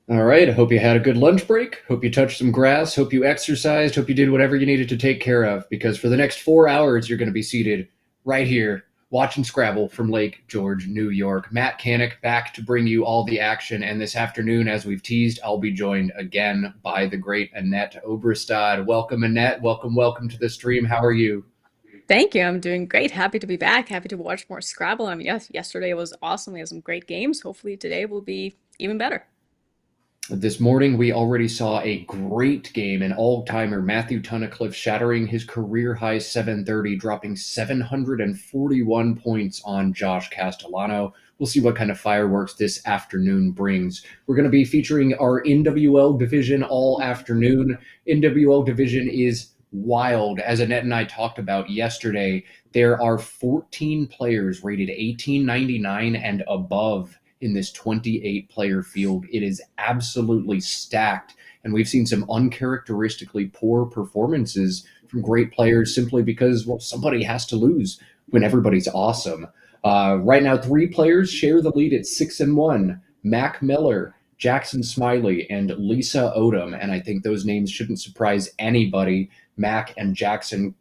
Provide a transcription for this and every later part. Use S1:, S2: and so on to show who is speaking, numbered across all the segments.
S1: All right. I hope you had a good lunch break. Hope you touched some grass. Hope you exercised. Hope you did whatever you needed to take care of because for the next 4 hours, you're going to be seated right here watching Scrabble from Lake George, New York. Matt Canik back to bring you all the action. And this afternoon, as we've teased, I'll be joined again by the great Annette Obrestad. Welcome, Annette. Welcome to the stream. How are you?
S2: Thank you. I'm doing great. Happy to be back. Happy to watch more Scrabble. I mean, yes, yesterday was awesome. We had some great games. Hopefully today will be even better.
S1: This morning, we already saw a great game, an all-timer, Matthew Tunnicliffe shattering his career-high 730, dropping 741 points on Josh Castellano. We'll see what kind of fireworks this afternoon brings. We're going to be featuring our NWL division all afternoon. NWL division is wild. As Annette and I talked about yesterday, there are 14 players rated 1899 and above in this 28 player field. It is absolutely stacked. And we've seen some uncharacteristically poor performances from great players simply because, well, somebody has to lose when everybody's awesome. Right now, three players share the lead at 6-1. Mack Miller, Jackson Smiley, and Lisa Odom. And I think those names shouldn't surprise anybody. Mack and Jackson,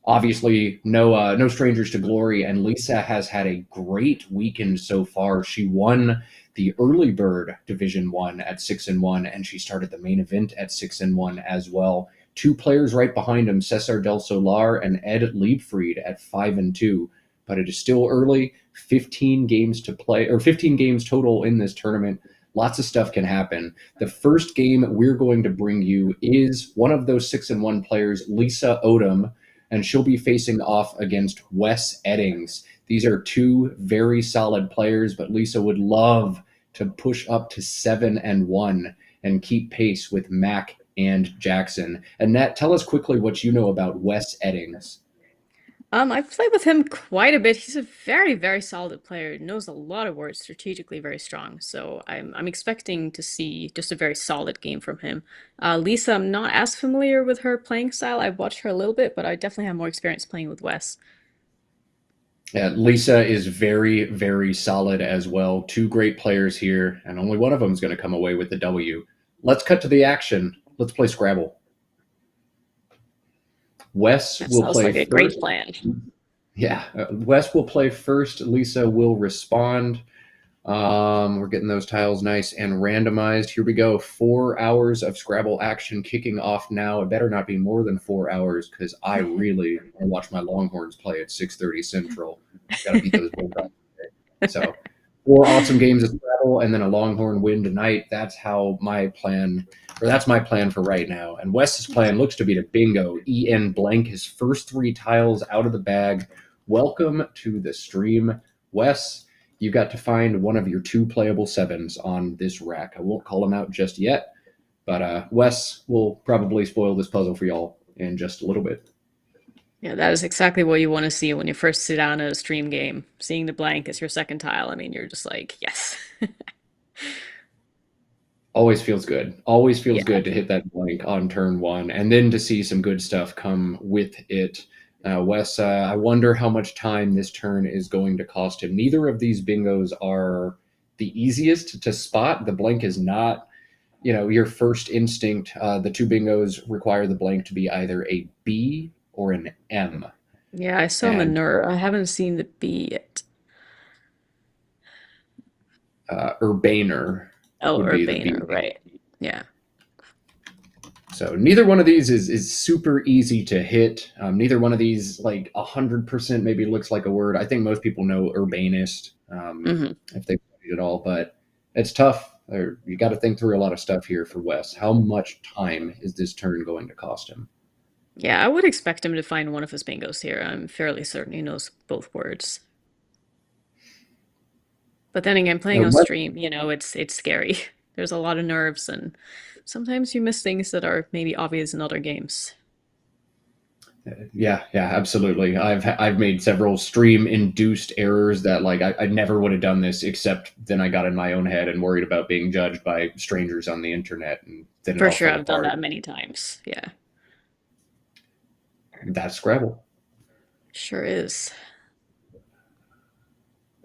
S1: obviously no strangers to glory, and Lisa has had a great weekend so far. She won the early bird division 1 at 6-1, and she started the main event at 6-1 as well. Two players right behind him, Cesar del Solar and Ed Liebfried at 5-2, but it is still early. 15 games to play, or 15 games total in this tournament. Lots of stuff can happen. The first game we're going to bring you is one of those 6-1 players, Lisa Odom, and she'll be facing off against Wes Eddings. These are two very solid players, but Lisa would love to push up to 7-1 and keep pace with Mack and Jackson. Annette, tell us quickly what you know about Wes Eddings.
S2: I've played with him quite a bit. He's a very, very solid player. Knows a lot of words, strategically very strong. So I'm expecting to see just a very solid game from him. Lisa, I'm not as familiar with her playing style. I've watched her a little bit, but I definitely have more experience playing with Wes.
S1: Lisa is very, very solid as well. Two great players here, and only one of them is going to come away with the W. Let's cut to the action. Let's play Scrabble. Wes
S2: That
S1: will
S2: sounds
S1: play
S2: like a great
S1: first.
S2: plan.
S1: Yeah, Wes will play first. Lisa will respond. We're getting those tiles nice and randomized. Here we go. 4 hours of Scrabble action kicking off now. It better not be more than 4 hours because I really want to watch my Longhorns play at 6:30 Central. Got to beat those Bulldogs. So, four awesome games of Scrabble and then a Longhorn win tonight. That's my plan for right now. And Wes's plan looks to be to bingo. En blank his first three tiles out of the bag. Welcome to the stream, Wes. You got to find one of your two playable sevens on this rack. I won't call them out just yet, but Wes will probably spoil this puzzle for y'all in just a little bit.
S2: Yeah, that is exactly what you want to see when you first sit down at a stream game. Seeing the blank as your second tile, I mean, you're just like, yes.
S1: Always feels good. Always feels
S2: Yeah.
S1: good to hit that blank on turn one, and then to see some good stuff come with it. Wes, I wonder how much time this turn is going to cost him. Neither of these bingos are the easiest to spot. The blank is not, your first instinct. The two bingos require the blank to be either a B or an M.
S2: Yeah, I saw
S1: And
S2: Manure. I haven't seen the B yet.
S1: Urbaner
S2: Oh,
S1: would be the B.
S2: Urbana, right. Yeah.
S1: So neither one of these is super easy to hit. Neither one of these, like 100%, maybe looks like a word. I think most people know urbanist
S2: Hmm.
S1: if they've studied it all, but it's tough. You got to think through a lot of stuff here for Wes. How much time is this turn going to cost him?
S2: Yeah, I would expect him to find one of his bingos here. I'm fairly certain he knows both words. But then again, playing on
S1: Wes
S2: stream, it's scary. There's a lot of nerves, and sometimes you miss things that are maybe obvious in other games.
S1: Yeah, absolutely. I've made several stream induced errors that like I never would have done this except then I got in my own head and worried about being judged by strangers on the internet and then it
S2: For
S1: all
S2: sure,
S1: fell
S2: I've done
S1: apart.
S2: that many times. Yeah,
S1: That's Scrabble.
S2: sure is.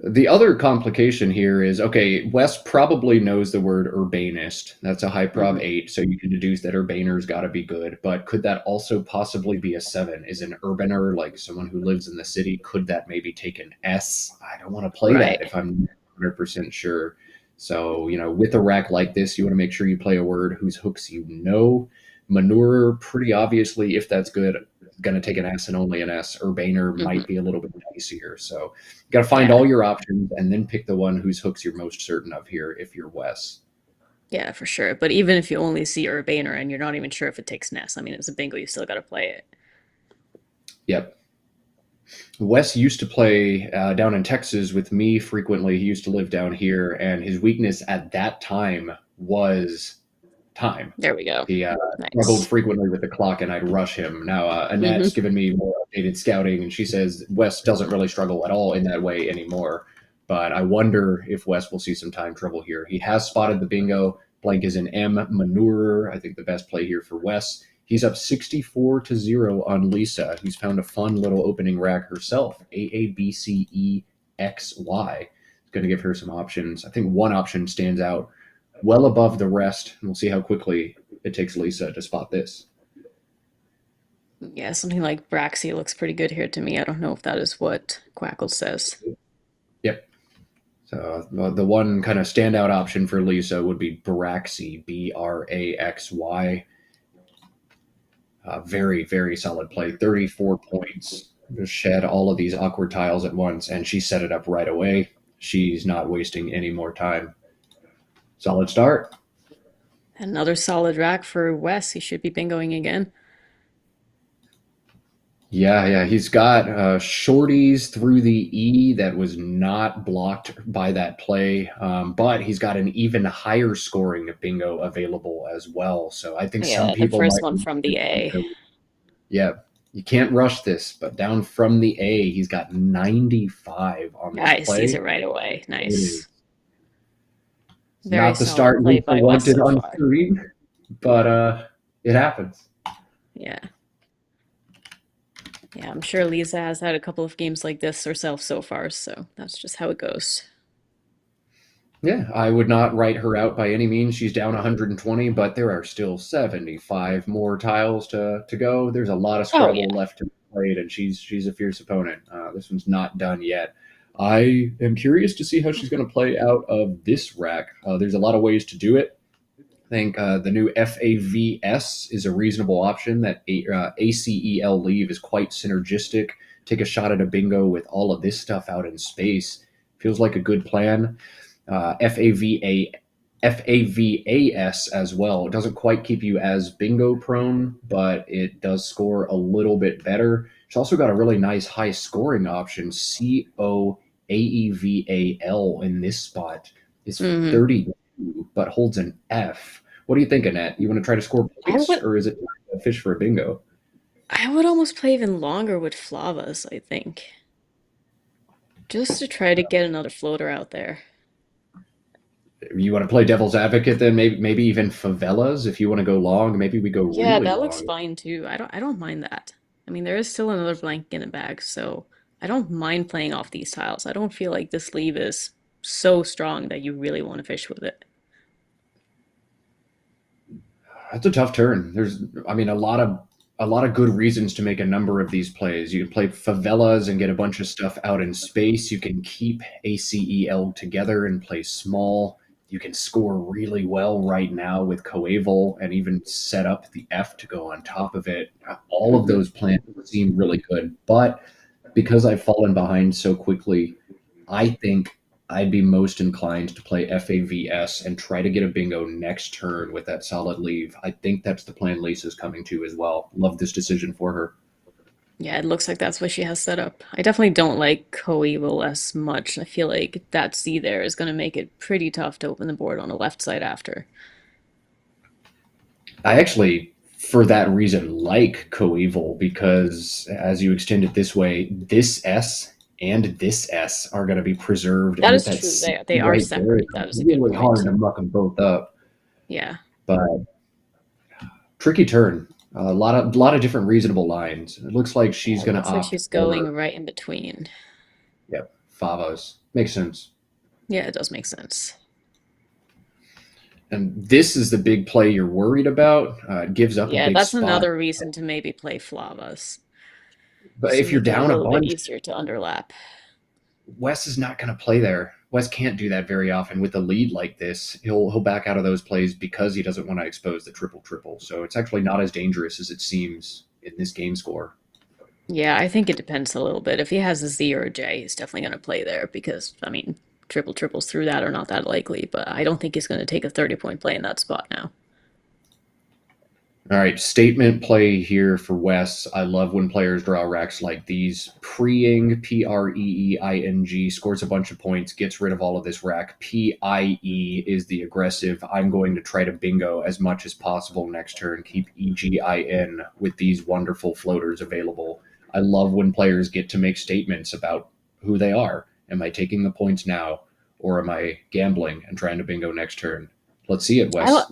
S1: The other complication here is okay, Wes probably knows the word urbanist. That's a high prob
S2: Hmm.
S1: 8, so you can deduce that urbaner's got to be good. But could that also possibly be a 7? Is an urbaner like someone who lives in the city? Could that maybe take an S? I don't want to play that
S2: Right.
S1: if I'm 100% sure. So, with a rack like this, you want to make sure you play a word whose hooks you know. Manure, pretty obviously, if that's good, going to take an S and only an S. Urbaner might
S2: Hmm.
S1: be a little bit dicier. So, you got to find
S2: Yeah.
S1: all your options and then pick the one whose hooks you're most certain of here if you're Wes.
S2: Yeah, for sure. But even if you only see Urbaner and you're not even sure if it takes Ness, I mean, it's a bingo, you still got to play it.
S1: Yep. Wes used to play down in Texas with me frequently. He used to live down here, and his weakness at that time was time.
S2: There we go.
S1: He struggled
S2: Nice.
S1: frequently with the clock, and I'd rush him. Now, Annette's
S2: Hmm.
S1: given me more updated scouting, and she says Wes doesn't really struggle at all in that way anymore. But I wonder if Wes will see some time trouble here. He has spotted the bingo. Blank is an M. Manure, I think the best play here for Wes. He's up 64-0 on Lisa. He's found a fun little opening rack herself. AABCEXY. Going to give her some options. I think one option stands out well above the rest, and we'll see how quickly it takes Lisa to spot this.
S2: Yeah, something like Braxy looks pretty good here to me. I don't know if that is what Quackle says.
S1: Yep. So the one kind of standout option for Lisa would be Braxy, Braxy. Very, very solid play. 34 points. Just shed all of these awkward tiles at once, and she set it up right away. She's not wasting any more time. Solid start.
S2: Another solid rack for Wes. He should be bingoing again.
S1: Yeah, yeah. He's got shorties through the E that was not blocked by that play, but he's got an even higher scoring bingo available as well. So I think some
S2: Yeah, the
S1: people
S2: first
S1: might.
S2: one from the A.
S1: Yeah, you can't rush this, but down from the A, he's got 95 on this
S2: I sees
S1: play.
S2: it right away.
S1: It is
S2: Nice. Very
S1: not the
S2: solid
S1: start
S2: play
S1: Lisa
S2: by Wes
S1: wanted
S2: so
S1: on
S2: far.
S1: screen, but it happens.
S2: Yeah. Yeah, I'm sure Lisa has had a couple of games like this herself so far, so that's just how it goes.
S1: Yeah, I would not write her out by any means. She's down 120, but there are still 75 more tiles to go. There's a lot of
S2: Oh,
S1: Scrabble
S2: yeah.
S1: left to be played, and she's a fierce opponent. This one's not done yet. I am curious to see how she's going to play out of this rack. There's a lot of ways to do it. I think the new FAVS is a reasonable option. That ACEL leave is quite synergistic. Take a shot at a bingo with all of this stuff out in space. Feels like a good plan. FAVA FAVAS as well. It doesn't quite keep you as bingo prone, but it does score a little bit better. It's also got a really nice high scoring option. COAEVAL in this spot is
S2: Hmm.
S1: 32, but holds an F. What do you think, Annette? You want to try to score
S2: I
S1: points,
S2: would
S1: or is it a fish for a bingo?
S2: I would almost play even longer with Flavas, I think. Just to try to get another floater out there.
S1: You want to play devil's advocate then? Maybe even favelas if you want to go long. Maybe we go
S2: Yeah,
S1: really
S2: that looks
S1: long.
S2: fine too. I don't mind that. I mean, there is still another blank in the bag, so I don't mind playing off these tiles. I don't feel like this sleeve is so strong that you really want to fish with it.
S1: That's a tough turn. I mean, a lot of good reasons to make a number of these plays. You can play favelas and get a bunch of stuff out in space. You can keep ACEL together and play small. You can score really well right now with Coeval and even set up the F to go on top of it. All of
S2: Hmm.
S1: those plans seem really good, but because I've fallen behind so quickly, I think I'd be most inclined to play FAVS and try to get a bingo next turn with that solid leave. I think that's the plan Lisa's coming to as well. Love this decision for her.
S2: Yeah, it looks like that's what she has set up. I definitely don't like Coeval as much. I feel like that C there is going to make it pretty tough to open the board on the left side after.
S1: I actually, for that reason, like Coeval because as you extend it this way, this S and this S are going to be preserved.
S2: That
S1: And with
S2: is
S1: that
S2: true.
S1: C
S2: They are
S1: right there,
S2: separate.
S1: it's
S2: That is a good
S1: really hard
S2: point.
S1: to muck them both up.
S2: Yeah.
S1: But tricky turn. A lot of different reasonable lines. It looks like
S2: Yeah,
S1: she's
S2: it
S1: going to
S2: looks like
S1: opt
S2: she's going
S1: for
S2: right in between.
S1: yep favos. Makes sense.
S2: Yeah, it does make sense.
S1: And this is the big play you're worried about. It gives up a
S2: Yeah,
S1: big
S2: that's
S1: spot.
S2: another reason to maybe play Flavas.
S1: But
S2: Just to
S1: if you're
S2: make it a
S1: down a
S2: little bit
S1: bunch,
S2: easier to underlap.
S1: Wes is not going to play there. Wes can't do that very often with a lead like this. He'll back out of those plays because he doesn't want to expose the triple triple. So it's actually not as dangerous as it seems in this game score.
S2: Yeah, I think it depends a little bit. If he has a Z or a J, he's definitely going to play there because, I mean, triple triples through that are not that likely, but I don't think he's going to take a 30-point play in that spot now.
S1: All right, statement play here for Wes. I love when players draw racks like these. Preing, Preeing, scores a bunch of points, gets rid of all of this rack. Pie is the aggressive. I'm going to try to bingo as much as possible next turn. Keep Egin with these wonderful floaters available. I love when players get to make statements about who they are. Am I taking the points now, or am I gambling and trying to bingo next turn? Let's see it,
S2: I, li-
S1: Wes.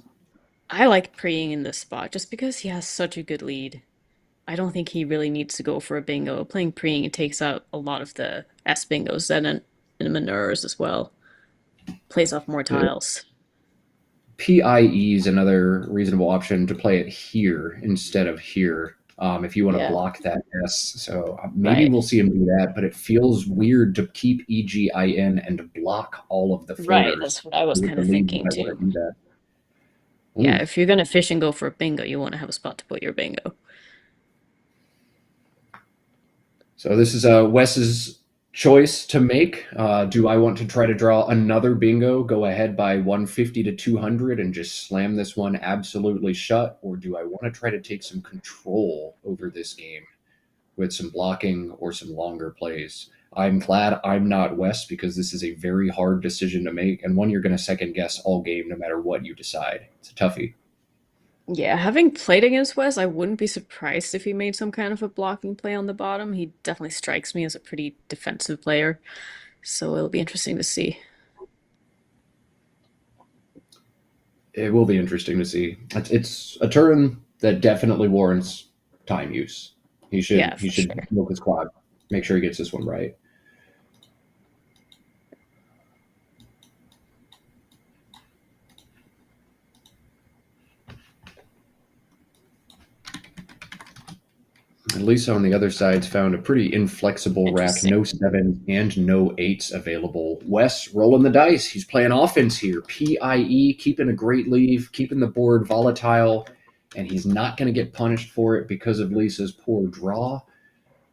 S2: I like preying in this spot just because he has such a good lead. I don't think he really needs to go for a bingo. Playing preying, it takes out a lot of the S bingos and manures as well. Plays off more tiles.
S1: PIE is another reasonable option to play it here instead of here. If you want to
S2: Yeah,
S1: block that S. So maybe
S2: right.
S1: we'll see him do that, but it feels weird to keep EGIN and to block all of the
S2: Right,
S1: floaters.
S2: that's what I was
S1: With
S2: kind
S1: the
S2: of
S1: lead, you
S2: thinking
S1: might want
S2: too.
S1: to do that.
S2: Yeah,
S1: Ooh.
S2: if you're gonna fish and go for a bingo, you want to have a spot to put your bingo.
S1: So this is Wes's choice to make. Do I want to try to draw another bingo, go ahead by 150 to 200 and just slam this one absolutely shut? Or do I want to try to take some control over this game with some blocking or some longer plays? I'm glad I'm not Wes because this is a very hard decision to make and one you're going to second guess all game no matter what you decide. It's a toughie.
S2: Yeah, having played against Wes, I wouldn't be surprised if he made some kind of a blocking play on the bottom. He definitely strikes me as a pretty defensive player, so it'll be interesting to see.
S1: It will be interesting to see. It's a turn that definitely warrants time use. He should
S2: Yeah,
S1: he
S2: for
S1: should
S2: sure.
S1: milk his quad, make sure he gets this one right. Lisa on the other side's found a pretty inflexible rack,
S2: Interesting.
S1: no sevens and no eights available. Wes rolling the dice. He's playing offense here. PIE, keeping a great lead, keeping the board volatile, and he's not going to get punished for it because of Lisa's poor draw.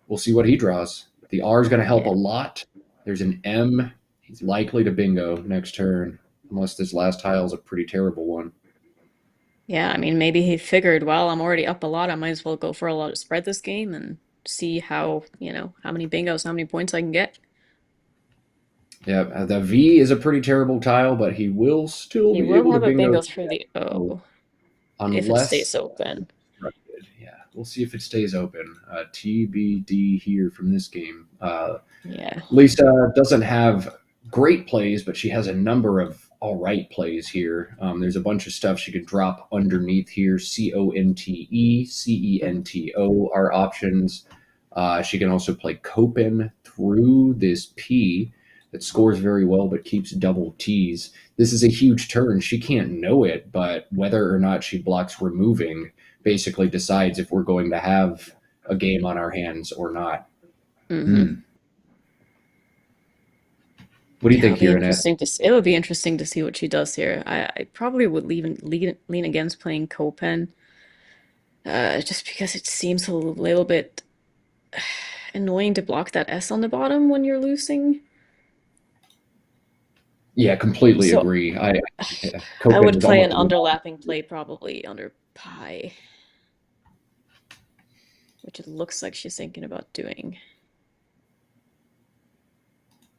S1: We'll see what he draws. The R is going to help a
S2: Yeah.
S1: lot. There's an M. He's likely to bingo next turn, unless this last tile is a pretty terrible one.
S2: Yeah, I mean, maybe he figured, well, I'm already up a lot. I might as well go for a lot of spread this game and see how, how many bingos, how many points I can get.
S1: Yeah, the V is a pretty terrible tile, but he will still
S2: He
S1: be
S2: will
S1: able to
S2: have a
S1: bingo
S2: bingo through the O if it stays
S1: unless
S2: open.
S1: obstructed. Yeah, we'll see if it stays open. TBD here from this game.
S2: Yeah.
S1: Lisa doesn't have great plays, but she has a number of all right plays here. There's a bunch of stuff she could drop underneath here. CONTE, CENTO are options. She can also play Copen through this P that scores very well but keeps double T's. This is a huge turn. She can't know it, but whether or not she blocks removing basically decides if we're going to have a game on our hands or not.
S2: Mm-hmm.
S1: Hmm. What do you
S2: Yeah,
S1: think here, Annette?
S2: it would be interesting to see what she does here. I probably would lean against playing Copen, just because it seems a little bit annoying to block that S on the bottom when you're losing.
S1: Yeah, completely
S2: So
S1: agree.
S2: I
S1: Copen
S2: would
S1: is
S2: play an
S1: almost a
S2: underlapping play probably under pi, which it looks like she's thinking about doing.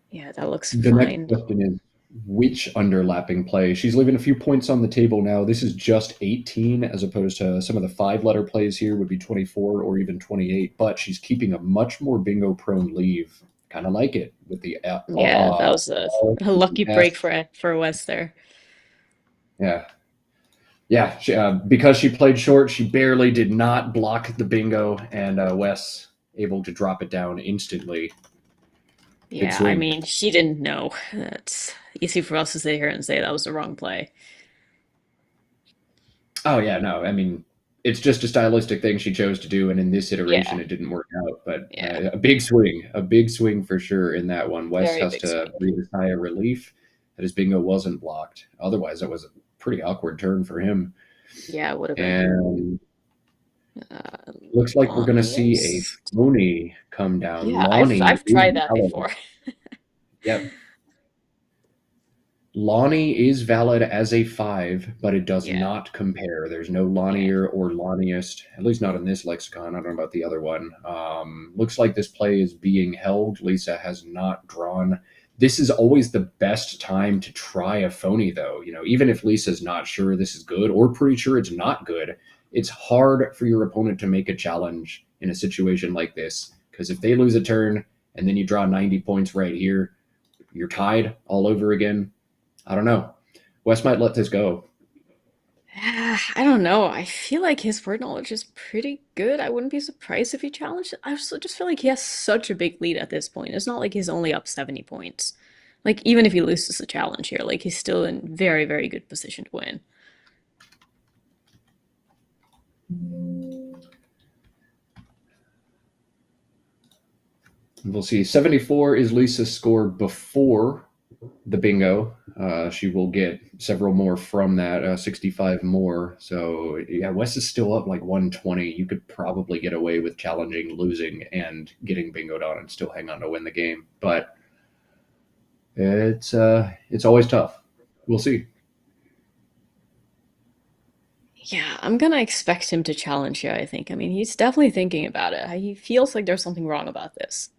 S2: Yeah, that looks
S1: the next
S2: fine.
S1: question is which underlapping play? She's leaving a few points on the table now. This is just 18 as opposed to some of the 5-letter plays here would be 24 or even 28, but she's keeping a much more bingo prone leave. Kind of like it with the
S2: Yeah, that was a lucky break
S1: S.
S2: for Wes there.
S1: Yeah. Yeah, because she played short, she barely did not block the bingo, and Wes able to drop it down instantly. Big
S2: Yeah, I
S1: swing.
S2: mean, she didn't know. That's easy for us to sit here and say that was the wrong play.
S1: Oh yeah, no, I mean it's just a stylistic thing she chose to do, and in this iteration
S2: Yeah,
S1: it didn't work out. But
S2: yeah.
S1: a big swing for sure in that one. Wes
S2: Very
S1: has
S2: big
S1: to
S2: swing.
S1: breathe a sigh of relief that his bingo wasn't blocked. Otherwise, it was a pretty awkward turn for him.
S2: Yeah, it would have been.
S1: And
S2: Uh,
S1: looks like we're gonna see a
S2: Lonniest?
S1: phony come down.
S2: Yeah, I've
S1: Lonnie
S2: I've
S1: is
S2: tried that
S1: valid.
S2: before.
S1: Yep. Lonnie is valid as a 5, but it does
S2: Yeah,
S1: not compare. There's no
S2: yeah.
S1: Lonnier or Lonniest, at least not in this lexicon. I don't know about the other one. Looks like this play is being held. Lisa has not drawn. This is always the best time to try a phony, though. You know, even if Lisa's not sure this is good or pretty sure it's not good, it's hard for your opponent to make a challenge in a situation like this. Because if they lose a turn and then you draw 90 points right here, you're tied all over again. I don't know. Wes might let this go.
S2: I don't know. I feel like his word knowledge is pretty good. I wouldn't be surprised if he challenged it. I also just feel like he has such a big lead at this point. It's not like he's only up 70 points. Like, even if he loses the challenge here, like, he's still in very, very good position to win.
S1: We'll see. 74 is Lisa's score before the bingo. She will get several more from that, 65 more. So, yeah, Wes is still up like 120. You could probably get away with challenging, losing, and getting bingoed on and still hang on to win the game. But it's always tough. We'll see.
S2: Yeah, I'm gonna expect him to challenge here, I think. I mean, he's definitely thinking about it. He feels like there's something wrong about this.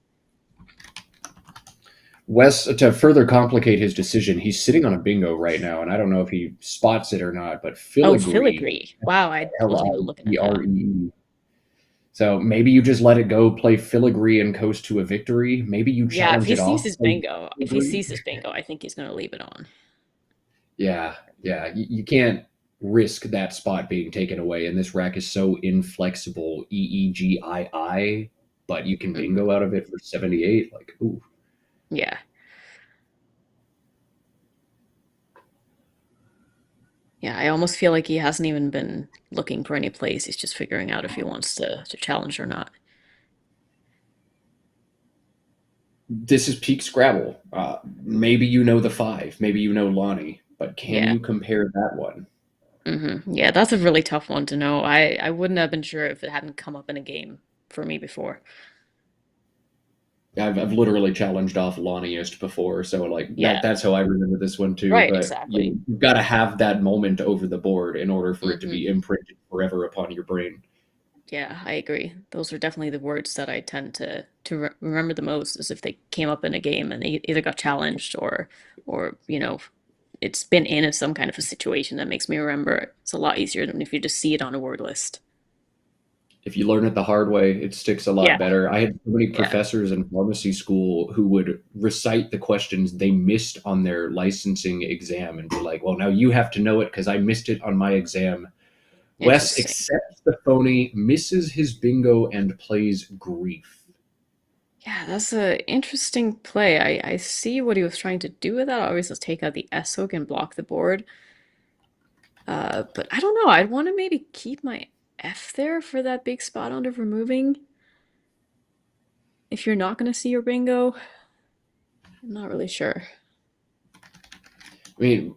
S1: Wes, to further complicate his decision, he's sitting on a bingo right now, and I don't know if he spots it or not, but
S2: Oh,
S1: filigree,
S2: filigree. Wow, I wasn't even looking at that.
S1: Ligree. So maybe you just let it go, play filigree, and coast to a victory. Maybe you
S2: Yeah, if
S1: challenge
S2: he
S1: it
S2: sees
S1: off,
S2: his
S1: play
S2: bingo, if he
S1: filigree.
S2: sees his bingo, I think he's gonna leave it on.
S1: Yeah, yeah. You can't risk that spot being taken away, and this rack is so inflexible. EEGII, but you can
S2: Hmm.
S1: bingo out of it for 78. Like, ooh.
S2: Yeah. Yeah, I almost feel like he hasn't even been looking for any plays. He's just figuring out if he wants to challenge or not.
S1: This is peak Scrabble. Maybe you know the 5, maybe you know Lonnie, but can
S2: Yeah.
S1: you compare that one?
S2: Yeah, that's a really tough one to know. I wouldn't have been sure if it hadn't come up in a game for me before.
S1: I've literally challenged off Lonniest before, so like
S2: Yeah.
S1: that's how I remember this one too.
S2: Right,
S1: But
S2: exactly.
S1: you've got to have that moment over the board in order for it to
S2: Hmm.
S1: be imprinted forever upon your brain.
S2: Yeah, I agree. Those are definitely the words that I tend to remember the most, is if they came up in a game and they either got challenged or it's been in some kind of a situation that makes me remember it. It's a lot easier than if you just see it on a word list.
S1: If you learn it the hard way, it sticks a lot
S2: Yeah,
S1: better. I had so many
S2: yeah.
S1: professors in pharmacy school who would recite the questions they missed on their licensing exam and be like, "Well, now you have to know it because I missed it on my exam." Wes
S2: Interesting.
S1: accepts the phony, misses his bingo, and plays grief.
S2: Yeah, that's a interesting play. I see what he was trying to do with that. Obviously, let's take out the S hook and block the board. But I don't know. I'd want to maybe keep my F there for that big spot under removing. If you're not going to see your bingo, I'm not really sure.
S1: I mean,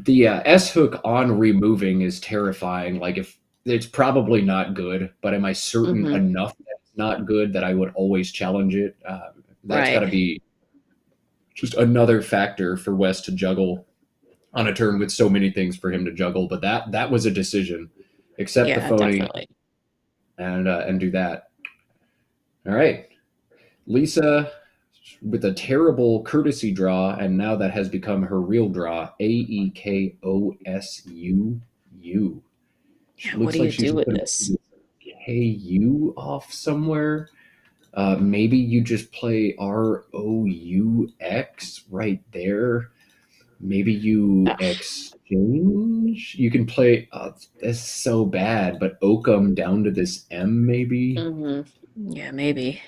S1: the S hook on removing is terrifying. Like, if it's probably not good, but am I certain
S2: Mm-hmm.
S1: enough that it's not good that I would always challenge it? That's got to
S2: Right.
S1: be just another factor for West to juggle on a turn with so many things for him to juggle. But that was a decision. Accept the
S2: Yeah,
S1: phony
S2: definitely.
S1: and do that. All right, Lisa with a terrible courtesy draw, and now that has become her real draw. AEKOSUU. She
S2: Yeah, what
S1: looks
S2: do
S1: like
S2: you
S1: she's
S2: do with
S1: going
S2: this?
S1: to KU off somewhere. Maybe you just play ROUX right there. Maybe you
S2: Ugh.
S1: exchange. You can play. That's so bad, but Oakum down to this M maybe.
S2: Mm-hmm. Yeah, maybe.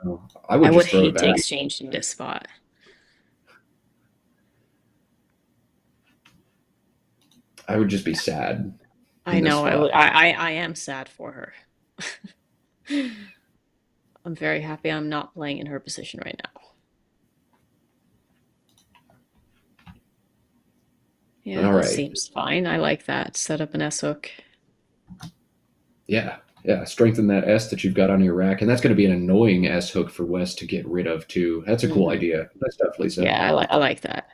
S1: Oh, I
S2: I
S1: would
S2: would
S1: just throw it
S2: hate to
S1: back.
S2: exchange in this spot.
S1: I would just be sad
S2: I
S1: in this
S2: know,
S1: spot.
S2: I am sad for her. I'm very happy I'm not playing in her position right now. Yeah,
S1: All
S2: that
S1: right.
S2: seems fine. I like that. Set up an S hook.
S1: Yeah. Yeah. Strengthen that S that you've got on your rack. And that's going to be an annoying S hook for West to get rid of, too. That's a cool
S2: Hmm.
S1: idea. That's stuff, Lisa.
S2: Yeah, I like that.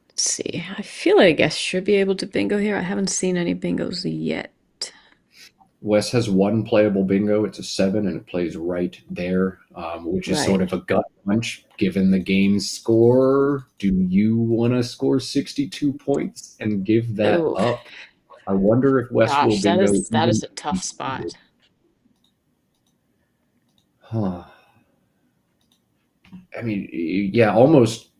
S2: Let's see. I feel like I guess should be able to bingo here. I haven't seen any bingos yet.
S1: Wes has one playable bingo. It's a 7, and it plays right there, which is
S2: Right.
S1: sort of a gut punch given the game's score. Do you want to score 62 points and give that
S2: Oh,
S1: up? I wonder if Wes will
S2: gosh,
S1: bingo
S2: that
S1: even.
S2: is a tough spot.
S1: Huh. I mean, yeah, almost.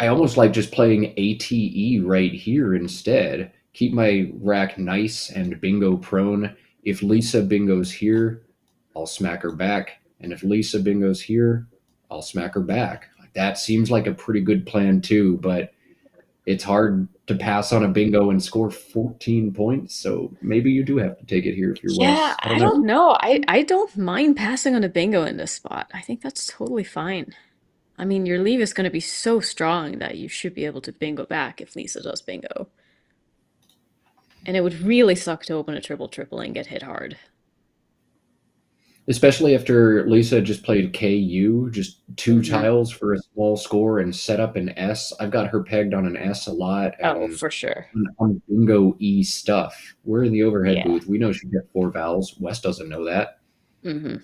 S1: I almost like just playing ATE right here instead. Keep my rack nice and bingo prone. If Lisa bingos here, I'll smack her back. And if Lisa bingos here, I'll smack her back. That seems like a pretty good plan too, but it's hard to pass on a bingo and score 14 points. So maybe you do have to take it here if you're
S2: Yeah,
S1: Wes. I
S2: I
S1: don't know.
S2: don't know. I don't mind passing on a bingo in this spot. I think that's totally fine. I mean, your leave is going to be so strong that you should be able to bingo back if Lisa does bingo. And it would really suck to open a triple triple and get hit hard.
S1: Especially after Lisa just played KU, just two
S2: Hmm.
S1: tiles for a small score and set up an S. I've got her pegged on an S a lot
S2: Oh,
S1: and
S2: for sure.
S1: on bingo E stuff. We're in the overhead
S2: Yeah.
S1: booth. We know she get 4 vowels. Wes doesn't know that.
S2: Hmm.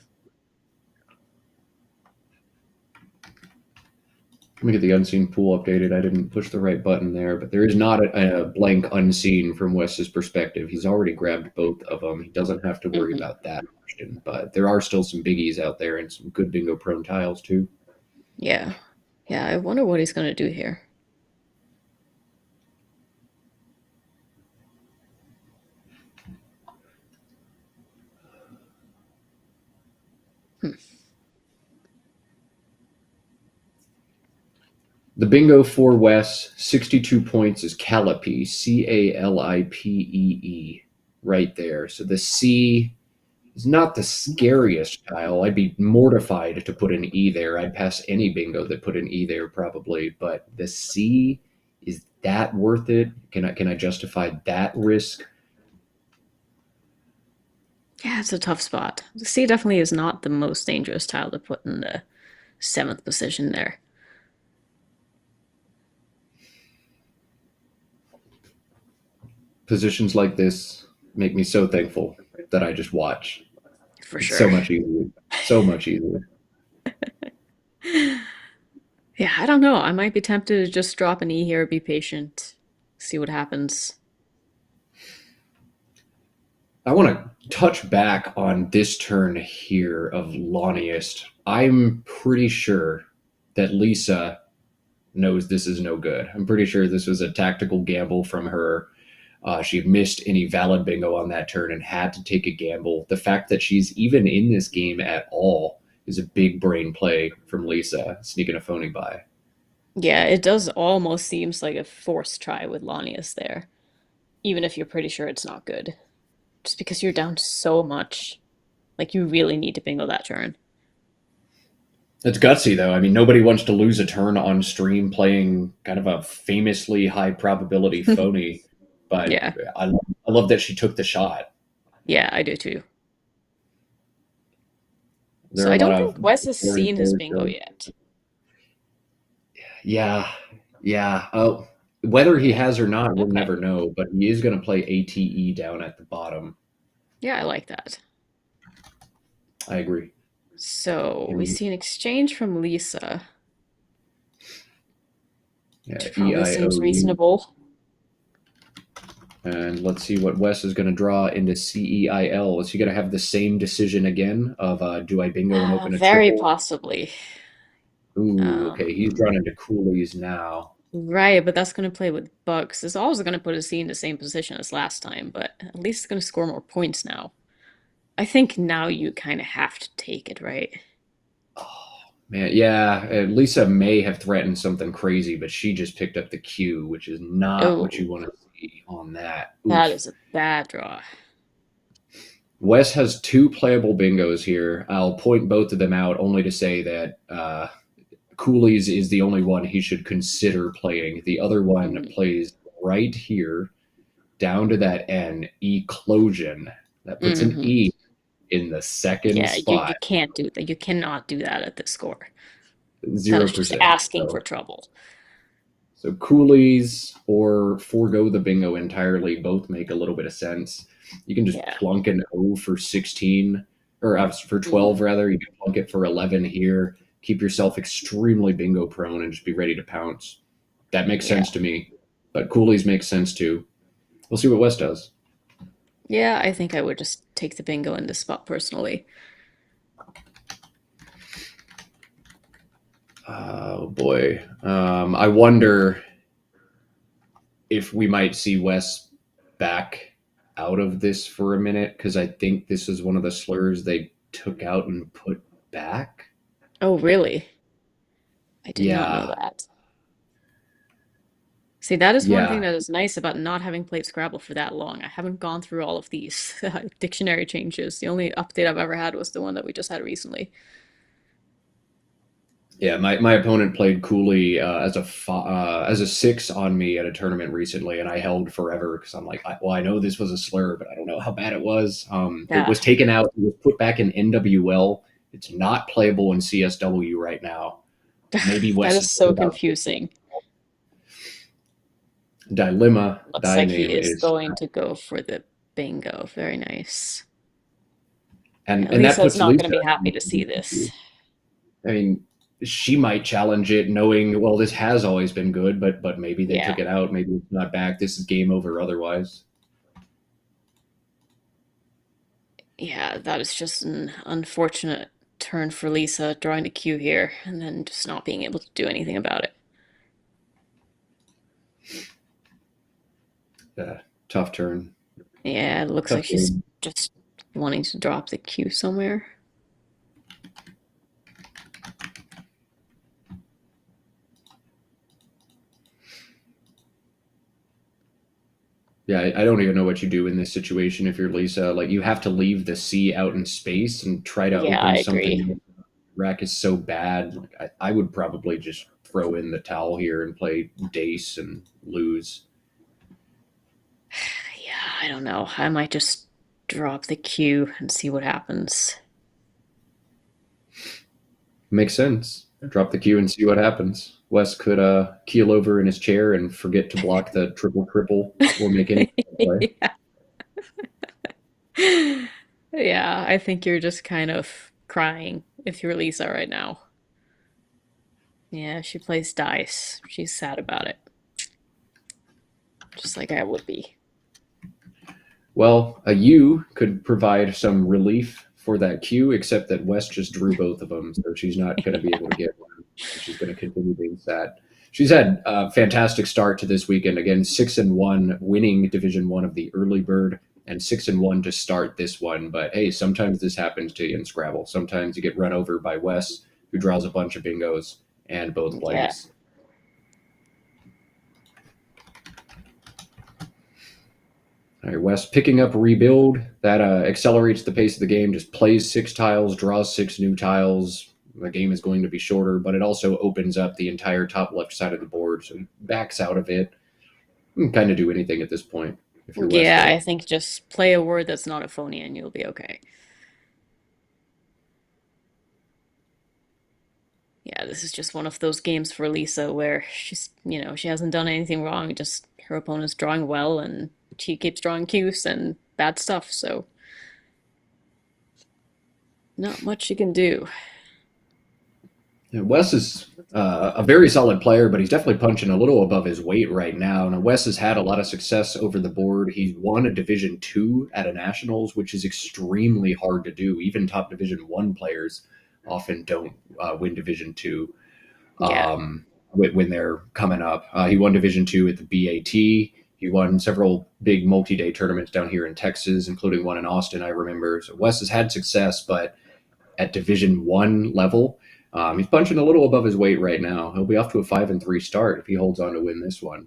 S1: Let me get the unseen pool updated. I didn't push the right button there, but there is not a blank unseen from Wes's perspective. He's already grabbed both of them. He doesn't have to worry
S2: Hmm.
S1: about that question. But there are still some biggies out there and some good bingo prone tiles too.
S2: Yeah. Yeah, I wonder what he's going to do here. Hmm.
S1: The bingo for Wes, 62 points is Callipee, Calipee, right there. So the C is not the scariest tile. I'd be mortified to put an E there. I'd pass any bingo that put an E there probably, but the C, is that worth it? Can I justify that risk?
S2: Yeah, it's a tough spot. The C definitely is not the most dangerous tile to put in the seventh position there.
S1: Positions like this make me so thankful that I just watch.
S2: For
S1: It's so
S2: sure.
S1: much easier. So much easier.
S2: Yeah, I don't know. I might be tempted to just drop an E here, be patient, see what happens.
S1: I want to touch back on this turn here of Lonniest. I'm pretty sure that Lisa knows this is no good. I'm pretty sure this was a tactical gamble from her. She missed any valid bingo on that turn and had to take a gamble. The fact that she's even in this game at all is a big brain play from Lisa, sneaking a phony by.
S2: Yeah, it does almost seems like a forced try with Lanius there, even if you're pretty sure it's not good. Just because you're down so much. Like you really need to bingo that turn.
S1: It's gutsy, though. I mean, nobody wants to lose a turn on stream playing kind of a famously high probability phony, but
S2: Yeah.
S1: I love that she took the shot.
S2: Yeah, I do too.
S1: There
S2: So
S1: are a
S2: I
S1: lot
S2: don't
S1: of
S2: think Wes has
S1: foreign
S2: seen his
S1: players
S2: bingo
S1: going.
S2: yet.
S1: Yeah, yeah. Whether he
S2: Yeah.
S1: has or not, we'll
S2: Okay.
S1: never know. But he is going to play ATE down at the bottom.
S2: Yeah, I like that.
S1: I agree.
S2: So we
S1: And
S2: see an exchange from Lisa,
S1: yeah,
S2: which probably seems
S1: EIOU.
S2: reasonable.
S1: And let's see what Wes is going to draw into CEIL. Is he going to have the same decision again of do I bingo and open a
S2: Very
S1: triple?
S2: possibly.
S1: Ooh, okay. He's
S2: Um,
S1: drawn into coolies now.
S2: right, but that's going to play with bugs. It's also going to put a C in the same position as last time, but at least it's going to score more points now. I think now you kind of have to take it, right?
S1: Oh, man, yeah, Lisa may have threatened something crazy, but she just picked up the Q, which is not what you
S2: Oh,
S1: want to see on that.
S2: that
S1: Oof.
S2: is a bad draw.
S1: Wes has two playable bingos here. I'll point both of them out only to say that Cooley's is the only one he should consider playing. The other one
S2: Mm.
S1: plays right here, down to that N, eclosion. That puts an
S2: Hmm.
S1: E in the second
S2: Yeah, you
S1: spot,
S2: can't do that. You cannot do that at this score. That is just
S1: 0%.
S2: asking for
S1: So,
S2: trouble.
S1: so Cooley's or forego the bingo entirely both make a little bit of sense. You can just
S2: Yeah.
S1: plunk an O for 16, or for
S2: Mm,
S1: 12 rather. You can plunk it for 11 here. Keep yourself extremely bingo prone and just be ready to pounce. That makes
S2: yeah.
S1: sense to me. But Cooley's makes sense too. We'll see what West does.
S2: Yeah, I think I would just take the bingo in this spot personally.
S1: Oh boy. I wonder if we might see Wes back out of this for a minute because I think this is one of the slurs they took out and put back.
S2: Oh, really? I did not know
S1: Yeah,
S2: that. See, that is one thing
S1: yeah,
S2: that is nice about not having played Scrabble for that long. I haven't gone through all of these dictionary changes. The only update I've ever had was the one that we just had recently.
S1: yeah. My opponent played Cooley as a six on me at a tournament recently, and I held forever because I'm like, well, I know this was a slur, but I don't know how bad it was. It
S2: Yeah,
S1: was taken out. It was put back in NWL. It's not playable in CSW right now. Maybe
S2: that
S1: Wes
S2: is
S1: is
S2: so
S1: about
S2: confusing.
S1: dilemma.
S2: Looks
S1: Die
S2: like he
S1: name
S2: is
S1: is,
S2: going to go for the bingo. Very nice. Yeah,
S1: and that
S2: Lisa is
S1: puts
S2: not going to
S1: Lisa.
S2: be happy to see this.
S1: I mean, she might challenge it, knowing well this has always been good, but maybe they
S2: Yeah.
S1: took it out. Maybe it's not back. This is game over otherwise.
S2: Yeah, that is just an unfortunate turn for Lisa, drawing the Q here, and then just not being able to do anything about it.
S1: Tough turn.
S2: Yeah, it looks
S1: Tough
S2: like she's
S1: game.
S2: just wanting to drop the Q somewhere.
S1: Yeah, I don't even know what you do in this situation if you're Lisa. Like you have to leave the C out in space and try to
S2: Yeah, I
S1: open
S2: agree.
S1: something. Rack is so bad. Like, I would probably just throw in the towel here and play Dace and lose.
S2: Yeah, I don't know. I might just drop the Q and see what happens.
S1: Makes sense. Drop the Q and see what happens. Wes could keel over in his chair and forget to block the triple triple or make any play.
S2: Yeah. Yeah, I think you're just kind of crying if you're Lisa right now. Yeah, she plays dice. She's sad about it, just like I would be.
S1: Well, a U could provide some relief for that Q, except that Wes just drew both of them, so she's not going to be able to get one. She's going to continue being sad. She's had a fantastic start to this weekend. Again, 6-1, winning Division One of the early bird, and 6-1 to start this one. But hey, sometimes this happens to you in Scrabble. Sometimes you get run over by Wes, who draws a bunch of bingos and both
S2: Yeah.
S1: plays. All right, Wes picking up rebuild. That accelerates the pace of the game. Just plays 6 tiles, draws 6 new tiles. The game is going to be shorter, but it also opens up the entire top left side of the board. So he backs out of it. You can kind of do anything at this point if you're Wes,
S2: Yeah,
S1: though.
S2: I think just play a word that's not a phony and you'll be okay. Yeah, this is just one of those games for Lisa where she hasn't done anything wrong, just her opponent's drawing well and she keeps drawing cues and bad stuff, so not much she can do.
S1: Yeah, Wes is a very solid player, but he's definitely punching a little above his weight right now. Now, Wes has had a lot of success over the board. He's won a Division Two at a Nationals, which is extremely hard to do. Even top Division One players often don't win Division Two
S2: Yeah.
S1: when they're coming up. He won Division Two at the BAT. He won several big multi-day tournaments down here in Texas, including one in Austin, I remember. So Wes has had success, but at Division One level, he's punching a little above his weight right now. He'll be off to a 5-3 start if he holds on to win this one.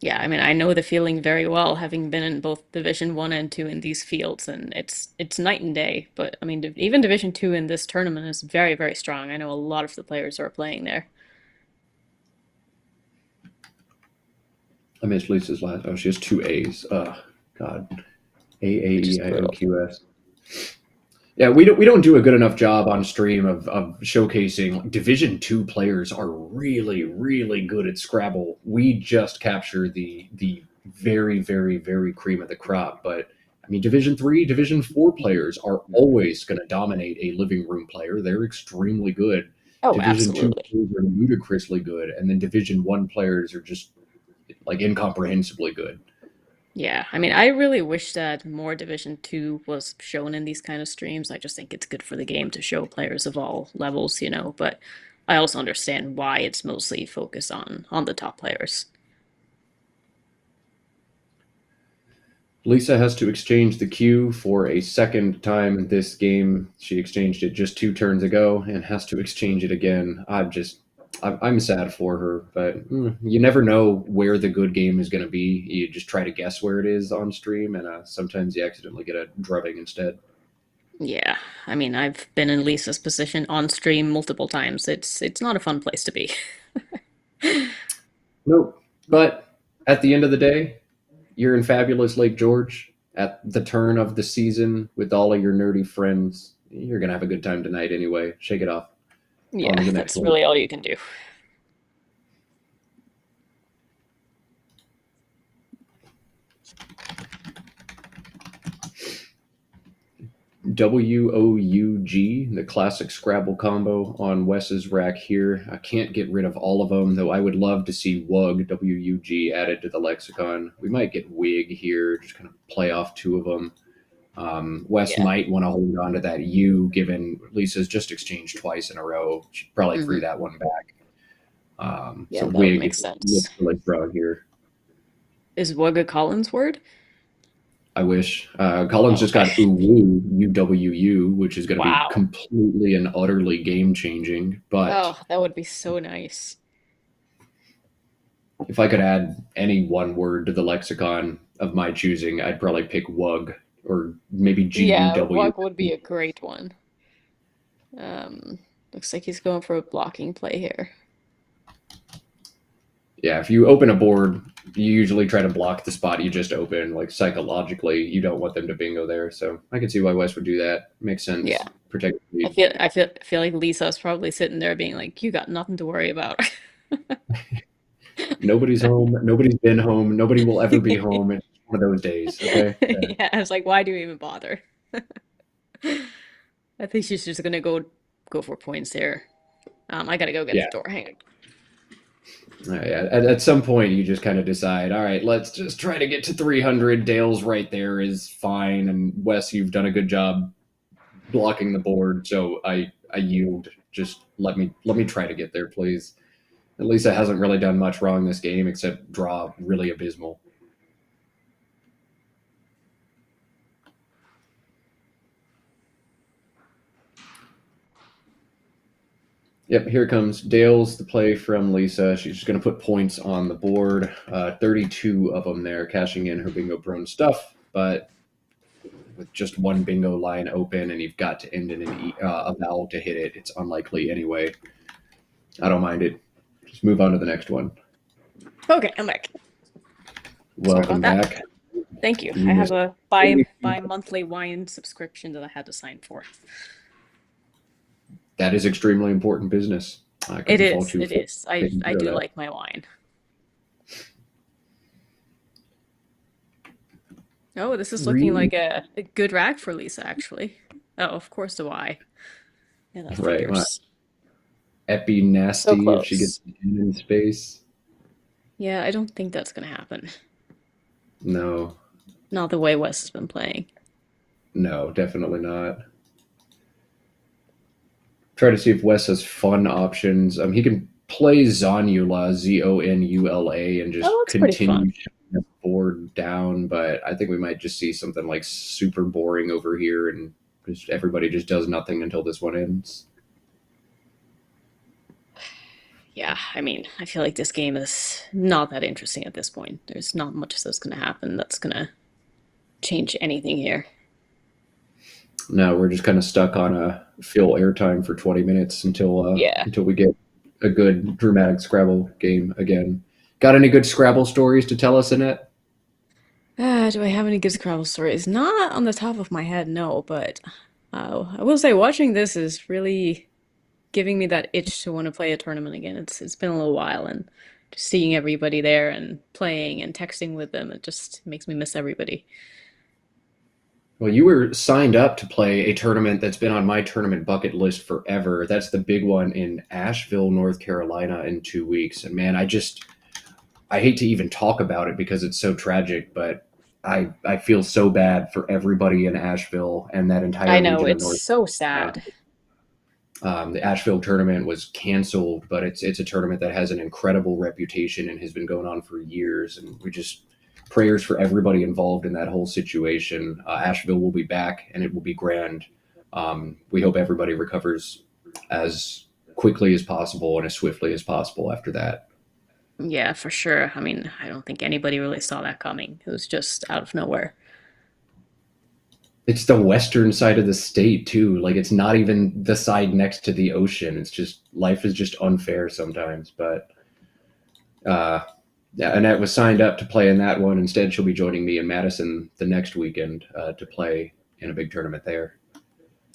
S2: Yeah, I mean, I know the feeling very well, having been in both Division One and Two in these fields, and it's night and day. But I mean, even Division Two in this tournament is very, very strong. I know a lot of the players who are playing there.
S1: I missed Lisa's last. Oh, she has two A's. God. A
S2: Which is
S1: E I O
S2: brutal.
S1: Q S. Yeah, we don't do a good enough job on stream of showcasing Division Two players are really really good at Scrabble. We just capture the very very very cream of the crop, but I mean Division Three, Division Four players are always going to dominate a living room player. They're extremely good.
S2: Oh,
S1: Division Two
S2: absolutely.
S1: players are ludicrously good, and then Division One players are just like incomprehensibly good.
S2: Yeah, I mean, I really wish that more Division Two was shown in these kind of streams. I just think it's good for the game to show players of all levels, you know, but I also understand why it's mostly focused on the top players.
S1: Lisa has to exchange the cue for a second time in this game. She exchanged it just 2 turns ago and has to exchange it again. I'm sad for her, but you never know where the good game is going to be. You just try to guess where it is on stream, and sometimes you accidentally get a drubbing instead.
S2: Yeah, I mean, I've been in Lisa's position on stream multiple times. It's not a fun place to be.
S1: Nope. But at the end of the day, you're in fabulous Lake George at the turn of the season with all of your nerdy friends. You're going to have a good time tonight anyway. Shake it off. On to
S2: Yeah,
S1: the next
S2: that's
S1: one.
S2: really all you can do.
S1: WOUG, the classic Scrabble combo on Wes's rack here. I can't get rid of all of them, though I would love to see WUG, WUG, added to the lexicon. We might get WIG here, just kind of play off two of them. Wes
S2: Yeah.
S1: might want to hold on to that U, given Lisa's just exchanged twice in a row. She probably threw
S2: Hmm.
S1: that one back.
S2: Yeah,
S1: So
S2: that would
S1: WIG
S2: make
S1: looks
S2: sense.
S1: really strong here.
S2: Is Wug a Collins word?
S1: I wish. Collins
S2: Oh,
S1: just
S2: okay.
S1: got UWU, UWU, which is going to be
S2: Wow.
S1: completely and utterly game changing. But
S2: Oh, that would be so nice.
S1: if I could add any one word to the lexicon of my choosing, I'd probably pick WUG or maybe
S2: Yeah,
S1: GUW.
S2: Wug would be a great one. Um, Looks like he's going for a blocking play here.
S1: Yeah, if you open a board, you usually try to block the spot you just opened. Like psychologically, you don't want them to bingo there. So I can see why West would do that. Makes
S2: Yeah.
S1: sense. Protect the
S2: I
S1: lead.
S2: feel I feel I feel like Lisa's probably sitting there being like, "You got nothing to worry about."
S1: Nobody's home. Nobody's been home. Nobody will ever be home. It's one of those days. Okay.
S2: Yeah, I was like, "Why do you even bother?" I think she's just gonna go for points here. I gotta go get the
S1: Yeah.
S2: door. Hang on.
S1: Yeah. At some point, you just kind of decide, all right, let's just try to get to 300. Dale's right there is fine, and Wes, you've done a good job blocking the board. So I yield. Just let me try to get there, please. At least it hasn't really done much wrong this game except draw really abysmal. Yep, here comes Dale's the play from Lisa. She's just going to put points on the board. 32 of them there, cashing in her bingo prone stuff. But with just one bingo line open and you've got to end in a vowel to hit it, it's unlikely anyway. I don't mind it. Just move on to the next one.
S2: Okay, I'm back. Sorry about
S1: Welcome
S2: that.
S1: back.
S2: Thank you.
S1: You
S2: I have
S1: missed
S2: a bi-monthly wine subscription that I had to sign for.
S1: that is extremely important business. I
S2: It
S1: couldn't fault
S2: is.
S1: you
S2: It
S1: for
S2: is.
S1: taking
S2: I
S1: care of
S2: do
S1: that.
S2: like my wine. Oh, this is looking
S1: Really?
S2: like a good rack for Lisa, actually. Oh, of course the Y. Yeah, that
S1: Right. Well,
S2: figures.
S1: Epi
S2: So
S1: nasty if she gets
S2: close.
S1: in space.
S2: Yeah, I don't think that's gonna happen.
S1: No,
S2: Not the way Wes has been playing.
S1: no, definitely not. Try to see if Wes has fun options. He can play Zonula, Zonula, and
S2: Oh,
S1: just
S2: that's pretty fun.
S1: continue shutting the board down. But I think we might just see something like super boring over here, and just everybody just does nothing until this one ends.
S2: Yeah, I mean, I feel like this game is not that interesting at this point. There's not much that's going to happen that's going to change anything here.
S1: Now we're just kind of stuck on a fill airtime for 20 minutes
S2: Yeah.
S1: until we get a good dramatic Scrabble game again. Got any good Scrabble stories to tell us, Annette?
S2: Do I have any good Scrabble stories? Not on the top of my head, no, but I will say watching this is really giving me that itch to want to play a tournament again. It's been a little while, and just seeing everybody there and playing and texting with them, it just makes me miss everybody.
S1: Well, you were signed up to play a tournament that's been on my tournament bucket list forever. That's the big one in Asheville, North Carolina in 2 weeks. And man, I hate to even talk about it because it's so tragic, but I feel so bad for everybody in Asheville and that
S2: I
S1: entire
S2: know,
S1: region of
S2: it's
S1: North
S2: so
S1: Carolina.
S2: sad.
S1: The Asheville tournament was canceled, but it's a tournament that has an incredible reputation and has been going on for years. And we just prayers for everybody involved in that whole situation. Asheville will be back, and it will be grand. We hope everybody recovers as quickly as possible and as swiftly as possible after that.
S2: Yeah, for sure. I mean, I don't think anybody really saw that coming. It was just out of nowhere.
S1: It's the western side of the state too. Like it's not even the side next to the ocean. It's just life is just unfair sometimes. But uh, yeah, Annette was signed up to play in that one. Instead, she'll be joining me in Madison the next weekend to play in a big tournament there.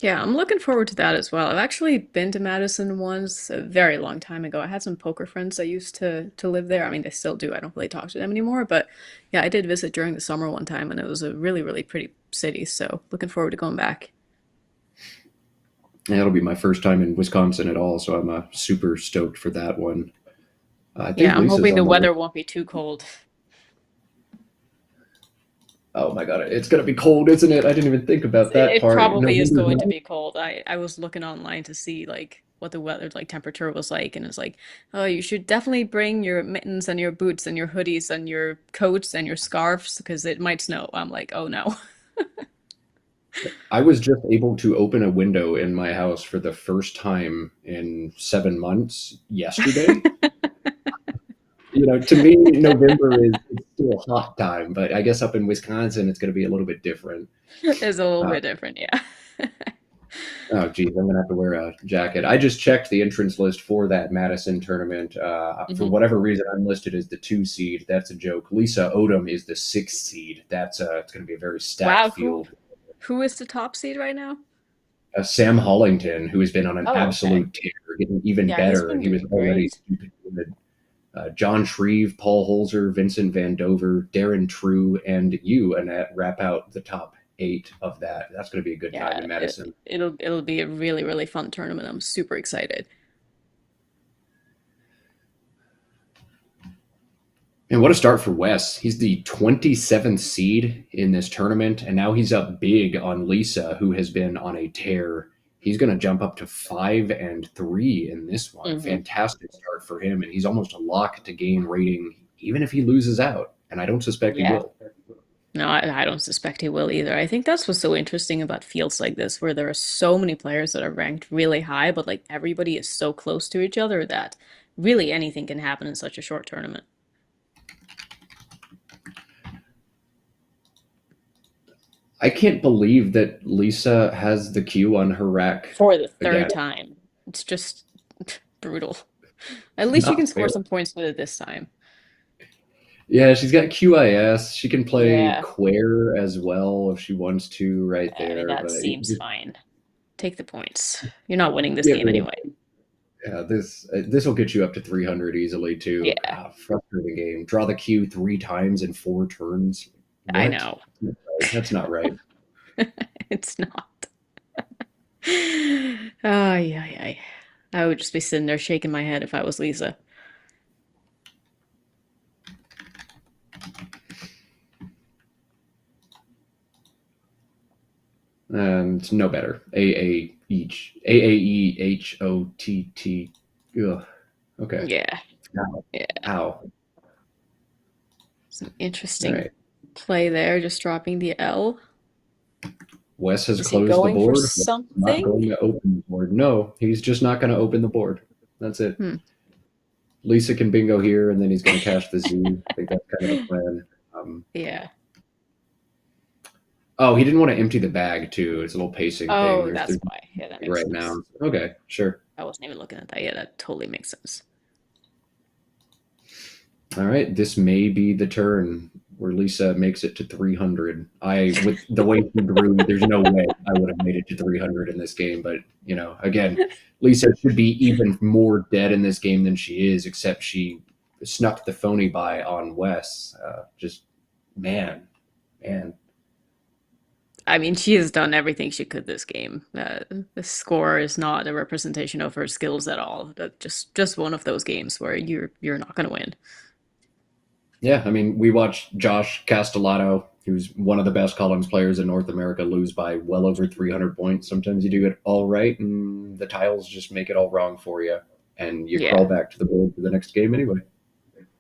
S2: Yeah, I'm looking forward to that as well. I've actually been to Madison once a very long time ago. I had some poker friends that used to live there. I mean, they still do. I don't really talk to them anymore, but yeah, I did visit during the summer one time, and it was a really, really pretty city. So looking forward to going back.
S1: And it'll be my first time in Wisconsin at all, so I'm super stoked for that one. I think
S2: Yeah, I'm
S1: Lisa's
S2: hoping the
S1: on the list.
S2: weather won't be too cold.
S1: Oh my god, it's gonna be cold, isn't it? I didn't even think about that
S2: It
S1: part.
S2: probably is
S1: November
S2: going to
S1: 9th.
S2: be cold. I was looking online to see like what the weather like temperature was like, and it's like, oh, you should definitely bring your mittens and your boots and your hoodies and your coats and your scarves because it might snow. I'm like, oh no.
S1: I was just able to open a window in my house for the first time in 7 months yesterday. To me, November is it's still a hot time, but I guess up in Wisconsin, it's going to be a little bit different.
S2: It's a little
S1: Uh,
S2: bit different, yeah.
S1: oh, geez, I'm going to have to wear a jacket. I just checked the entrance list for that Madison tournament. For
S2: Hmm.
S1: whatever reason, I'm listed as the 2 seed. That's a joke. Lisa Odom is the 6 seed. It's going to be a very stacked
S2: Wow, who
S1: field.
S2: who is the top seed right now?
S1: Sam Hollington, who has been on an
S2: Oh, okay.
S1: absolute tear, getting even
S2: Yeah, he's
S1: better.
S2: been
S1: He was
S2: doing
S1: already
S2: great.
S1: stupid good. John Shreve, Paul Holzer, Vincent Van Dover, Darren True, and you, Annette, wrap out the top 8 of that. That's going to be a good time
S2: Yeah,
S1: in Madison.
S2: it'll be a really, really fun tournament. I'm super excited.
S1: And what a start for Wes. He's the 27th seed in this tournament, and now he's up big on Lisa, who has been on a tear. He's going to jump up to 5-3 in this one.
S2: Hmm.
S1: Fantastic start for him, and he's almost a lock to gain rating, even if he loses out. And I don't suspect he
S2: Yeah.
S1: will.
S2: No, I don't suspect he will either. I think that's what's so interesting about fields like this, where there are so many players that are ranked really high, but like everybody is so close to each other that really anything can happen in such a short tournament.
S1: I can't believe that Lisa has the Q on her rack
S2: For the third
S1: again.
S2: time. It's just brutal. At least you can
S1: Not
S2: score
S1: fair.
S2: some points with it this time.
S1: Yeah, she's got QIS. She can play
S2: Yeah.
S1: Quare as well if she wants to, right
S2: I mean,
S1: there.
S2: that
S1: But
S2: seems
S1: just
S2: fine. Take the points. You're not winning this
S1: get
S2: game
S1: rid of
S2: anyway.
S1: yeah. This will get you up to 300 easily too.
S2: Yeah,
S1: Frustrating game. Draw the Q 3 times in 4 turns.
S2: I
S1: What?
S2: know.
S1: That's not right.
S2: It's not. Ay, ay, ay. I would just be sitting there shaking my head if I was Lisa.
S1: It's no better. A each. AAEHOTT. Ugh. Okay.
S2: Yeah,
S1: Ow.
S2: yeah.
S1: Ow.
S2: Some
S1: All
S2: interesting
S1: right.
S2: play there, just dropping the L.
S1: Wes has
S2: Is he
S1: closed the
S2: going for
S1: board. Wes is not
S2: something?
S1: going to open the board. No, he's just not going to open the board. That's it.
S2: Hmm.
S1: Lisa can bingo here, and then he's going to cash the Z. I think that's kind of the plan.
S2: Yeah.
S1: Oh, he didn't want to empty the bag too. It's a little pacing thing.
S2: Oh,
S1: There's
S2: that's why. Yeah, that makes
S1: right
S2: sense.
S1: now. Okay, sure.
S2: I wasn't even looking at that yet. That totally makes sense.
S1: All right, this may be the turn where Lisa makes it to 300. With the way she drew, there's no way I would have made it to 300 in this game. But again, Lisa should be even more dead in this game than she is, except she snuck the phony by on Wes. Just man, man.
S2: I mean, she has done everything she could this game. The score is not a representation of her skills at all. That just one of those games where you're not going to win.
S1: Yeah, I mean, we watched Josh Castellato, who's one of the best Collins players in North America, lose by well over 300 points. Sometimes you do it all right, and the tiles just make it all wrong for you, and you crawl
S2: Yeah.
S1: back to the board for the next game anyway.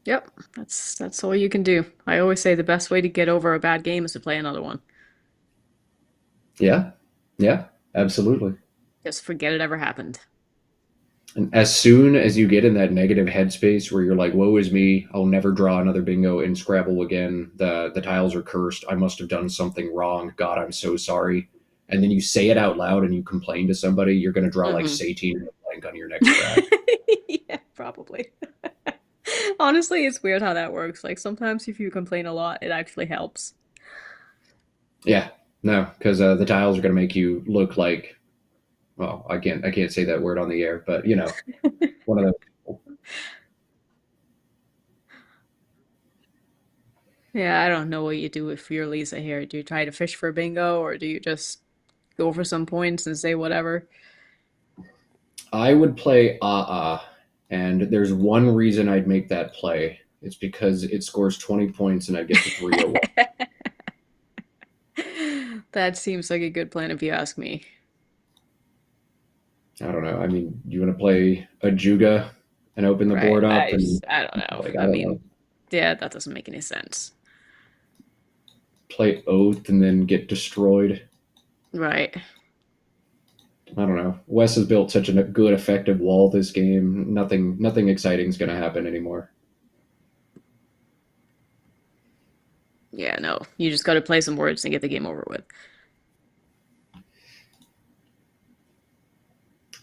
S2: Yep. That's all you can do. I always say the best way to get over a bad game is to play another one.
S1: Yeah, yeah, absolutely.
S2: Just forget it ever happened.
S1: And as soon as you get in that negative headspace where you're like, "Woe is me! I'll never draw another bingo in Scrabble again. The tiles are cursed. I must have done something wrong. God, I'm so sorry." And then you say it out loud and you complain to somebody, you're going to draw like
S2: Hmm.
S1: Satine or blank on your next strat.
S2: Yeah, probably. Honestly, it's weird how that works. Like sometimes if you complain a lot, it actually helps.
S1: Yeah, no, because the tiles are going to make you look like. Well, I can't say that word on the air, but one of those people.
S2: Yeah, I don't know what you do if you're Lisa here. Do you try to fish for bingo or do you just go for some points and say whatever?
S1: I would play and there's one reason I'd make that play. It's because it scores 20 points and I'd get to 301.
S2: That seems like a good plan if you ask me.
S1: I don't know. I mean, you want to play a Juga and open the
S2: Right.
S1: board up and
S2: I don't know.
S1: like I
S2: I
S1: don't know,
S2: mean, yeah, that doesn't make any sense.
S1: play Oath and then get destroyed.
S2: Right.
S1: I don't know. Wes has built such a good, effective wall this game. Nothing exciting is going to happen anymore.
S2: Yeah, no. You just got to play some words and get the game over with.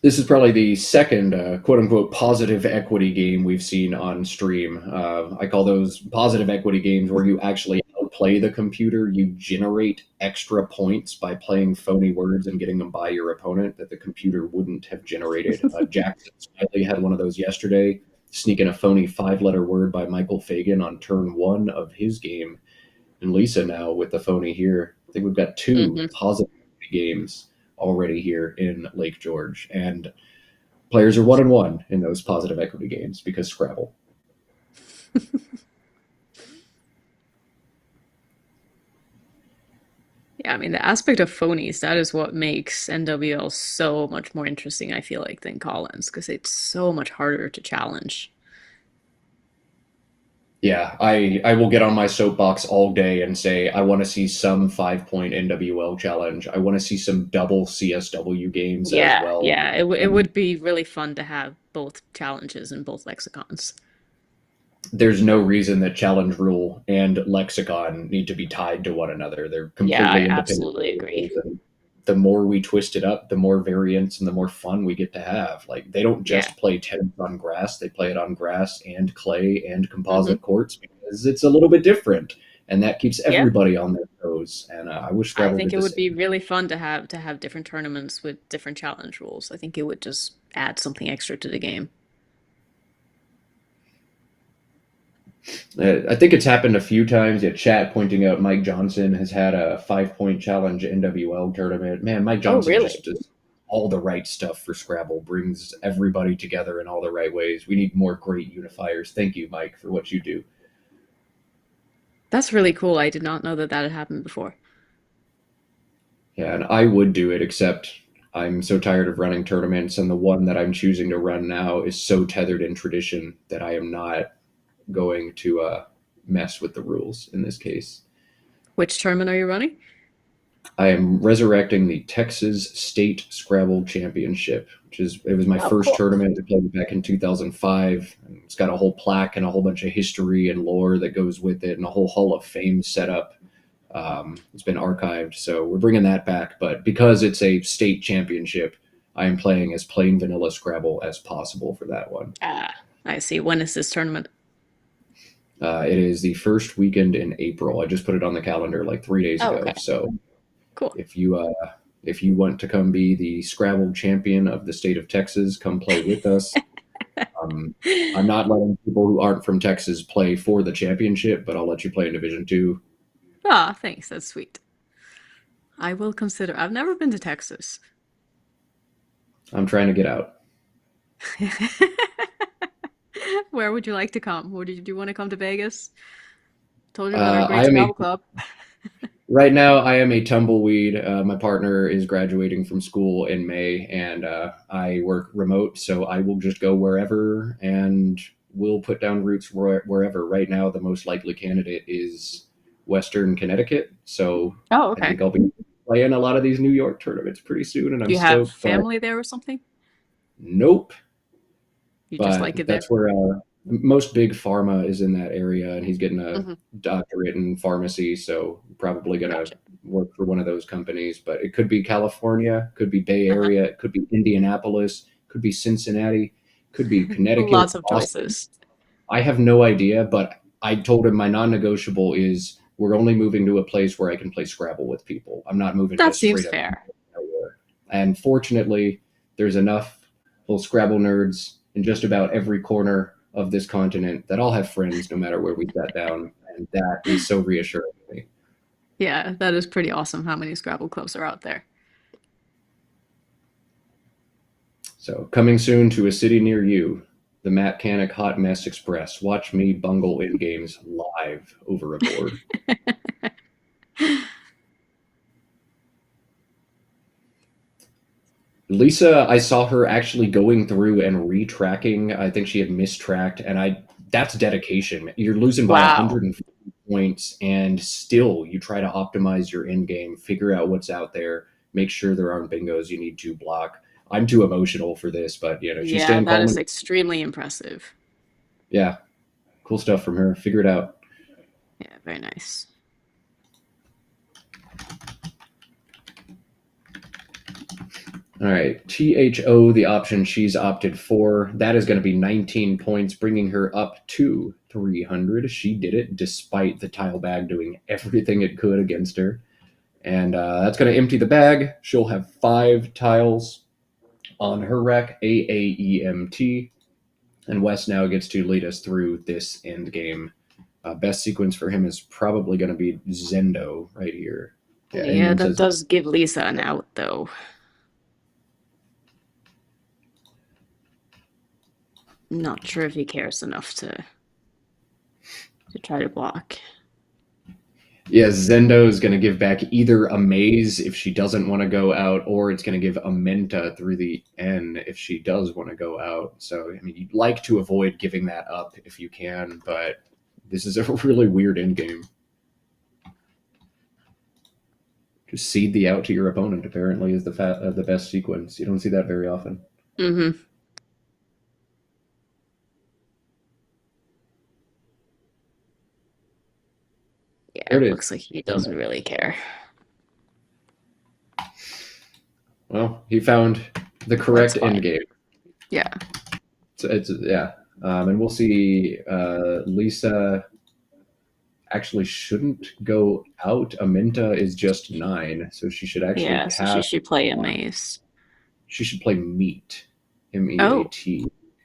S1: This is probably the second quote unquote positive equity game we've seen on stream. I call those positive equity games where you actually outplay the computer. You generate extra points by playing phony words and getting them by your opponent that the computer wouldn't have generated. Jackson Smiley had one of those yesterday, sneaking a phony 5-letter word by Michael Fagan on turn one of his game. And Lisa now with the phony here. I think we've got two
S2: Hmm.
S1: positive games already here in Lake George, and players are 1-1 in those positive equity games because Scrabble.
S2: Yeah, I mean, the aspect of phonies, that is what makes NWL so much more interesting, I feel like, than Collins, because it's so much harder to challenge.
S1: Yeah, I will get on my soapbox all day and say I want to see some 5-point NWL challenge. I want to see some double CSW games as
S2: Yeah,
S1: well.
S2: yeah, it would be really fun to have both challenges and both lexicons.
S1: There's no reason that challenge rule and lexicon need to be tied to one another. They're
S2: Yeah, I
S1: completely independent
S2: absolutely agree.
S1: variables, and the more we twist it up, the more variants and the more fun we get to have. Like they don't
S2: Yeah.
S1: just play tennis on grass; they play it on grass and clay and
S2: Hmm.
S1: composite courts because it's a little bit different, and that keeps
S2: Yeah.
S1: everybody on their toes. And I wish
S2: I
S1: Scrabble
S2: think
S1: did
S2: it
S1: the
S2: would be
S1: same.
S2: really fun to have different tournaments with different challenge rules. I think it would just add something extra to the game.
S1: I think it's happened a few times. Yeah, chat pointing out Mike Johnson has had a 5-point challenge NWL tournament. Man, Mike
S2: Oh,
S1: Johnson just
S2: really?
S1: does all the right stuff for Scrabble, brings everybody together in all the right ways. We need more great unifiers. Thank you, Mike, for what you do.
S2: That's really cool. I did not know that that had happened before.
S1: Yeah, and I would do it, except I'm so tired of running tournaments, and the one that I'm choosing to run now is so tethered in tradition that I am not going to mess with the rules in this case.
S2: Which tournament are you running?
S1: I am resurrecting the Texas State Scrabble Championship, it was my
S2: Oh,
S1: first
S2: cool.
S1: tournament. I played back in 2005. And it's got a whole plaque and a whole bunch of history and lore that goes with it, and a whole Hall of Fame setup. It's been archived, so we're bringing that back. But because it's a state championship, I am playing as plain vanilla Scrabble as possible for that one.
S2: Ah, I see. When is this tournament?
S1: It is the first weekend in April. I just put it on the calendar like 3 days
S2: Oh,
S1: ago.
S2: okay.
S1: So
S2: Cool.
S1: if you want to come be the Scrabble champion of the state of Texas, come play with us. Um, I'm not letting people who aren't from Texas play for the championship, but I'll let you play in Division Two.
S2: Ah, thanks. That's sweet. I will consider. I've never been to Texas.
S1: I'm trying to get out.
S2: Where would you like to come? Do you want to come to Vegas? Told you about our
S1: I
S2: great
S1: am a
S2: Scrabble club.
S1: Right now, I am a tumbleweed. My partner is graduating from school in May, and I work remote, so I will just go wherever and we'll put down roots wherever. Right now, the most likely candidate is Western Connecticut, so
S2: Oh,
S1: I
S2: okay.
S1: think I'll be playing a lot of these New York tournaments pretty soon, and
S2: Do
S1: I'm
S2: you have
S1: stoked. But
S2: family there or something?
S1: nope.
S2: You just
S1: But
S2: like it there?
S1: that's where most big pharma is in that area, and he's getting a
S2: Hmm.
S1: doctorate in pharmacy, so probably gonna
S2: Gotcha.
S1: work for one of those companies. But it could be California, could be Bay
S2: Uh-huh.
S1: Area, it could be Indianapolis, could be Cincinnati, could be Connecticut,
S2: Lots of
S1: Boston.
S2: choices.
S1: I have no idea, but I told him my non-negotiable is we're only moving to a place where I can play Scrabble with people. I'm not moving
S2: That
S1: just
S2: seems
S1: straight up
S2: fair.
S1: nowhere. And fortunately, there's enough little Scrabble nerds in just about every corner of this continent that I'll have friends no matter where we sat down. And that is so reassuring to me.
S2: Yeah, that is pretty awesome how many Scrabble clubs are out there.
S1: So, coming soon to a city near you, the Matt Canik Hot Mess Express. Watch me bungle in games live over a board. Lisa, I saw her actually going through and retracking. I think she had mistracked, and that's dedication. You're losing by
S2: Wow.
S1: 150 points, and still you try to optimize your end game, figure out what's out there, make sure there aren't bingos you need to block. I'm too emotional for this, but she's
S2: Yeah,
S1: staying
S2: that
S1: calm.
S2: is extremely impressive.
S1: Yeah, cool stuff from her. Figure it out.
S2: Yeah, very nice.
S1: All right, THO, the option she's opted for, that is going to be 19 points, bringing her up to 300. She did it despite the tile bag doing everything it could against her. And that's going to empty the bag. She'll have 5 tiles on her rack, AAEMT. And Wes now gets to lead us through this end game. Best sequence for him is probably going to be Zendo right here. Yeah,
S2: Yeah,
S1: Inman
S2: that
S1: says
S2: does give Lisa an out, though. Not sure if he cares enough to try to block.
S1: yeah, Zendo is going to give back either a maze if she doesn't want to go out, or it's going to give a Menta through the N if she does want to go out. So, I mean, you'd like to avoid giving that up if you can, but this is a really weird end game. Just cede the out to your opponent, apparently, is the best sequence. You don't see that very often.
S2: Mm-hmm. Yeah,
S1: There
S2: it
S1: it is.
S2: looks like he doesn't really care.
S1: Well, he found the
S2: That's
S1: correct end
S2: fine.
S1: game.
S2: Yeah.
S1: So it's yeah, and we'll see. Lisa actually shouldn't go out. Aminta is just 9, so she should actually
S2: Yeah, so she
S1: pass.
S2: should play a maze.
S1: She should play meat,
S2: Oh,
S1: MEAT.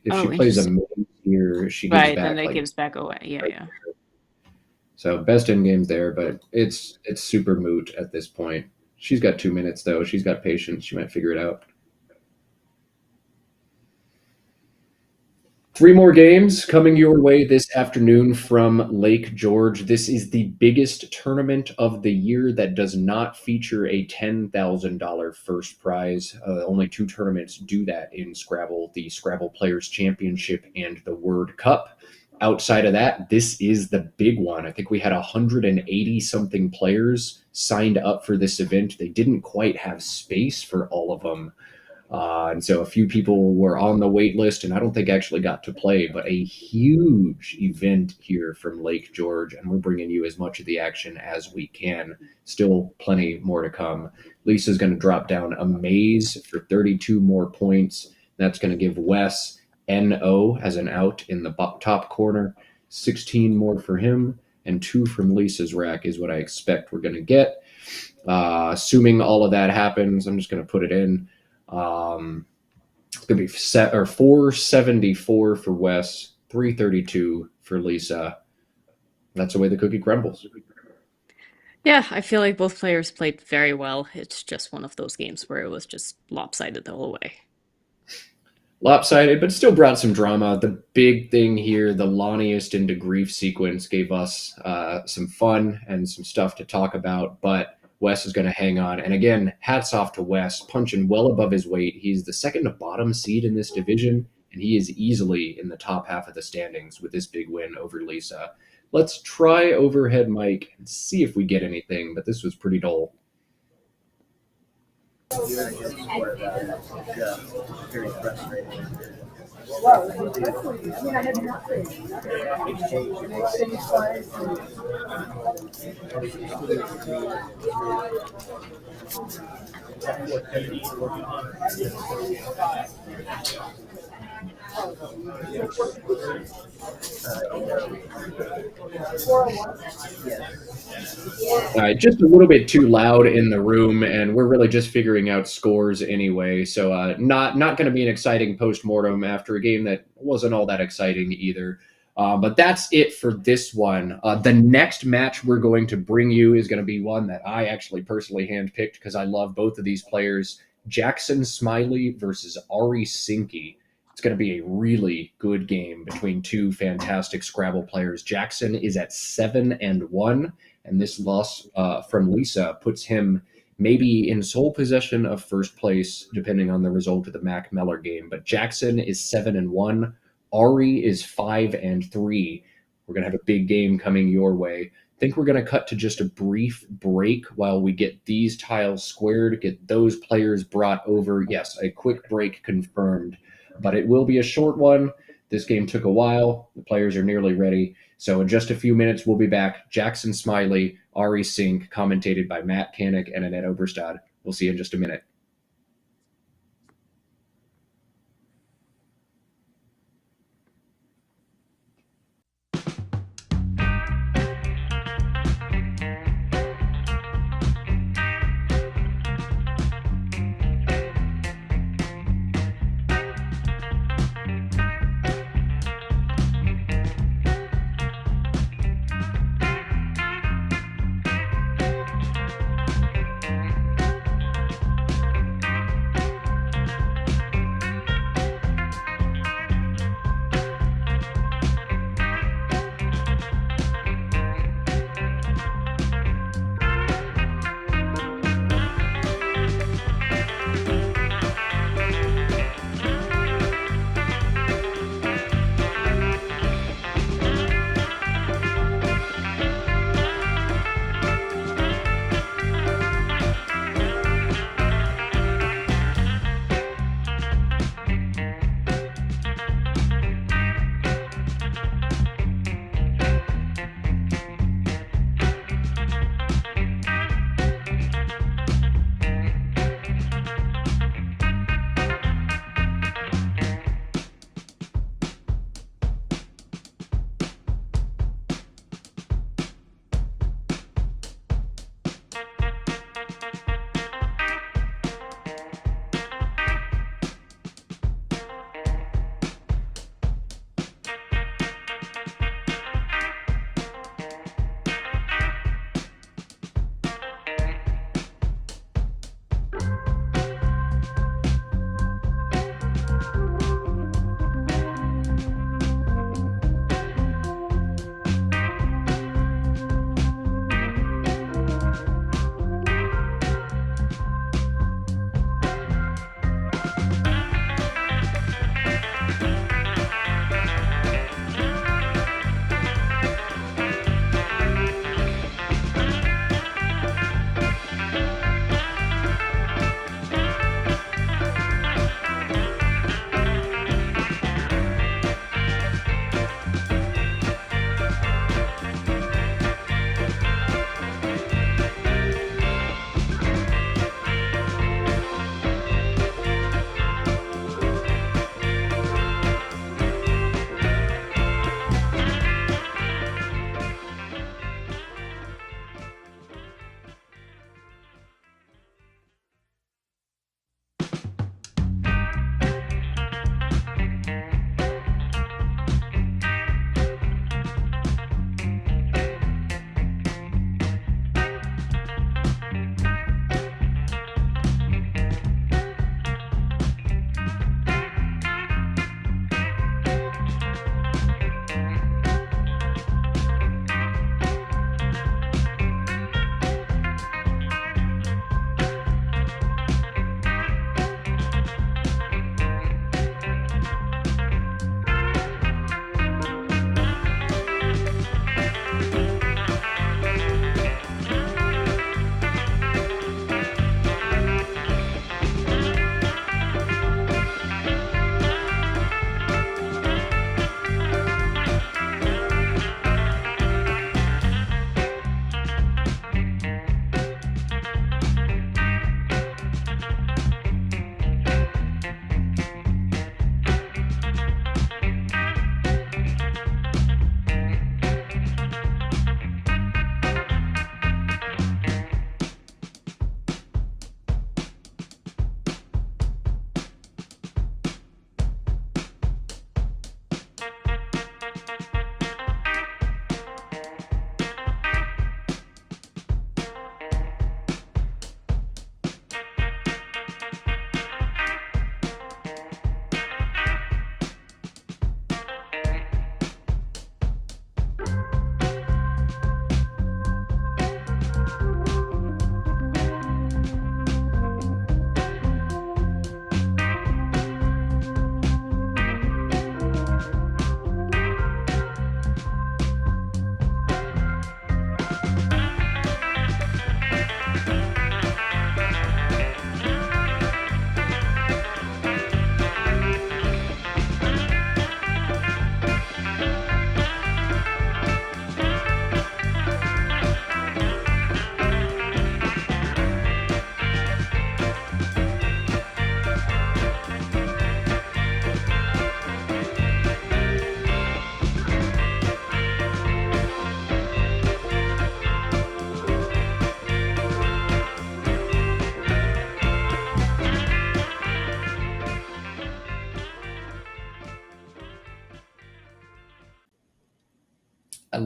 S1: If she
S2: oh,
S1: plays a
S2: interesting.
S1: maze here, she gives
S2: Right, then
S1: back
S2: that
S1: like
S2: gives back away. Yeah,
S1: right.
S2: yeah.
S1: So best end games there, but it's super moot at this point. She's got 2 minutes though. She's got patience. She might figure it out. Three more games coming your way this afternoon from Lake George. This is the biggest tournament of the year that does not feature a $10,000 first prize. Only two tournaments do that in Scrabble, the Scrabble Players Championship and the Word Cup. Outside of that, this is the big one. I think we had 180 something players signed up for this event. They didn't quite have space for all of them. And so a few people were on the wait list, and I don't think actually got to play, but a huge event here from Lake George, and we're bringing you as much of the action as we can. Still plenty more to come. Lisa's going to drop down a maze for 32 more points. That's going to give Wes NO as an out in the top corner. 16 more for him, and 2 from Lisa's rack is what I expect we're going to get. Assuming all of that happens, I'm just going to put it in. It's gonna be 474 for Wes, 332 for Lisa. That's the way the cookie crumbles.
S2: Yeah, I feel like both players played very well. It's just one of those games where it was just lopsided the whole way.
S1: Lopsided, but still brought some drama. The big thing here, the Lonniest into Grief sequence gave us some fun and some stuff to talk about, but Wes is going to hang on. And again, hats off to Wes, punching well above his weight. He's the second to bottom seed in this division, and he is easily in the top half of the standings with this big win over Lisa. Let's try overhead mic and see if we get anything, but this was pretty dull.
S3: Very frustrating.
S1: Just a little bit too loud in the room, and we're really just figuring out scores anyway. So not going to be an exciting post-mortem after a game that wasn't all that exciting either. But that's it for this one. The next match we're going to bring you is going to be one that I actually personally handpicked because I love both of these players. Jackson Smiley versus Ari Sinki. It's going to be a really good game between two fantastic Scrabble players. Jackson is at 7-1, and this loss from Lisa puts him maybe in sole possession of first place, depending on the result of the Mack Meller game. But Jackson is 7-1. Ari is 5-3. We're going to have a big game coming your way. I think we're going to cut to just a brief break while we get these tiles squared, get those players brought over. Yes, a quick break confirmed, but it will be a short one. This game took a while. The players are nearly ready. So in just a few minutes, we'll be back. Jackson Smiley, Ari Sink, commentated by Matt Canik and Annette Obrestad. We'll see you in just a minute.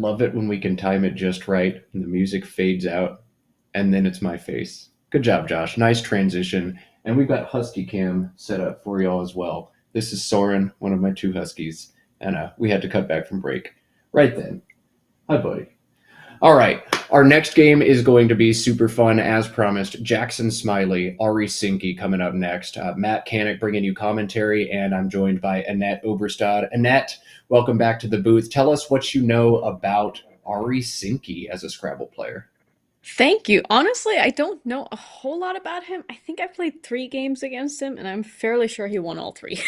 S1: love it when we can time it just right and the music fades out and then it's my face. Good job, Josh. Nice transition. And we've got Husky Cam set up for y'all as well. This is Soren, one of my two Huskies, and we had to cut back from break. Right then. Hi, buddy. All right. Our next game is going to be super fun, as promised. Jackson Smiley, Ari Sinki coming up next. Matt Canik bringing you commentary, and I'm joined by Annette Obrestad. Annette, welcome back to the booth. Tell us what you know about Ari Sinki as a Scrabble player.
S2: Thank you. Honestly, I don't know a whole lot about him. I think I played 3 games against him, and I'm fairly sure he won all 3.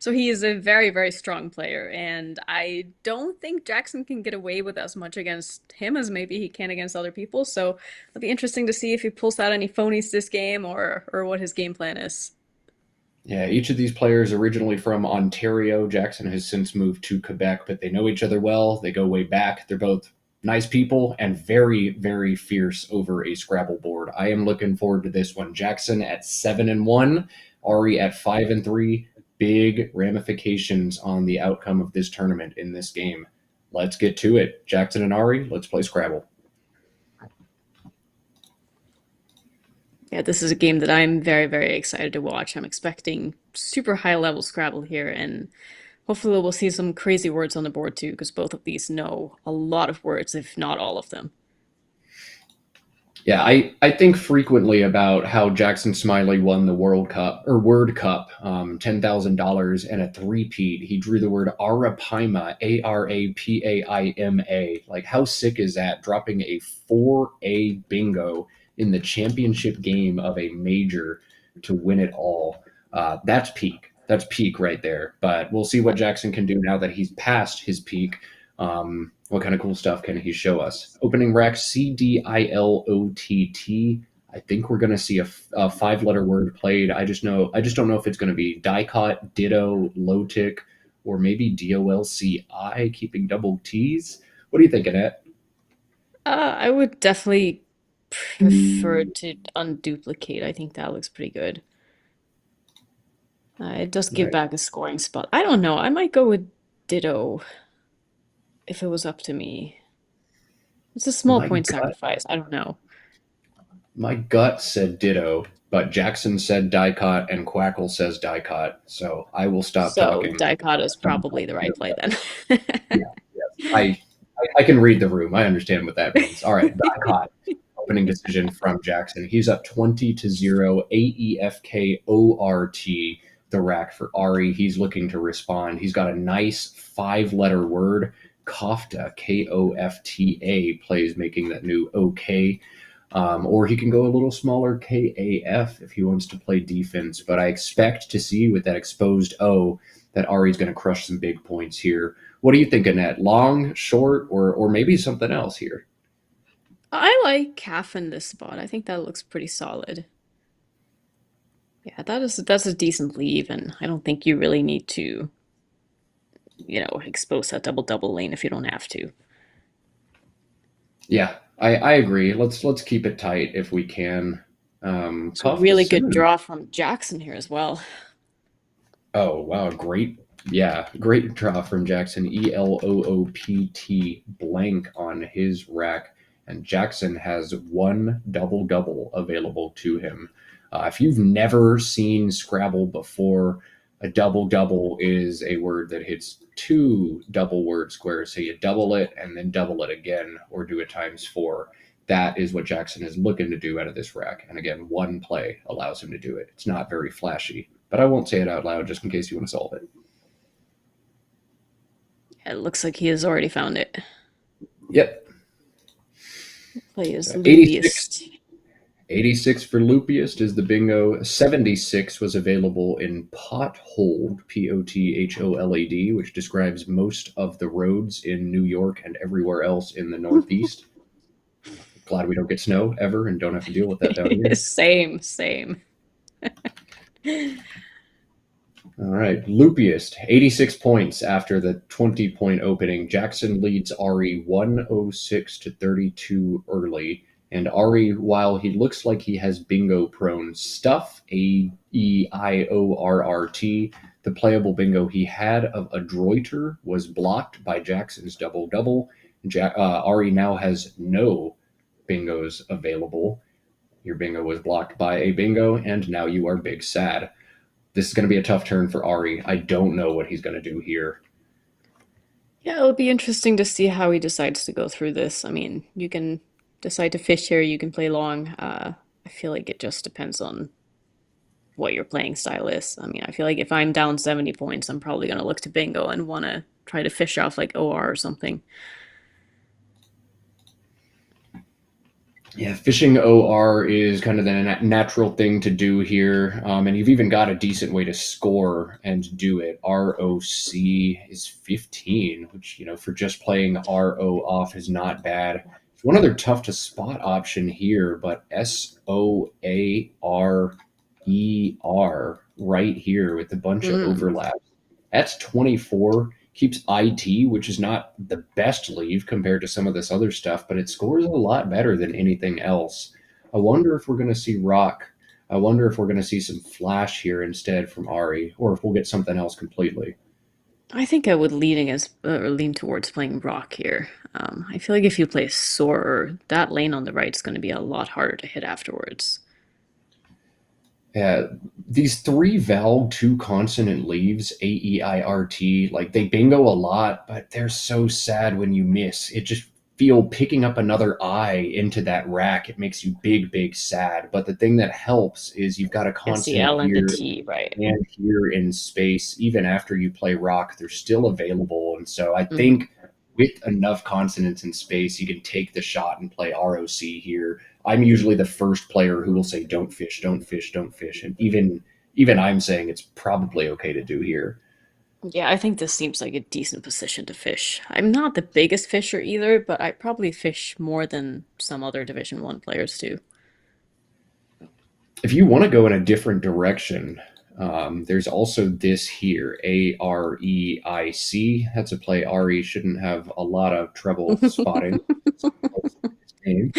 S2: So he is a very, very strong player, and I don't think Jackson can get away with as much against him as maybe he can against other people. So it'll be interesting to see if he pulls out any phonies this game or what his game plan is.
S1: Yeah, each of these players originally from Ontario. Jackson has since moved to Quebec, but they know each other well. They go way back. They're both nice people and very, very fierce over a Scrabble board. I am looking forward to this one. Jackson at 7-1, Ari at 5-3. Big ramifications on the outcome of this tournament in this game. Let's get to it. Jackson and Ari, let's play Scrabble.
S2: Yeah, this is a game that I'm very, very excited to watch. I'm expecting super high level Scrabble here, and hopefully we'll see some crazy words on the board too, because both of these know a lot of words, if not all of them.
S1: Yeah, I think frequently about how Jackson Smiley won the World Cup or Word Cup, $10,000 and a three-peat. He drew the word Arapaima, Arapaima. Like, how sick is that? Dropping a 4A bingo in the championship game of a major to win it all. That's peak. That's peak right there. But we'll see what Jackson can do now that he's past his peak. What kind of cool stuff can he show us? Opening rack CDILOTT. I think we're going to see a 5-letter word played. I just don't know if it's going to be dicot, ditto, low tick, or maybe DOLCI, keeping double T's. What do you think, Annette?
S2: I would definitely prefer to unduplicate. I think that looks pretty good. It does give
S1: Right.
S2: back a scoring spot. I don't know. I might go with ditto if it was up to me. It's a small point sacrifice. I don't know.
S1: My gut said ditto, but Jackson said dicot and Quackle says dicot, so I will stop
S2: So
S1: talking.
S2: dicot is probably the right play then.
S1: I can read the room. I understand what that means. All right, dicot. Opening decision from Jackson. He's up 20-0. AEFKORT, the rack for Ari. He's looking to respond. He's got a nice 5-letter word. Kofta, KOFTA, plays making that new OK. Or he can go a little smaller, KAF, if he wants to play defense. But I expect to see with that exposed O that Ari's going to crush some big points here. What do you think, Annette? Long, short, or maybe something else here?
S2: I like calf in this spot. I think that looks pretty solid. Yeah, that's a decent leave, and I don't think you really need to, expose that double lane if you don't have to.
S1: Yeah, I agree. Let's keep it tight if we can.
S2: It's a really good draw from Jackson here as well.
S1: Oh, wow. Great draw from Jackson. ELOOPT blank on his rack. And Jackson has one double available to him. If you've never seen Scrabble before, a double is a word that hits 2 double word squares. So you double it and then double it again, or do it times 4. That is what Jackson is looking to do out of this rack. And again, one play allows him to do it. It's not very flashy, but I won't say it out loud just in case you want to solve it.
S2: It looks like he has already found it.
S1: Yep.
S2: Play is Lupiest.
S1: 86 for Lupiest is the bingo. 76 was available in Potholed, Potholed, which describes most of the roads in New York and everywhere else in the Northeast. Glad we don't get snow ever and don't have to deal with that down here.
S2: Same.
S1: All right, Lupiest, 86 points after the 20-point opening. Jackson leads Ari 106-32 early. And Ari, while he looks like he has bingo-prone stuff, AEIORRT, the playable bingo he had of Adroiter was blocked by Jackson's double, Ari now has no bingos available. Your bingo was blocked by a bingo, and now you are big sad. This is going to be a tough turn for Ari. I don't know what he's going to do here.
S2: Yeah, it'll be interesting to see how he decides to go through this. I mean, you can decide to fish here, you can play long. I feel like it just depends on what your playing style is. I mean, I feel like if I'm down 70 points, I'm probably going to look to bingo and want to try to fish off like OR or something.
S1: Yeah, fishing OR is kind of the natural thing to do here. And you've even got a decent way to score and do it. ROC is 15, which, for just playing RO off is not bad. There's one other tough to spot option here, but SOARER right here with a bunch of overlaps. That's 24. Keeps IT, which is not the best leave compared to some of this other stuff, but it scores a lot better than anything else. I wonder if we're going to see Rock. I wonder if we're going to see some Flash here instead from Ari, or if we'll get something else completely.
S2: I think I would lean towards playing Rock here. I feel like if you play Soarer, that lane on the right is going to be a lot harder to hit afterwards.
S1: Yeah, these three vowel, two consonant leaves, AEIRT, like they bingo a lot, but they're so sad when you miss. It just feel picking up another I into that rack. It makes you big, big sad. But the thing that helps is you've got a
S2: It's the
S1: consonant
S2: L and the
S1: here
S2: T, right?
S1: and here in space. Even after you play rock, they're still available. And so I
S2: Mhm.
S1: think with enough consonants in space, you can take the shot and play ROC here. I'm usually the first player who will say, "Don't fish, don't fish, don't fish," and even I'm saying it's probably okay to do here.
S2: Yeah, I think this seems like a decent position to fish. I'm not the biggest fisher either, but I probably fish more than some other Division 1 players do.
S1: If you want to go in a different direction, there's also this here, AREIC. That's a play Ari shouldn't have a lot of trouble spotting. Name.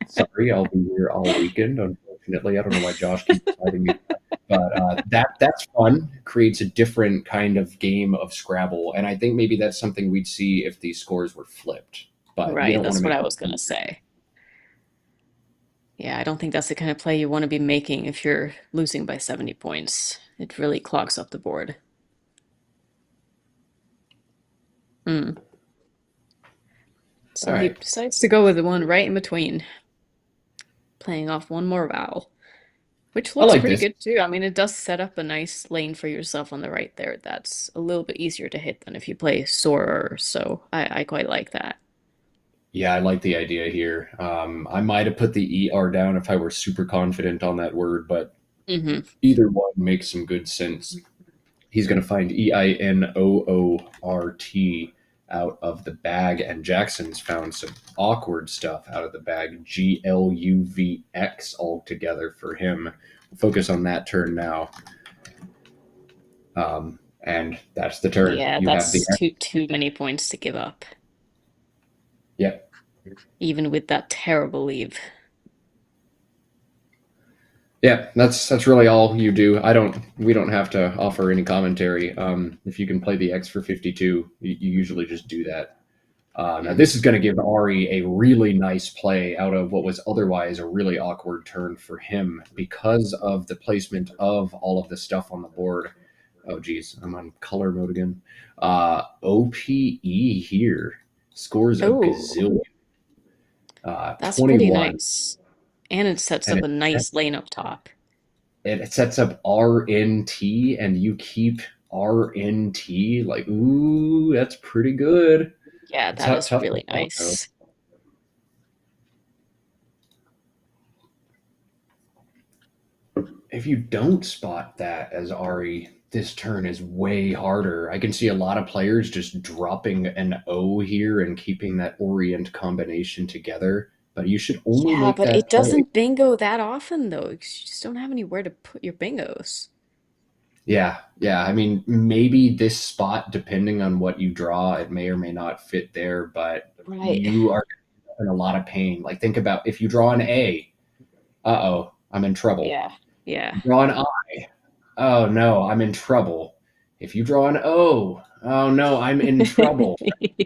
S1: Sorry, I'll be here all weekend. Unfortunately, I don't know why Josh keeps inviting me, but that's fun. Creates a different kind of game of Scrabble, and I think maybe that's something we'd see if these scores were flipped. But you
S2: Right,
S1: don't want to
S2: that's what
S1: make
S2: I was gonna say. Yeah, I don't think that's the kind of play you want to be making if you're losing by 70 points. It really clogs up the board. Hmm.
S1: all
S2: So he
S1: right.
S2: decides to go with the one right in between, playing off one more vowel, which
S1: I
S2: looks
S1: like
S2: pretty
S1: this.
S2: good too. I mean, it does set up a nice lane for yourself on the right there. That's a little bit easier to hit than if you play Soarer, so I quite like that.
S1: Yeah, I like the idea here. I might have put the ER down if I were super confident on that word, but
S2: Hmm.
S1: either one makes some good sense. He's going to find EINOORT out of the bag, and Jackson's found some awkward stuff out of the bag. GLUVX altogether for him. We'll focus on that turn now. And that's the turn.
S2: Yeah,
S1: You have the
S2: that's too many points to give up,
S1: Yep.
S2: even with that terrible leave.
S1: Yeah, that's really all you do. We don't have to offer any commentary. If you can play the X for 52, you usually just do that. Now,
S2: Mm.
S1: this is going to give Ari a really nice play out of what was otherwise a really awkward turn for him because of the placement of all of the stuff on the board. Oh, geez, I'm on color mode again. OPE here scores a
S2: Oh,
S1: gazillion.
S2: that's pretty
S1: 21.
S2: nice. And it sets
S1: And
S2: up a nice lane up top.
S1: it sets up RNT, and you keep RNT. Like, ooh, that's pretty good.
S2: Yeah,
S1: It's
S2: that is
S1: tough to
S2: really
S1: spot, though.
S2: nice.
S1: If you don't spot that as Ari, this turn is way harder. I can see a lot of players just dropping an O here and keeping that Orient combination together, but you should only
S2: Yeah,
S1: make
S2: but
S1: that
S2: it
S1: play.
S2: doesn't bingo that often though, 'cause you just don't have anywhere to put your bingos.
S1: Yeah, yeah. I mean, maybe this spot, depending on what you draw, it may or may not fit there, but
S2: Right.
S1: you are in a lot of pain. Like, think about if you draw an A, uh-oh, I'm in trouble.
S2: Yeah. Yeah.
S1: Draw an I, oh no, I'm in trouble. If you draw an O, Oh no, I'm in trouble.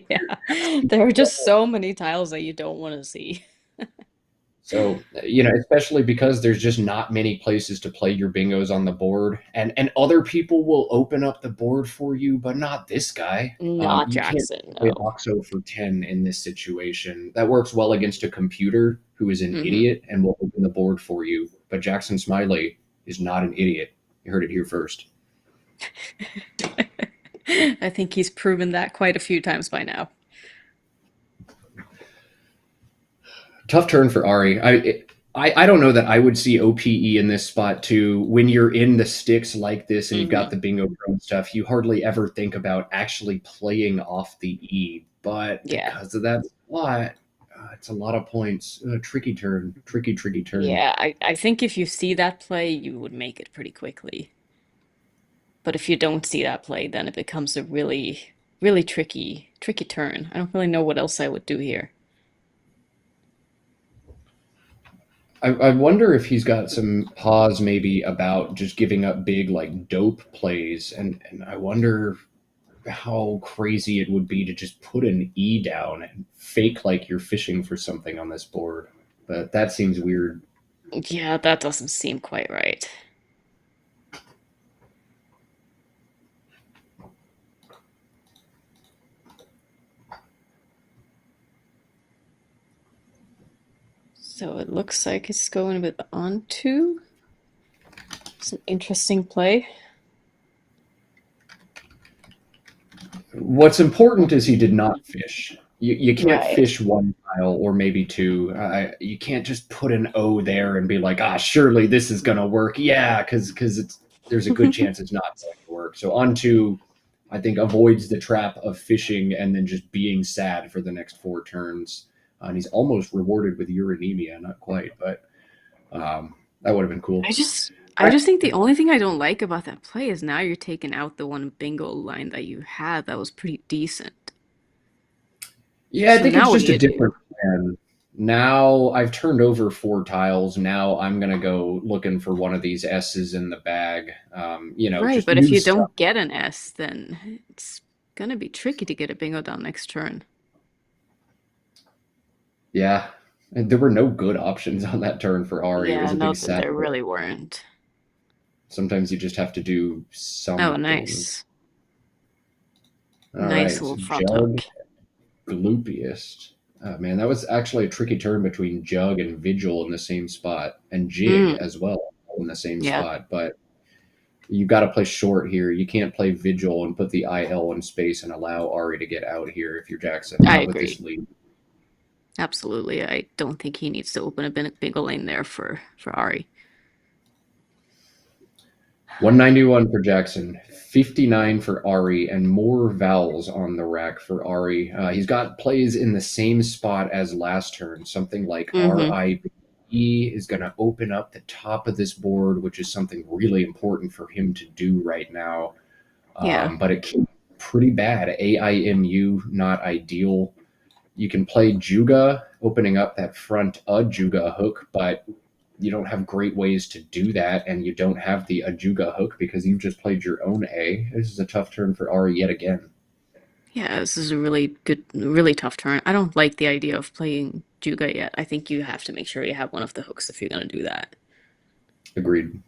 S2: Yeah, there are just so many tiles that you don't want to see.
S1: So, especially because there's just not many places to play your bingos on the board, and other people will open up the board for you, but not this guy.
S2: Not
S1: You can't
S2: Jackson,
S1: play
S2: no.
S1: Oxo for 10 in this situation. That works well against a computer who is an
S2: Hmm.
S1: idiot and will open the board for you. But Jackson Smiley is not an idiot. You heard it here first.
S2: I think he's proven that quite a few times by now.
S1: Tough turn for Ari. I don't know that I would see OPE in this spot too. When you're in the sticks like this and you've got
S2: Hmm.
S1: the bingo prone stuff, you hardly ever think about actually playing off the E. But
S2: Yeah.
S1: because of that spot, it's a lot of points. Tricky turn. Tricky turn.
S2: Yeah, I think if you see that play, you would make it pretty quickly. But if you don't see that play, then it becomes a really tricky turn. I don't really know what else I would do here.
S1: I wonder if he's got some pause maybe about just giving up big like dope plays, and I wonder how crazy it would be to just put an E down and fake like you're fishing for something on this board. But that seems weird.
S2: Yeah, that doesn't seem quite right. So it looks like it's going with onto. It's an interesting play.
S1: What's important is he did not fish. You can't
S2: Right.
S1: fish one tile or maybe two. You can't just put an O there and be like, surely this is going to work. Yeah, because there's a good chance it's not going to work. So on two, I think avoids the trap of fishing and then just being sad for the next four turns. And he's almost rewarded with uranemia, not quite, but that would have been cool.
S2: I just think the only thing I don't like about that play is now you're taking out the one bingo line that you had that was pretty decent.
S1: Yeah, I
S2: So
S1: think
S2: now
S1: it's
S2: what do
S1: just a
S2: you do?
S1: different plan. Now I've turned over four tiles. Now I'm gonna go looking for one of these S's in the bag.
S2: Right,
S1: Just
S2: but if
S1: new
S2: you
S1: stuff.
S2: don't get an S, then it's gonna be tricky to get a bingo down next turn.
S1: Yeah, and there were no good options on that turn for Ari. It
S2: Yeah,
S1: was a
S2: no,
S1: big sad.
S2: there really weren't.
S1: Sometimes you just have to do
S2: Oh,
S1: something.
S2: nice.
S1: All
S2: Nice
S1: right, so
S2: little front
S1: Jug
S2: hook.
S1: Gloopiest. Oh, man, that was actually a tricky turn between Jug and Vigil in the same spot, and Jig
S2: Mm,
S1: as well in the same
S2: yeah,
S1: spot. But you got to play short here. You can't play Vigil and put the IL in space and allow Ari to get out here if you're Jackson.
S2: I
S1: Not with this
S2: agree.
S1: lead.
S2: Absolutely. I don't think he needs to open a bingo lane there for Ari.
S1: 191 for Jackson, 59 for Ari, and more vowels on the rack for Ari. He's got plays in the same spot as last turn. Something like
S2: Mm-hmm.
S1: RIBE is going to open up the top of this board, which is something really important for him to do right now.
S2: Yeah.
S1: But it came pretty bad. AIMU, not ideal. You can play Juga, opening up that front Juga hook, but you don't have great ways to do that, and you don't have the Ajuga hook because you've just played your own A. This is a tough turn for Ari yet again.
S2: Yeah, this is a really good, really tough turn. I don't like the idea of playing Juga yet. I think you have to make sure you have one of the hooks if you're gonna do that.
S1: Agreed.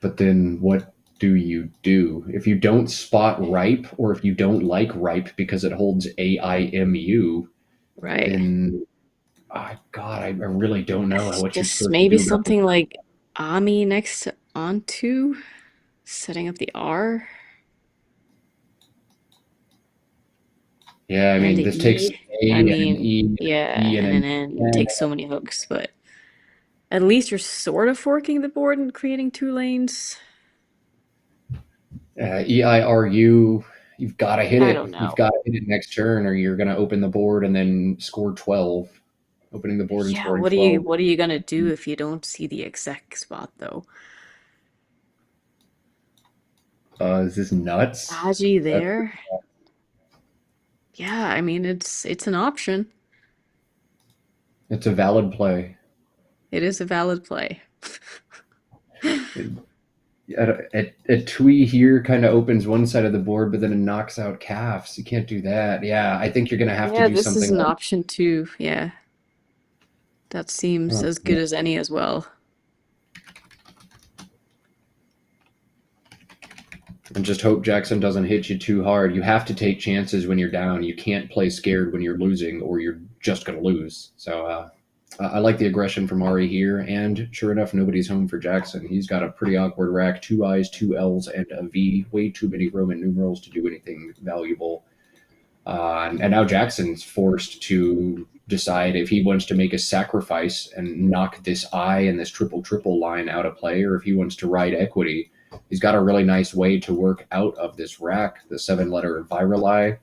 S1: But then what do you do? If you don't spot ripe, or if you don't like ripe because it holds AIMU,
S2: Right.
S1: then God, I really don't know what you're
S2: Just
S1: supposed to
S2: maybe
S1: do about this.
S2: something like Ami next to onto, setting up the R
S1: Yeah, I
S2: and
S1: mean,
S2: the
S1: this takes
S2: E.
S1: A
S2: I
S1: and an
S2: mean,
S1: E and an
S2: yeah,
S1: E and
S2: and
S1: an
S2: then
S1: N.
S2: takes so many hooks, but at least you're sort of forking the board and creating two lanes.
S1: EIRU, you've got to hit
S2: I
S1: it.
S2: don't
S1: You've
S2: know.
S1: got to hit it next turn, or you're going to open the board and then score 12. Opening the board and
S2: Yeah,
S1: scoring 12.
S2: what are you gonna do if you don't see the exact spot though?
S1: Is this nuts?
S2: Haji
S1: That's,
S2: there? Yeah, I mean it's an option.
S1: it's a valid play.
S2: It is a valid play.
S1: A twee here kind of opens one side of the board, but then it knocks out calves. You can't do that. Yeah, I think you're going to have to
S2: Yeah,
S1: do
S2: this is
S1: something
S2: an
S1: like.
S2: option too. Yeah, that seems
S1: Oh,
S2: as good as any as well.
S1: and just hope Jackson doesn't hit you too hard. You have to take chances when you're down. You can't play scared when you're losing, or you're just going to lose. So I like the aggression from Ari here. And sure enough, nobody's home for Jackson. He's got a pretty awkward rack: two I's, two L's, and a V. Way too many Roman numerals to do anything valuable. And now Jackson's forced to decide if he wants to make a sacrifice and knock this I and this triple triple line out of play, or if he wants to ride equity. He's got a really nice way to work out of this rack. The 7-letter Virelai,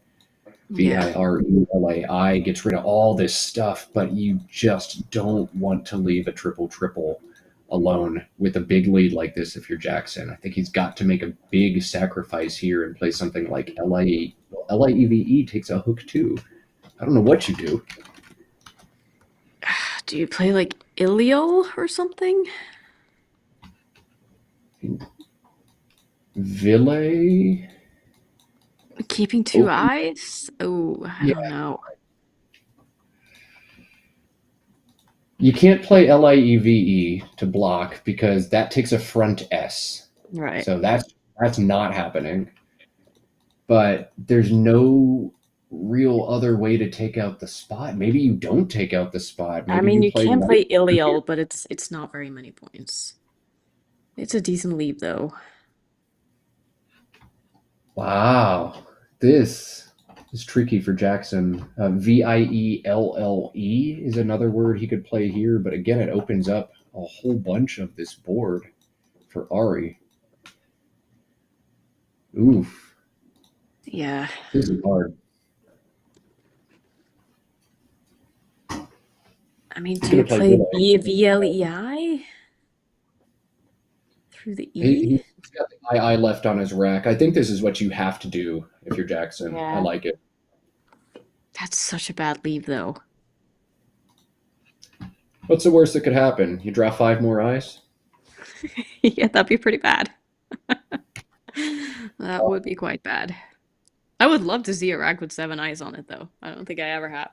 S2: Yeah.
S1: Virelai, gets rid of all this stuff, but you just don't want to leave a triple triple alone with a big lead like this if you're Jackson. I think he's got to make a big sacrifice here and play something like LIEVE takes a hook too. I don't know what you do.
S2: Do you play like Iliol or something?
S1: Ville?
S2: Keeping two
S1: Open?
S2: eyes? Oh, I
S1: Yeah.
S2: don't know.
S1: You can't play LIEVE to block because that takes a front S.
S2: Right.
S1: So that's not happening. But there's no real other way to take out the spot. Maybe you don't take out the spot.
S2: I
S1: Maybe
S2: mean,
S1: you
S2: you
S1: play
S2: can
S1: white
S2: play
S1: here.
S2: Iliol, but it's not very many points. It's a decent lead though.
S1: Wow. This is tricky for Jackson. Vielle is another word he could play here, but again, it opens up a whole bunch of this board for Ari. Oof.
S2: Yeah.
S1: This is hard.
S2: I mean,
S1: He's
S2: do you
S1: going to play
S2: play
S1: Ville.
S2: VLEI through the E?
S1: He's got the II left on his rack. I think this is what you have to do if you're Jackson. I
S2: Yeah.
S1: like it.
S2: That's such a bad leave though.
S1: What's the worst that could happen? You draw 5 more eyes?
S2: Yeah, that'd be pretty bad. That would be quite bad. I would love to see a rack with 7 eyes on it though. I don't think I ever have.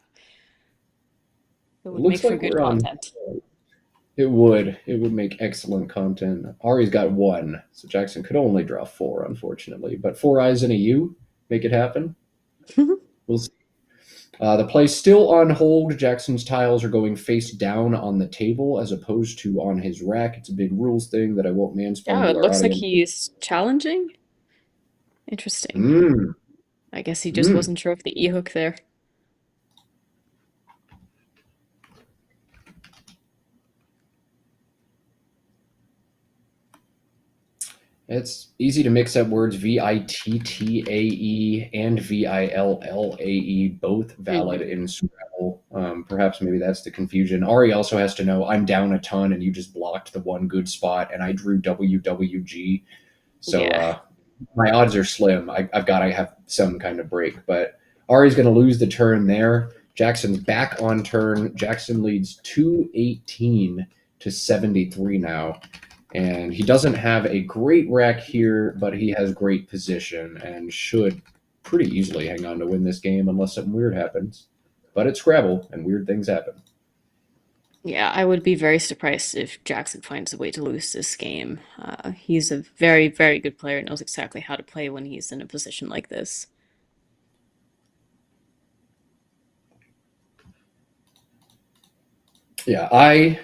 S2: It
S1: It
S2: would make
S1: looks
S2: for
S1: like
S2: good
S1: we're on.
S2: content.
S1: It would. It would make excellent content. Ari's got 1, so Jackson could only draw 4, unfortunately. But 4 eyes and a U, make it happen. We'll see. The play's still on hold. Jackson's tiles are going face down on the table as opposed to on his rack. It's a big rules thing that I won't mansplain
S2: Oh,
S1: to
S2: it
S1: our
S2: looks like
S1: audience.
S2: he's challenging. Interesting.
S1: Mm,
S2: I guess he just
S1: mm.
S2: wasn't sure of the E hook there.
S1: It's easy to mix up words Vittae and Villae, both valid in Scrabble. Perhaps maybe that's the confusion. Ari also has to know I'm down a ton and you just blocked the one good spot and I drew WWG. So
S2: Yeah.
S1: my odds are slim. I've got to have some kind of break. But Ari's going to lose the turn there. Jackson's back on turn. Jackson leads 218 to 73 now. And he doesn't have a great rack here, but he has great position and should pretty easily hang on to win this game unless something weird happens. But it's Scrabble, and weird things happen.
S2: Yeah, I would be very surprised if Jackson finds a way to lose this game. He's a very, very good player, knows exactly how to play when he's in a position like this.
S1: Yeah, I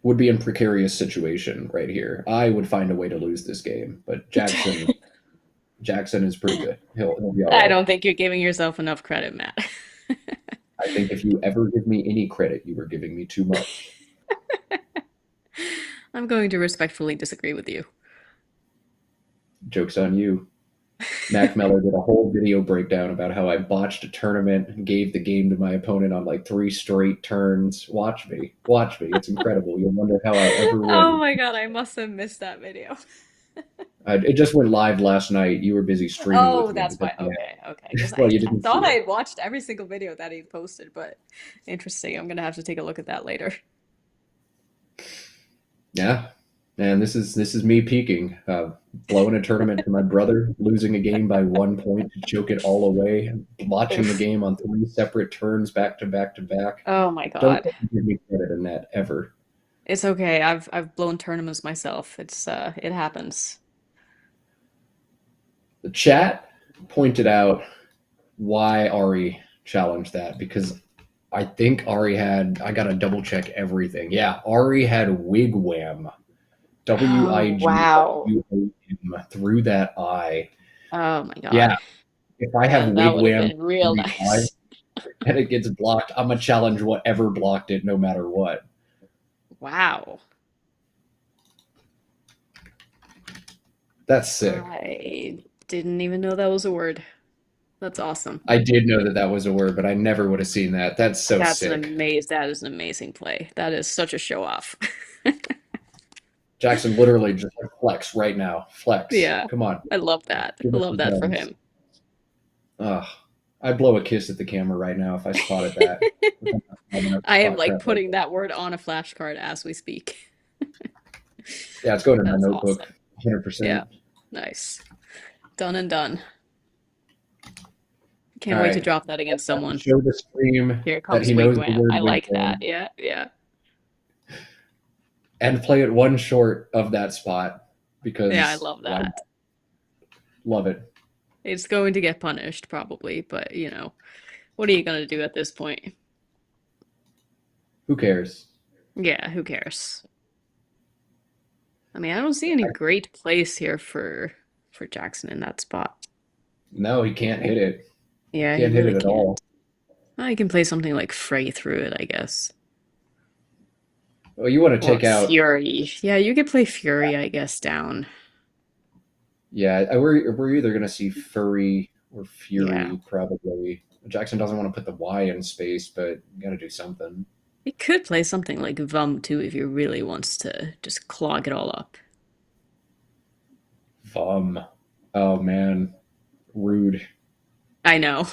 S1: would be in precarious situation right here. I would find a way to lose this game, but Jackson is pretty good. He'll be all
S2: I
S1: right.
S2: don't think you're giving yourself enough credit, Matt.
S1: I think if you ever give me any credit, you were giving me too much.
S2: I'm going to respectfully disagree with you.
S1: Joke's on you. Mack Meller did a whole video breakdown about how I botched a tournament and gave the game to my opponent on like 3 straight turns. Watch me. Watch me. It's incredible. You'll wonder how I ever
S2: Oh
S1: win.
S2: my God, I must have missed that video.
S1: It just went live last night. You were busy streaming
S2: Oh,
S1: with me.
S2: that's
S1: But
S2: why.
S1: yeah.
S2: Okay, okay. Because
S1: Well, you
S2: I
S1: didn't see
S2: thought I
S1: it.
S2: had watched every single video that he posted, but interesting. I'm gonna have to take a look at that later.
S1: Yeah. And this is me peaking, blowing a tournament to my brother, losing a game by 1 point to choke it all away, watching the
S2: Oof.
S1: game on three separate turns back to back to back.
S2: Oh my
S1: Don't
S2: God.
S1: give me credit in that ever.
S2: It's okay. I've blown tournaments myself. It happens.
S1: The chat pointed out why Ari challenged that because I think Ari had. I gotta double check everything. Yeah, Ari had Wigwam. W I
S2: Oh
S1: G
S2: wow.
S1: W A M through that I.
S2: Oh my
S1: Yeah,
S2: God.
S1: if I have
S2: That would have
S1: Wigwam
S2: been real
S1: through the I
S2: nice.
S1: and it gets blocked, I'm gonna challenge whatever blocked it, no matter what.
S2: Wow.
S1: That's sick.
S2: I didn't even know that was a word. That's awesome.
S1: I did know that that was a word, but I never would have seen that. That's so sick.
S2: That is an amazing play. That is such a show off.
S1: Jackson literally just like flex right now. Flex.
S2: Yeah.
S1: Come on.
S2: I love that.
S1: Give
S2: I
S1: us
S2: love
S1: the
S2: that for
S1: guns.
S2: him.
S1: Ugh. I'd blow a kiss at the camera right now if I spotted that. If I'm not smart enough to
S2: I am
S1: spot
S2: like
S1: crap like
S2: putting
S1: that.
S2: that word on a flashcard as we speak.
S1: Yeah, it's going in my
S2: That's
S1: notebook.
S2: awesome. Yeah.
S1: 100%.
S2: Nice. Done and done.
S1: All
S2: Can't wait to
S1: right.
S2: drop that against someone.
S1: Show the stream
S2: Here
S1: that
S2: comes
S1: he knows the
S2: Wigwam.
S1: word
S2: I like that.
S1: wigwam
S2: Yeah, yeah.
S1: and play it one short of that spot
S2: Yeah, I
S1: because
S2: love
S1: why not?
S2: that.
S1: Love it.
S2: It's going to get punished probably, but what are you gonna do at this point?
S1: Who cares?
S2: Yeah, who cares? I mean, I don't see any great place here for Jackson in that spot.
S1: No, he can't hit it.
S2: Yeah, he
S1: Can't hit
S2: really
S1: it at all.
S2: can't. I can play something like Frey through it, I guess.
S1: Well, you want to
S2: Or
S1: take out.
S2: Fury. Yeah, you could play Fury, I guess, down.
S1: Yeah, we're either gonna see Furry or
S2: Yeah.
S1: Fury probably. Jackson doesn't want to put the Y in space, but you got to do something.
S2: He could play something like Vum too if he really wants to just clog it all up.
S1: Oh man, rude.
S2: I know.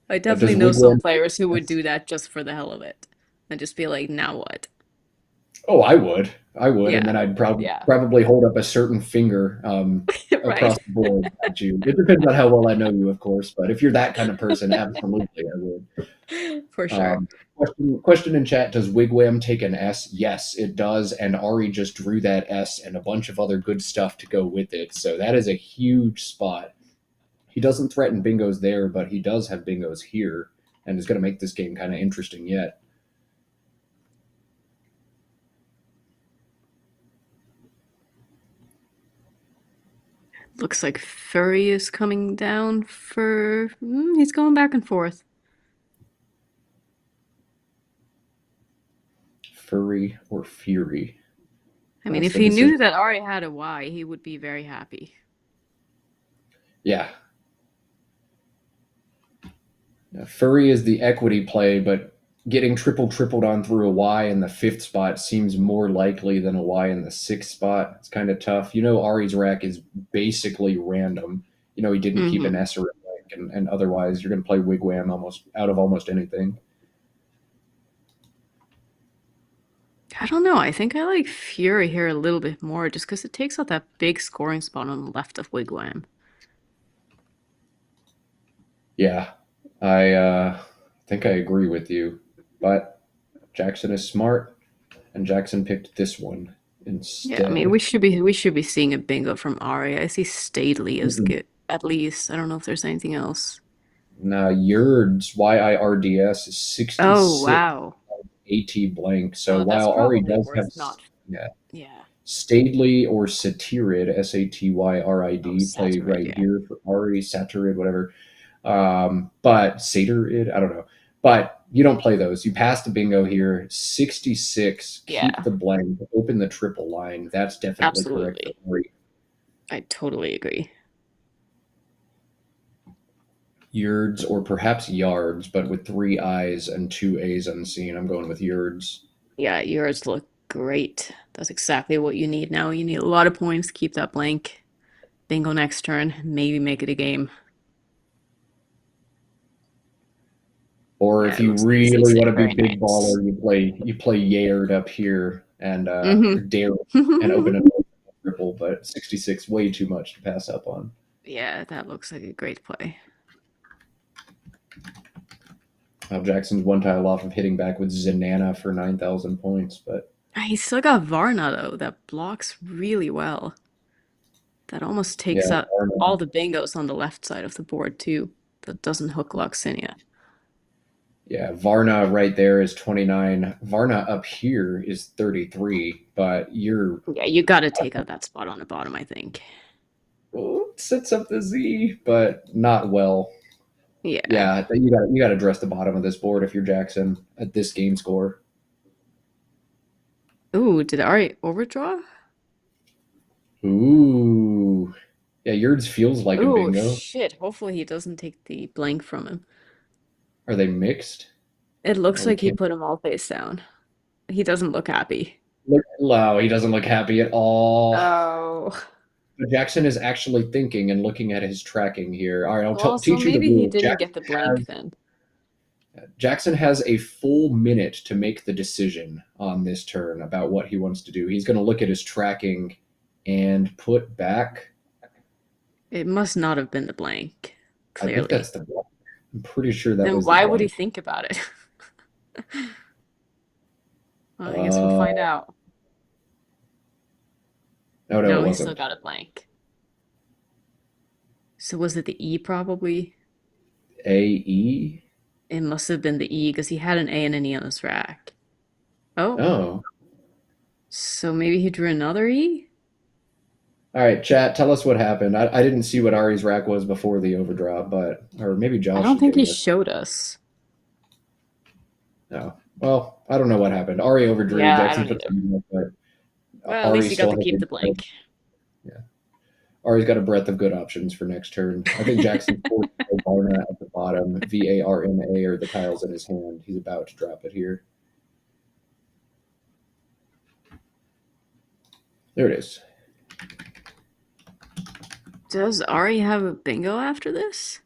S2: I definitely
S1: Does
S2: know some
S1: Wigwam?
S2: players who would do that just for the hell of it. And just be like, now what?
S1: Oh, I would, and
S2: Yeah.
S1: then I'd
S2: Yeah.
S1: probably hold up a certain finger across
S2: Right.
S1: the board at you. It depends on how well I know you, of course, but if you're that kind of person, absolutely, I would.
S2: For sure.
S1: Um, question in chat: does Wigwam take an S? Yes, it does, and Ari just drew that S and a bunch of other good stuff to go with it. So that is a huge spot. He doesn't threaten bingos there, but he does have bingos here, and is going to make this game kind of interesting yet.
S2: Looks like Furry is coming down for. He's going back and forth.
S1: Furry or Fury?
S2: I mean,
S1: That's
S2: if
S1: the
S2: he
S1: decision.
S2: knew that Ari had a Y, he would be very happy.
S1: Yeah. Now, Furry is the equity play, but getting tripled on through a Y in the fifth spot seems more likely than a Y in the sixth spot. It's kind of tough. Ari's rack is basically random. He didn't keep an
S2: Hmm.
S1: S or a blank, and otherwise you're going to play Wigwam almost out of almost anything.
S2: I don't know. I think I like Fury here a little bit more just because it takes out that big scoring spot on the left of Wigwam.
S1: Yeah, I think I agree with you, but Jackson is smart, and Jackson picked this one
S2: Yeah, I mean, we
S1: instead.
S2: should be seeing a bingo from Ari. I see Stadley as
S1: Mm-mm.
S2: good, at least. I don't know if there's anything else.
S1: Now, Yurds, Yirds, is
S2: Oh,
S1: 66
S2: wow.
S1: AT blank. So
S2: Oh, that's
S1: while Ari
S2: probably
S1: does have,
S2: worth not.
S1: yeah,
S2: Yeah.
S1: Stadley or Satirid,
S2: Oh,
S1: Satyrid, play
S2: Satirid,
S1: right
S2: yeah.
S1: here for Ari, Satirid, whatever. But Satirid, I don't know. But you don't play those. You pass the bingo here. 66, keep
S2: Yeah,
S1: the blank, open the triple line. That's definitely correct for
S2: absolutely.
S1: Ari.
S2: I totally agree.
S1: Yurds or perhaps Yards, but with three I's and two A's unseen. I'm going with Yurds.
S2: Yeah, yours look great. That's exactly what you need now. You need a lot of points to keep that blank. Bingo next turn. Maybe make it a game.
S1: Or
S2: Yeah,
S1: if
S2: it
S1: you
S2: looks like
S1: really want to
S2: 66
S1: be
S2: very
S1: big
S2: nice.
S1: baller, you play Yared up here and or
S2: Mm-hmm.
S1: Dare and open it up triple, but 66 way too much to pass up on.
S2: Yeah, that looks like a great play.
S1: Now Jackson's one tile off of hitting back with Zenana for 9,000 points, but
S2: He's still got Varna though, that blocks really well. That almost
S1: yeah,
S2: takes out
S1: Varna,
S2: all the bingos on the left side of the board too. That doesn't hook Luxinia.
S1: yeah, Varna right there is 29. Varna up here is 33, but you're
S2: Yeah, you got to take out that spot on the bottom, I think.
S1: sets up the Z, but not well.
S2: Yeah.
S1: Yeah, you got to address the bottom of this board if you're Jackson at this game score.
S2: Ooh, did Ari overdraw?
S1: Ooh, yeah, yours feels like a
S2: Ooh,
S1: bingo.
S2: shit. Hopefully he doesn't take the blank from him.
S1: Are they mixed?
S2: It
S1: Oh,
S2: looks
S1: we
S2: like he
S1: can't
S2: put them all face down. He doesn't look happy.
S1: look. Wow, he doesn't look happy at all.
S2: Oh.
S1: But Jackson is actually thinking and looking at his tracking here. All right, I'll
S2: Well, so
S1: teach you the
S2: maybe he
S1: rules.
S2: didn't get the blank then.
S1: Jackson has a full minute to make the decision on this turn about what he wants to do. He's going to look at his tracking and put back.
S2: It must not have been the blank,
S1: I think
S2: clearly.
S1: that's the blank. I'm pretty sure that
S2: Then
S1: was the
S2: why would he
S1: blank.
S2: think about it? Well, I guess we'll find out.
S1: No, no, it
S2: No, he still
S1: wasn't.
S2: got a blank. So was it the E probably?
S1: A-E?
S2: It must have been the E because he had an A and an E on his rack. Oh,
S1: Oh.
S2: so maybe he drew another E?
S1: All right, chat, tell us what happened. I didn't see what Ari's rack was before the overdraw, but, or maybe
S2: I
S1: Josh
S2: don't
S1: is
S2: think he
S1: giving us.
S2: showed us.
S1: No. Well, I don't know what happened. Ari overdrew.
S2: Yeah, I
S1: Jackson
S2: don't
S1: put
S2: either.
S1: something up, but
S2: Well, at
S1: Ari
S2: least he got
S1: still
S2: to
S1: has
S2: keep the blank.
S1: yeah. Ari's got a breadth of good options for next turn. I think Jackson forced Varna at the bottom. Varna are the tiles in his hand. He's about to drop it here. There it is.
S2: Does Ari have a bingo after this?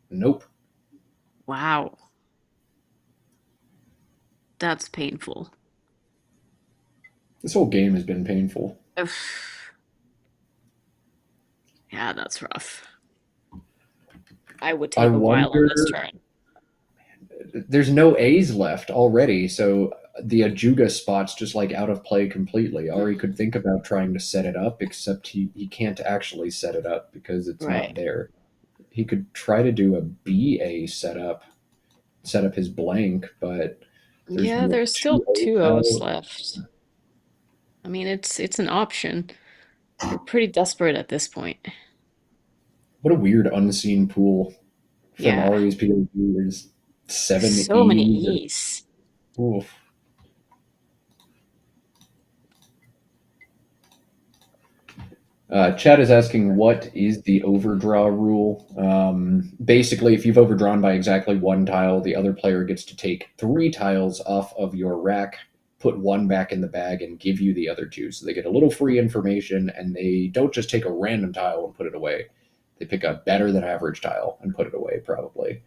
S1: Nope.
S2: Wow. That's painful.
S1: This whole game has been painful.
S2: Ugh. Yeah, that's rough. I would
S1: I
S2: take a while on
S1: wonder.
S2: this turn.
S1: There's no A's left already, so the Ajuga spot's just like out of play completely. Ari could think about trying to set it up, except he can't actually set it up because it's not
S2: Right.
S1: there. He could try to do a BA setup, set up his blank, but there's
S2: Yeah,
S1: what,
S2: there's
S1: two
S2: still
S1: A's
S2: two O's
S1: now?
S2: left. I mean, it's an option. You're pretty desperate at this point.
S1: What a weird unseen pool from
S2: Yeah.
S1: Ari's POV. There's seven
S2: So many
S1: E's.
S2: E's.
S1: Oof. Chad is asking, what is the overdraw rule? Basically, if you've overdrawn by exactly one tile, the other player gets to take 3 tiles off of your rack, put 1 back in the bag, and give you the other 2. So they get a little free information, and they don't just take a random tile and put it away. They pick a better than average tile and put it away, probably.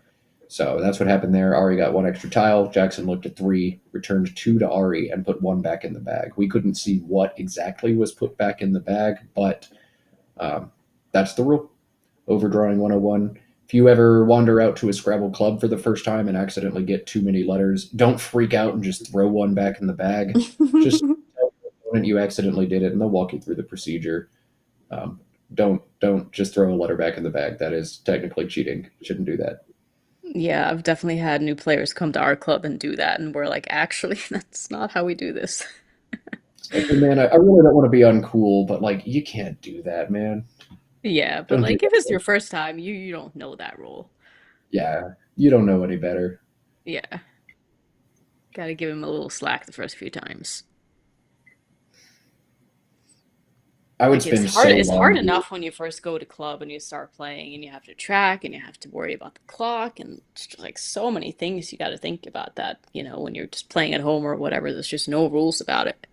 S1: So that's what happened there. Ari got 1 extra tile. Jackson looked at 3, returned 2 to Ari, and put 1 back in the bag. We couldn't see what exactly was put back in the bag, but that's the rule. Overdrawing 101. If you ever wander out to a Scrabble club for the first time and accidentally get too many letters, don't freak out and just throw 1 back in the bag. Just tell the opponent you accidentally did it, and they'll walk you through the procedure. Don't just throw a letter back in the bag. That is technically cheating. Shouldn't do that.
S2: Yeah, I've definitely had new players come to our club and do that, and we're like, actually, that's not how we do this.
S1: It's like, hey, man, I really don't want to be uncool, but like, you can't do that, man.
S2: Yeah, but
S1: Don't do
S2: like if it's
S1: that.
S2: your first time, you don't know that rule.
S1: Yeah, you don't know any better.
S2: Yeah. Gotta give him a little slack the first few times.
S1: I would
S2: Like
S1: spend so
S2: it's hard
S1: long here.
S2: enough when you first go to club and you start playing and you have to track and you have to worry about the clock and it's just like so many things you got to think about that, when you're just playing at home or whatever, there's just no rules about it.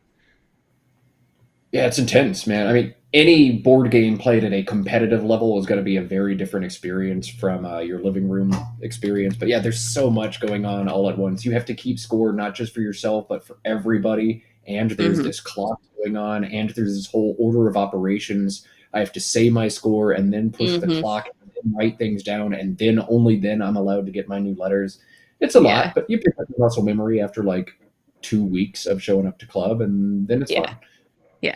S1: Yeah, it's intense, man. I mean, any board game played at a competitive level is going to be a very different experience from your living room experience. But yeah, there's so much going on all at once. You have to keep score not just for yourself, but for everybody. And there's
S2: Hmm.
S1: this clock going on, and there's this whole order of operations. I have to say my score and then push the
S2: Hmm.
S1: clock and then write things down, and then only then I'm allowed to get my new letters. It's a
S2: Yeah.
S1: lot, but you pick up muscle memory after like 2 weeks of showing up to club, and then it's
S2: Yeah.
S1: fun.
S2: Yeah.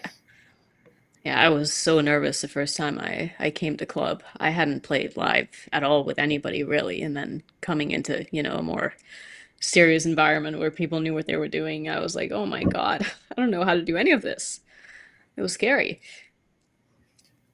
S2: Yeah, I was so nervous the first time I came to club. I hadn't played live at all with anybody really, and then coming into, a more serious environment where people knew what they were doing, I was like, "Oh my God, I don't know how to do any of this." It was scary.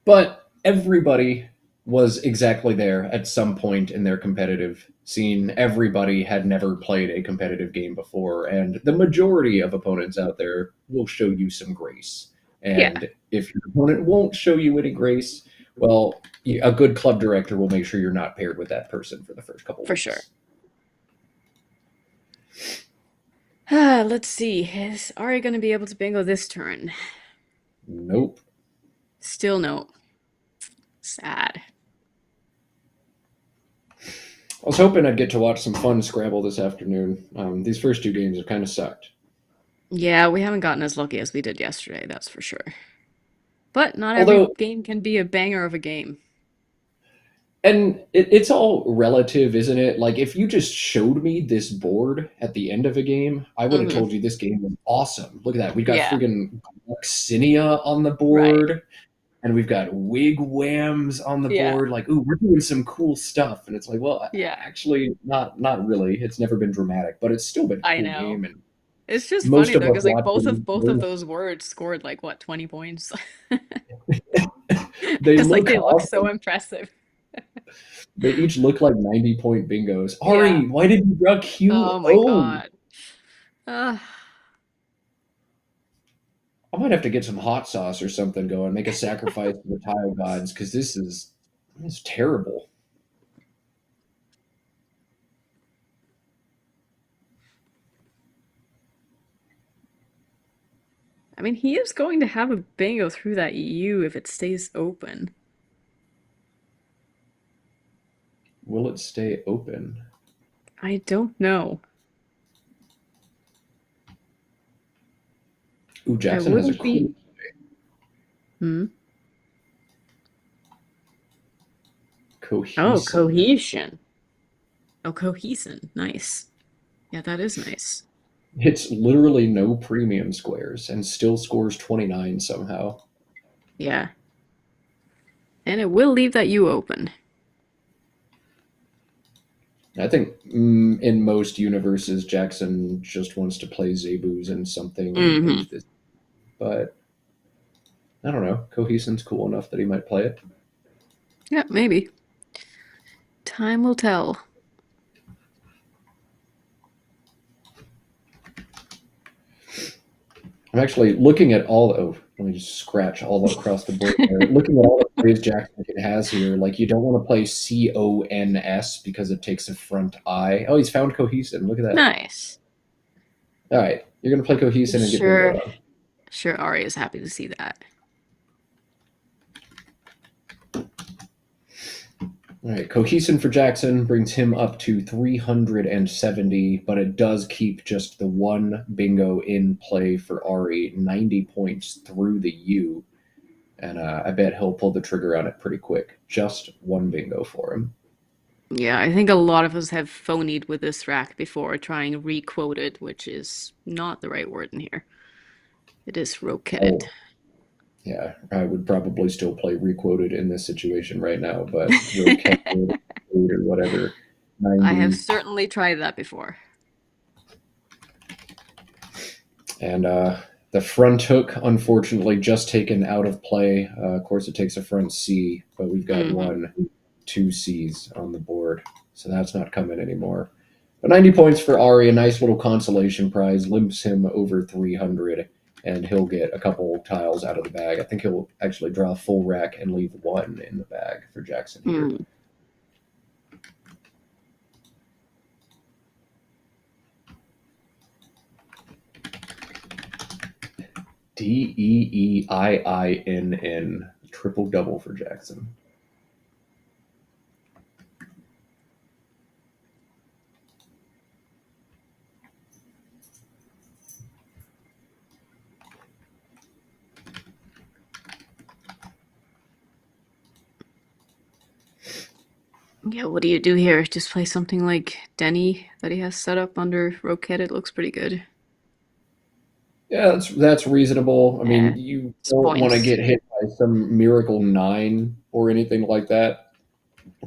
S1: But everybody was exactly there at some point in their competitive scene. Everybody had never played a competitive game before, and the majority of opponents out there will show you some grace.
S2: Yeah,
S1: And if your opponent won't show you any grace, well, a good club director will make sure you're not paired with that person for the first couple
S2: for sure.
S1: weeks.
S2: Let's see. Is Ari going to be able to bingo this turn?
S1: Nope.
S2: Still no. Sad.
S1: I was hoping I'd get to watch some fun Scrabble this afternoon. These first two games have kind of sucked.
S2: Yeah, we haven't gotten as lucky as we did yesterday, that's for sure. But not every
S1: Although
S2: game can be a banger of a game.
S1: And it's all relative, isn't it? Like, if you just showed me this board at the end of a game, I would have
S2: Hmm.
S1: told you this game was awesome. Look at that. We've got
S2: Yeah,
S1: friggin' Gluxinia on the
S2: right.
S1: board, and we've got Wigwams on the
S2: Yeah,
S1: board. Like, ooh, we're doing some cool stuff. And it's like, well,
S2: yeah.
S1: actually, not really. It's never been dramatic, but it's still been a
S2: I
S1: cool
S2: know.
S1: game. And
S2: It's just
S1: most
S2: funny
S1: of
S2: though,
S1: us
S2: because like
S1: watching,
S2: both of those words scored like what, 20 points?
S1: they
S2: Because like
S1: look
S2: they look so
S1: awesome.
S2: impressive.
S1: They each look like 90-point bingos.
S2: Yeah.
S1: Ari, why did you draw
S2: Oh my
S1: QO?
S2: God. Uh,
S1: I might have to get some hot sauce or something going, make a sacrifice to the tile gods because this is terrible.
S2: I mean, he is going to have a bingo through that U if it stays open.
S1: Will it stay open?
S2: I don't know.
S1: Ooh,
S2: I
S1: Jackson has a
S2: wouldn't
S1: cool
S2: be. Hmm. Oh,
S1: cohesion.
S2: cohesion. Oh, cohesion. Nice. Yeah, that is nice.
S1: It's literally no premium squares and still scores 29 somehow.
S2: Yeah. And it will leave that U open.
S1: I think in most universes, Jackson just wants to play Zebu's and something and
S2: Hmm.
S1: lose this. But I don't know. Cohesion's cool enough that he might play it.
S2: Yeah, maybe. Time will tell.
S1: I'm actually looking at all. Oh, let me just scratch all across the board there. Looking at all the plays Jackson has here, like you don't want to play CONS because it takes a front I. Oh, he's found cohesion. Look at that.
S2: Nice.
S1: All right, you're gonna play cohesion and get bingo
S2: Sure.
S1: on.
S2: Sure, Ari is happy to see that.
S1: All right, cohesion for Jackson brings him up to 370, but it does keep just the one bingo in play for Ari, 90 points through the U. And I bet he'll pull the trigger on it pretty quick. Just one bingo for him.
S2: Yeah, I think a lot of us have phonied with this rack before, trying requoted, which is not the right word in here. It is roquetted.
S1: Oh, yeah, I would probably still play requoted in this situation right now, but roquette or whatever,
S2: I have
S1: 90.
S2: certainly tried that before.
S1: And the front hook, unfortunately, just taken out of play. Of course, it takes a front C, but we've got
S2: Hmm.
S1: two C's on the board, so that's not coming anymore. But 90 points for Ari, a nice little consolation prize, limps him over 300, and he'll get a couple tiles out of the bag. I think he'll actually draw a full rack and leave one in the bag for Jackson here.
S2: Mm.
S1: Deeinn. Triple double for Jackson.
S2: Yeah, what do you do here? Just play something like Denny that he has set up under Roquette. It looks pretty good.
S1: Yeah, that's reasonable. I
S2: Yeah,
S1: mean, you
S2: it's
S1: don't want to
S2: points.
S1: get hit by some miracle nine or anything like that.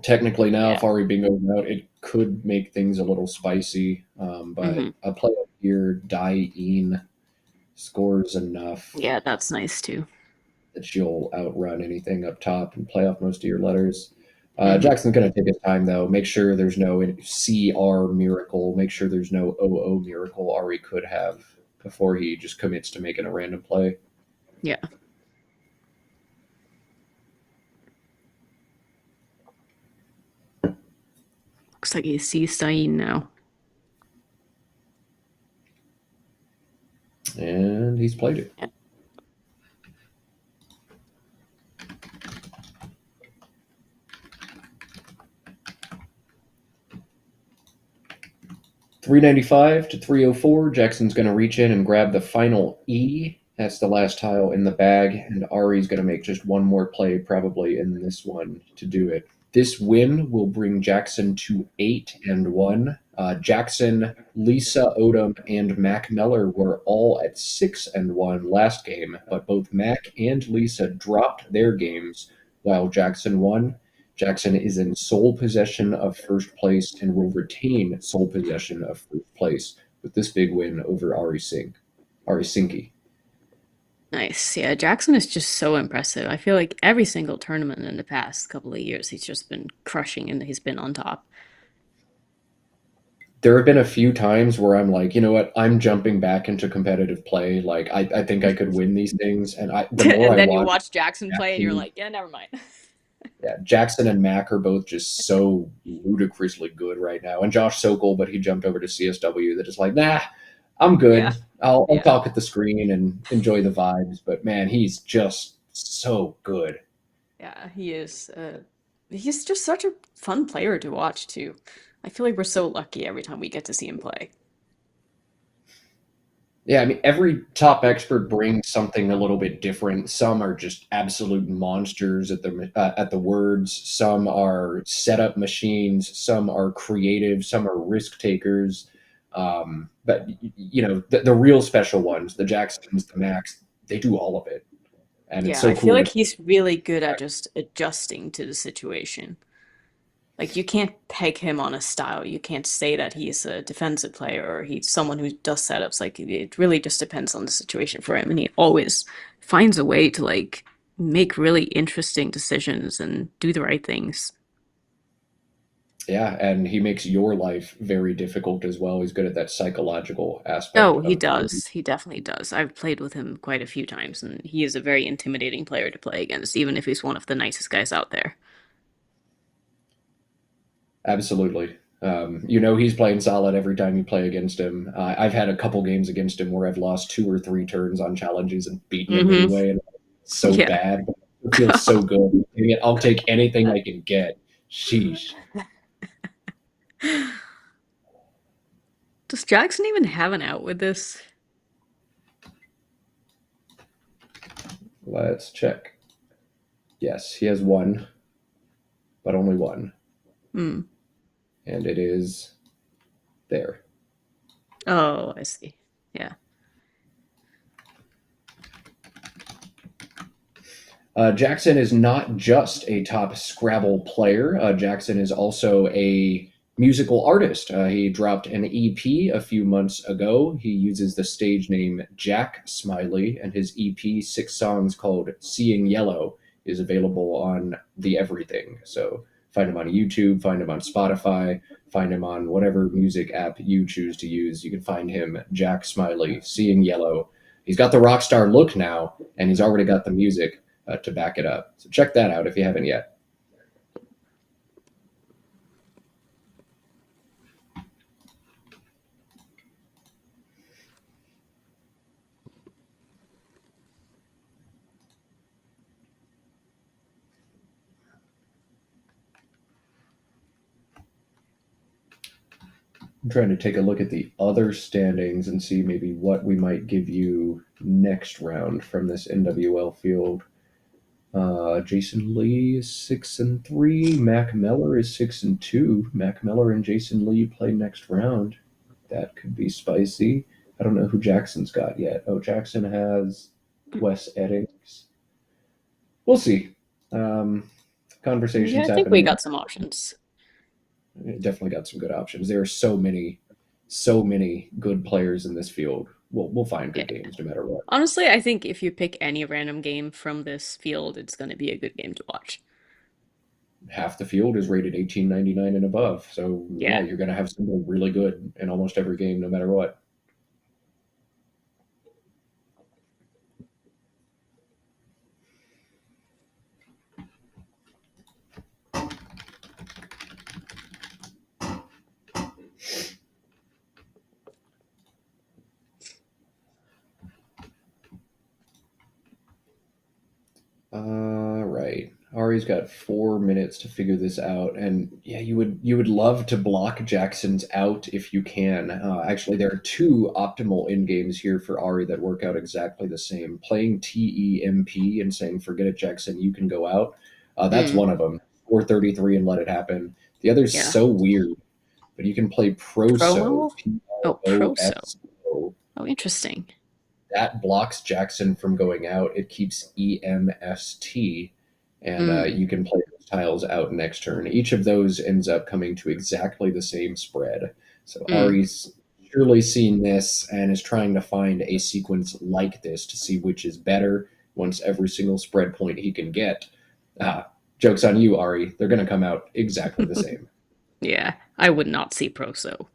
S1: Technically, now
S2: Yeah.
S1: if Ari Bingo's out, it could make things a little spicy. But
S2: Hmm.
S1: a play up here, Deeinn scores enough
S2: Yeah, that's nice too.
S1: that you'll outrun anything up top and play off most of your letters.
S2: Hmm.
S1: Jackson's going to take his time, though. Make sure there's no CR miracle. Make sure there's no OO miracle Ari could have before he just commits to making a random play.
S2: Yeah. Looks like he sees Sain now.
S1: And he's played it.
S2: Yeah.
S1: 395 to 304. Jackson's going to reach in and grab the final E. That's the last tile in the bag, and Ari's going to make just one more play, probably in this one, to do it. This win will bring Jackson to 8-1. Jackson, Lisa Odom, and Mack Meller were all at 6-1 last game, but both Mack and Lisa dropped their games while Jackson won. Jackson is in sole possession of first place and will retain sole possession of first place with this big win over Ari Sinki.
S2: Nice. Yeah, Jackson is just so impressive. I feel like every single tournament in the past couple of years, he's just been crushing and he's been on top.
S1: There have been a few times where I'm like, you know what, I'm jumping back into competitive play. Like I think I could win these things. And the more
S2: And
S1: I
S2: then you
S1: watch
S2: watch Jackson play and you're
S1: Jackson,
S2: like, yeah, never mind.
S1: yeah, Jackson and Mack are both just so ludicrously good right now. And Josh Sokol, but he jumped over to CSW that is like, nah, I'm
S2: Yeah.
S1: good. I'll
S2: Yeah.
S1: talk at the screen and enjoy the vibes. But man, he's just so good.
S2: Yeah, he is. He's just such a fun player to watch too. I feel like we're so lucky every time we get to see him play.
S1: Yeah, I mean, every top expert brings something a little bit different. Some are just absolute monsters at the words. Some are setup machines. Some are creative. Some are risk takers. But you know, the real special ones, the Jacksons, the Macks, they do all of it, and it's
S2: Yeah,
S1: so
S2: I feel
S1: cool to.
S2: like he's really good at just adjusting to the situation. Like you can't peg him on a style. You can't say that he's a defensive player or he's someone who does setups. Like it really just depends on the situation for him, and he always finds a way to like make really interesting decisions and do the right things.
S1: Yeah, and he makes your life very difficult as well. He's good at that psychological aspect
S2: Oh, he
S1: of the game.
S2: does. He definitely does. I've played with him quite a few times, and he is a very intimidating player to play against, even if he's one of the nicest guys out there.
S1: Absolutely. You know he's playing solid every time you play against him. I've had a couple games against him where I've lost 2 or 3 turns on challenges and beaten him
S2: Mm-hmm.
S1: anyway, and it's so
S2: Yeah.
S1: bad. But it feels so good. I'll take anything I can get. Sheesh.
S2: Does Jackson even have an out with this?
S1: Let's check. Yes, he has one, but only one,
S2: Hmm.
S1: and it is there.
S2: Oh, I see. Yeah.
S1: Jackson is not just a top Scrabble player. Jackson is also a musical artist. He dropped an EP a few months ago. He uses the stage name Jack Smiley, and his EP, 6 songs called Seeing Yellow, is available on the everything. So find him on YouTube, find him on Spotify, find him on whatever music app you choose to use. You can find him, Jack Smiley, Seeing Yellow. He's got the rock star look now, and he's already got the music to back it up. So check that out if you haven't yet. I'm trying to take a look at the other standings and see maybe what we might give you next round from this NWL field. Jason Lee is 6-3. Mack Meller is 6-2. Mack Meller and Jason Lee play next round. That could be spicy. I don't know who Jackson's got yet. Oh, Jackson has Wes Eddings. We'll see.
S2: Yeah,
S1: Conversations
S2: I think we
S1: happening.
S2: got some options.
S1: Definitely got some good options. There are so many good players in this field. We'll find
S2: Yeah.
S1: good games no matter what.
S2: Honestly, I think if you pick any random game from this field, it's going to be a good game to watch.
S1: Half the field is rated 1899 and above. So yeah,
S2: Yeah.
S1: you're going to have something really good in almost every game, no matter what. Right. Ari's got 4 minutes to figure this out, and yeah, you would love to block Jackson's out if you can. Actually, there are two optimal end games here for Ari that work out exactly the same. Playing TEMP and saying "Forget it, Jackson, you can go out." That's
S2: Mm,
S1: one of them. 433 and let it happen. The other's
S2: yeah.
S1: so weird, but you can play Proso.
S2: Promo? Oh, Proso.
S1: Proso.
S2: Oh, interesting.
S1: That blocks Jackson from going out. It keeps EMST, and
S2: Mm,
S1: you can play those tiles out next turn. Each of those ends up coming to exactly the same spread. So
S2: mm.
S1: Ari's surely seen this and is trying to find a sequence like this to see which is better once every single spread point he can get. Joke's on you, Ari. They're going to come out exactly the same.
S2: Yeah, I would not see Proso.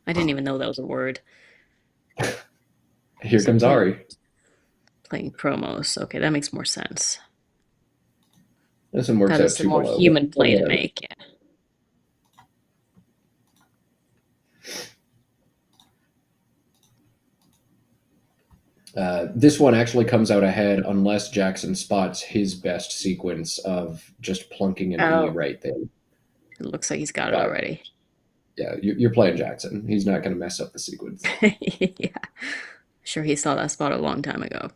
S2: I didn't even know that was a word.
S1: Here
S2: So
S1: comes Ari.
S2: playing promos. Okay, that makes more sense.
S1: This one works
S2: That
S1: out
S2: is a
S1: too
S2: more
S1: below.
S2: human
S1: One
S2: play to
S1: letter.
S2: make. Yeah.
S1: This one actually comes out ahead unless Jackson spots his best sequence of just plunking an E
S2: Oh,
S1: right there.
S2: it looks like he's got it
S1: But
S2: already.
S1: yeah, you're playing Jackson. He's not going to mess up the sequence.
S2: Yeah. Sure, he saw that spot a long time ago.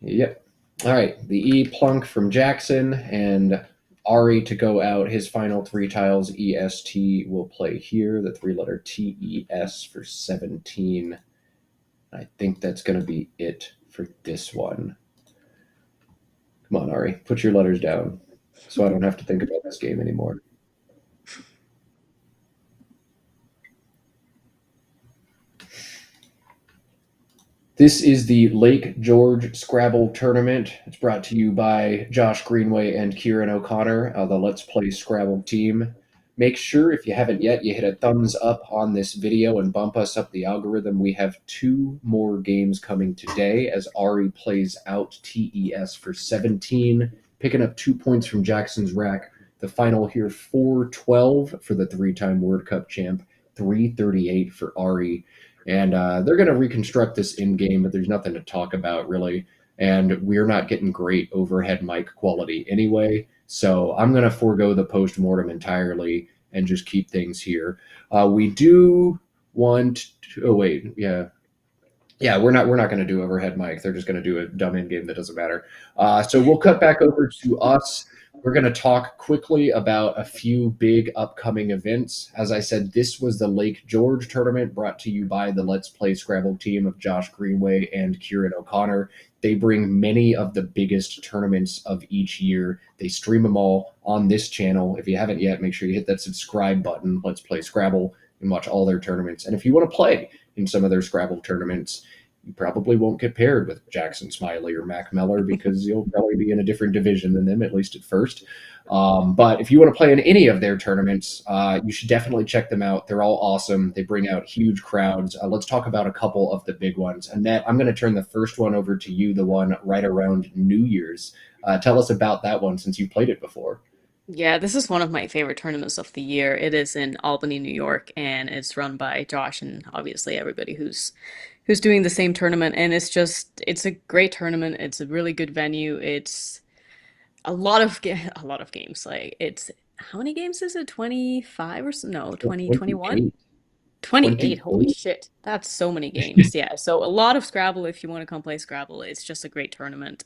S1: Yep. All right, the E plunk from Jackson and Ari to go out. His final three tiles, EST, will play here. The three-letter TES for 17. I think that's going to be it for this one. Come on, Ari, put your letters down so I don't have to think about this game anymore. This is the Lake George Scrabble Tournament. It's brought to you by Josh Greenway and Kieran O'Connor, the Let's Play Scrabble team. Make sure, if you haven't yet, you hit a thumbs up on this video and bump us up the algorithm. We have two more games coming today as Ari plays out TES for 17, picking up 2 points from Jackson's rack. The final here, 412 for the three-time World Cup champ, 338 for Ari. And they're going to reconstruct this in game, but there's nothing to talk about really. And we're not getting great overhead mic quality anyway. So I'm going to forego the post mortem entirely and just keep things here. We do want to. Oh wait, yeah, we're not going to do overhead mic. They're just going to do a dumb in game that doesn't matter. So we'll cut back over to us. We're going to talk quickly about a few big upcoming events. As I said, this was the Lake George tournament brought to you by the Let's Play Scrabble team of Josh Greenway and Kieran O'Connor. They bring many of the biggest tournaments of each year. They stream them all on this channel. If you haven't yet, make sure you hit that subscribe button, Let's Play Scrabble, and watch all their tournaments. And if you want to play in some of their Scrabble tournaments, you probably won't get paired with Jackson Smiley or Mack Meller because you'll probably be in a different division than them, at least at first. But if you want to play in any of their tournaments, you should definitely check them out. They're all awesome. They bring out huge crowds. Let's talk about a couple of the big ones. Annette, I'm going to turn the first one over to you, the one right around New Year's. Tell us about that one since you played it before.
S2: Yeah, this is one of my favorite tournaments of the year. It is in Albany, New York, and it's run by Josh and obviously everybody who's doing the same tournament. And it's a great tournament. It's a really good venue. It's a lot of games. Like how many games is it? 25 or so? No, 20, 21?
S1: 28.
S2: 28. Holy
S1: 28.
S2: shit. That's so many games. Yeah. So a lot of Scrabble if you want to come play Scrabble. It's just a great tournament.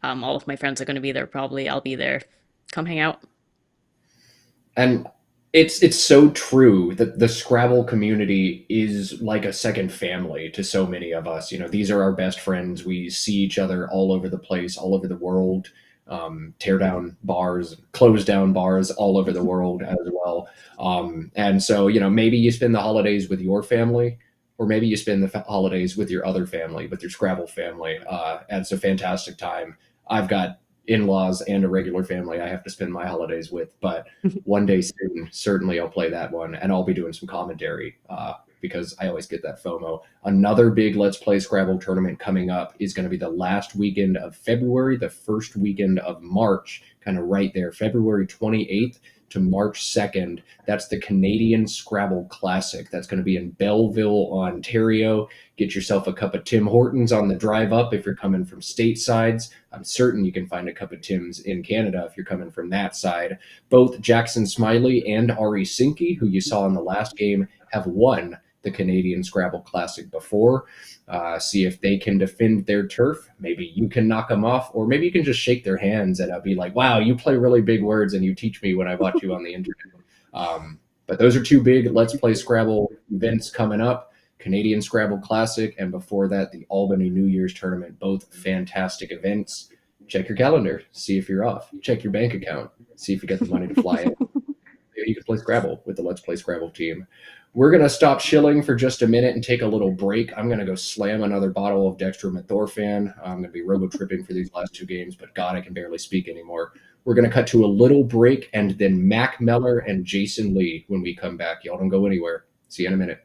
S2: All of my friends are going to be there probably. I'll be there. Come hang out.
S1: And it's so true that the Scrabble community is like a second family to so many of us. You know, these are our best friends. We see each other all over the place, all over the world. Tear down bars, close down bars all over the world as well. And so, you know, maybe you spend the holidays with your family, or maybe you spend the holidays with your other family, with your Scrabble family. And it's a fantastic time. I've got in-laws and a regular family I have to spend my holidays with, but one day soon, certainly I'll play that one, and I'll be doing some commentary because I always get that FOMO. Another big Let's Play Scrabble tournament coming up is going to be the last weekend of February, the first weekend of March, kind of right there, February 28th to March 2nd. That's the Canadian Scrabble Classic. That's going to be in Belleville, Ontario. Get yourself a cup of Tim Hortons on the drive up if you're coming from statesides. I'm certain you can find a cup of Tim's in Canada if you're coming from that side. Both Jackson Smiley and Ari Sinki, who you saw in the last game, have won the Canadian Scrabble Classic before. See if they can defend their turf. Maybe you can knock them off, or maybe you can just shake their hands and be like, wow, you play really big words and you teach me when I watch you on the internet. But those are two big Let's Play Scrabble events coming up. Canadian Scrabble Classic, and before that, the Albany New Year's Tournament. Both fantastic events. Check your calendar, see if you're off. Check your bank account, see if you got the money to fly in. Maybe you can play Scrabble with the Let's Play Scrabble team. We're going to stop shilling for just a minute and take a little break. I'm going to go slam another bottle of dextromethorphan. I'm going to be robo-tripping for these last two games, but God, I can barely speak anymore. We're going to cut to a little break, and then Mack Meller and Jason Lee when we come back. Y'all don't go anywhere. See you in a minute.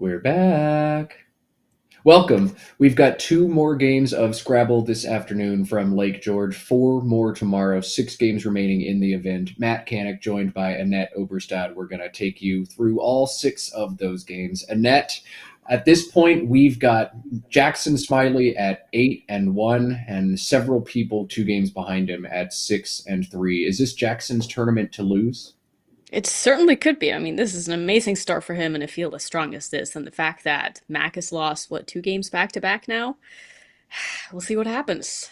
S1: We're back. Welcome. We've got 2 more games of Scrabble this afternoon from Lake George, 4 more tomorrow, 6 games remaining in the event. Matt Canik joined by Annette Obrestad. We're going to take you through all 6 of those games. Annette, at this point, we've got Jackson Smiley at 8-1 and several people 2 games behind him at 6-3. Is this Jackson's tournament to lose?
S2: It certainly could be. I mean, this is an amazing start for him in a field as strong as this, and the fact that Mack has lost, what, 2 games back to back now? We'll see what happens.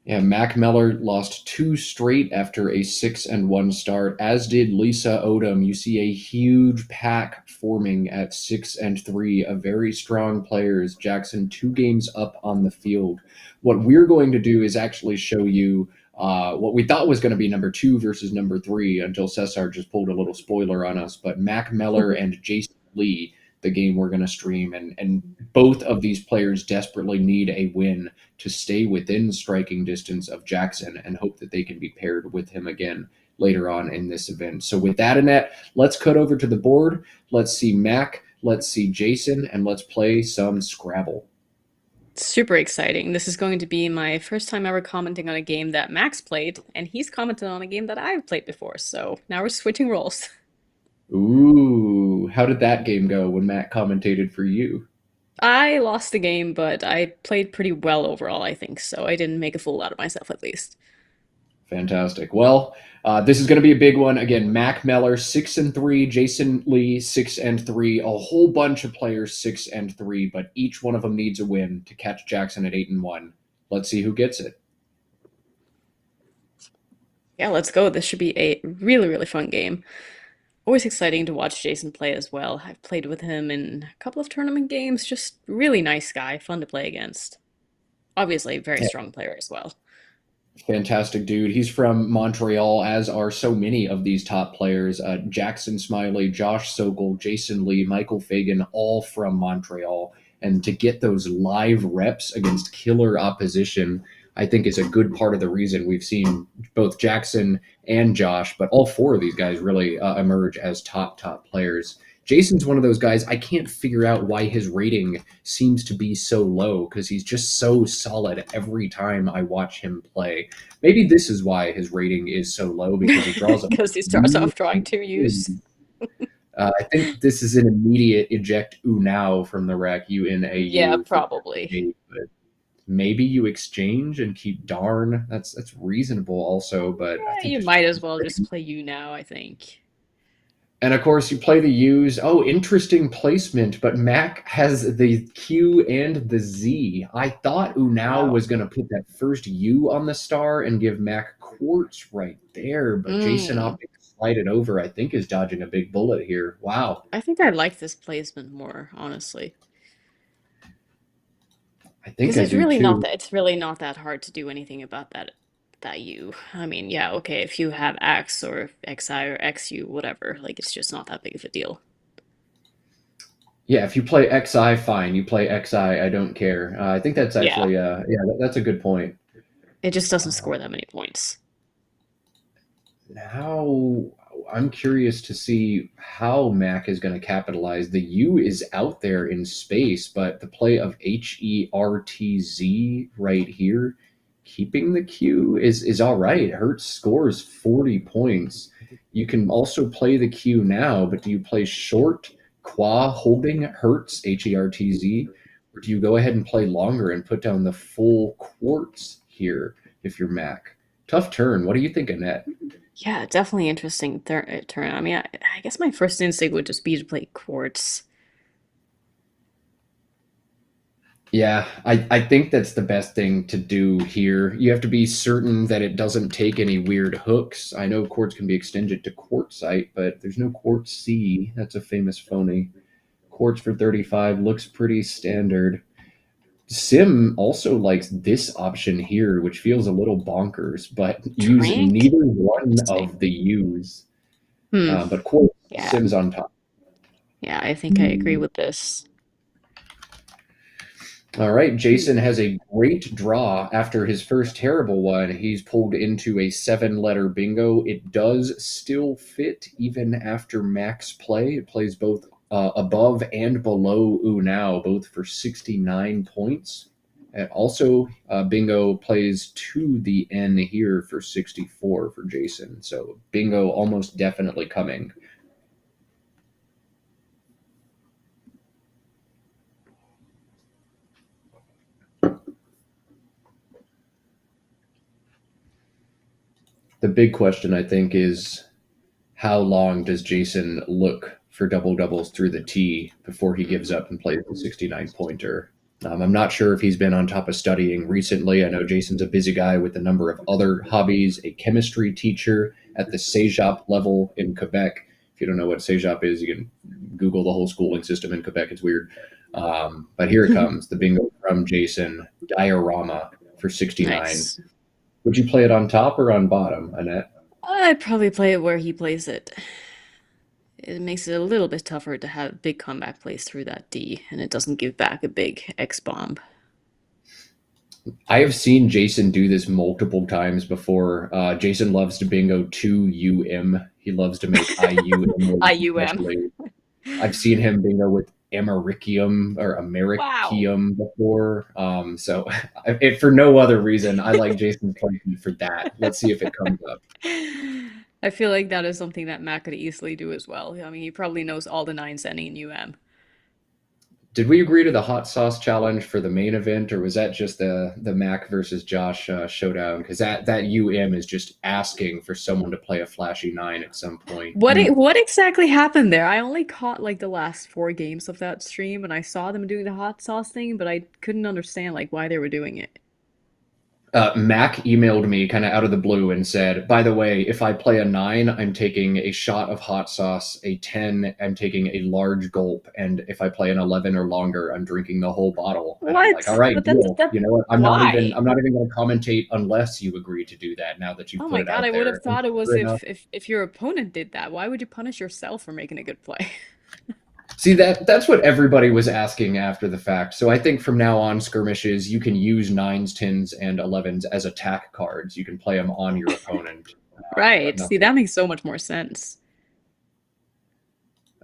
S1: Yeah, Mack Meller lost 2 straight after a 6-1 start, as did Lisa Odom. You see a huge pack forming at 6-3, a very strong players. Jackson 2 games up on the field. What we're going to do is actually show you what we thought was going to be number 2 versus number 3 until Cesar just pulled a little spoiler on us. But Mack Meller and Jason Lee, the game we're going to stream, and both of these players desperately need a win to stay within striking distance of Jackson and hope that they can be paired with him again later on in this event. So with that, Annette, let's cut over to the board. Let's see Mac, let's see Jason, and let's play some Scrabble.
S2: Super exciting. This is going to be my first time ever commenting on a game that Max played, and he's commented on a game that I've played before, so now we're switching roles.
S1: Ooh, how did that game go when Matt commentated for you?
S2: I lost the game, but I played pretty well overall, I think, so I didn't make a fool out of myself at least.
S1: Fantastic. Well, this is going to be a big one. Again, Mac Meller 6-3, Jason Lee 6-3, a whole bunch of players 6-3, but each one of them needs a win to catch Jackson at 8-1. Let's see who gets it.
S2: Yeah, let's go. This should be a really, really fun game. Always exciting to watch Jason play as well. I've played with him in a couple of tournament games. Just really nice guy, fun to play against. Obviously, very strong player as well.
S1: Fantastic dude. He's from Montreal, as are so many of these top players. Jackson Smiley, Josh Sokol, Jason Lee, Michael Fagan, all from Montreal. And to get those live reps against killer opposition, I think is a good part of the reason we've seen both Jackson and Josh, but all 4 of these guys really emerge as top players. Jason's one of those guys, I can't figure out why his rating seems to be so low because he's just so solid every time I watch him play. Maybe this is why his rating is so low because he draws a
S2: Because he starts off drawing 2 U's.
S1: I think this is an immediate eject now from the rack, UNAU.
S2: Yeah, probably.
S1: But maybe you exchange and keep darn. That's reasonable also, but I think
S2: You might as well just play U now, I think.
S1: And of course, you play the U's. Oh, interesting placement, but Mac has the Q and the Z. I thought Unao was going to put that first U on the star and give Mac quartz right there, but Jason opted to slide it over. I think is dodging a big bullet here. Wow.
S2: I think I like this placement more, honestly.
S1: I think
S2: Because
S1: I
S2: it's
S1: do
S2: really
S1: too.
S2: not that it's really not that hard to do anything about that U. I mean, yeah, okay, if you have X or XI or XU, whatever, like it's just not that big of a deal.
S1: Yeah, if you play XI, fine. You play XI, I don't care. I think that's actually, that's a good point.
S2: It just doesn't score that many points.
S1: Now, I'm curious to see how Mac is going to capitalize. The U is out there in space, but the play of HERTZ right here, keeping the Q is all right. Hertz scores 40 points. You can also play the Q now, but do you play short qua holding Hertz, HERTZ, or do you go ahead and play longer and put down the full quartz here if you're Mac? Tough turn. What do you think, Annette?
S2: Yeah, definitely interesting turn. I mean, I guess my first instinct would just be to play quartz.
S1: Yeah, I think that's the best thing to do here. You have to be certain that it doesn't take any weird hooks. I know quartz can be extended to quartzite, but there's no quartz C. That's a famous phony. Quartz for 35 looks pretty standard. Sim also likes this option here, which feels a little bonkers, but use
S2: Trank?
S1: neither one of the U's. But quartz,
S2: Yeah.
S1: Sim's on top.
S2: Yeah, I think I agree with this.
S1: All right, Jason has a great draw after his first terrible one. He's pulled into a 7-letter bingo. It does still fit even after max play. It plays both above and below Now, both for 69 points. And also, Bingo plays to the N here for 64 for Jason. So Bingo almost definitely coming. The big question, I think, is how long does Jason look for double doubles through the tee before he gives up and plays the 69 pointer? I'm not sure if he's been on top of studying recently. I know Jason's a busy guy with a number of other hobbies, a chemistry teacher at the Cégep level in Quebec. If you don't know what Cégep is, you can Google the whole schooling system in Quebec. It's weird. But here it comes, the bingo from Jason, diorama for 69.
S2: Nice.
S1: Would you play it on top or on bottom, Annette?
S2: I'd probably play it where he plays it. It makes it a little bit tougher to have big comeback plays through that D, and it doesn't give back a big X bomb.
S1: I have seen Jason do this multiple times before. Jason loves to bingo 2UM. He loves to make IUM.
S2: IUM.
S1: I've seen him bingo with Americium or Americium before. So if for no other reason, I like Jason's play for that. Let's see if it comes up.
S2: I feel like that is something that Mack could easily do as well. I mean, he probably knows all the nines ending in UM.
S1: Did we agree to the hot sauce challenge for the main event, or was that just the Mack versus Josh showdown? Because that UM is just asking for someone to play a flashy 9 at some point.
S2: What exactly happened there? I only caught like the last 4 games of that stream, and I saw them doing the hot sauce thing, but I couldn't understand like why they were doing it.
S1: Mack emailed me kind of out of the blue and said, by the way, if I play a 9, I'm taking a shot of hot sauce. A 10, I'm taking a large gulp. And if I play an 11 or longer, I'm drinking the whole bottle. And
S2: What?
S1: I'm like, all right, deal. You know what? I'm not even going to commentate unless you agree to do that now that you put it out there.
S2: Oh my God, I would have thought it was if your opponent did that. Why would you punish yourself for making a good play?
S1: See, that's what everybody was asking after the fact. So I think from now on, skirmishes, you can use 9s, 10s, and 11s as attack cards. You can play them on your opponent.
S2: Right. See, that makes so much more sense.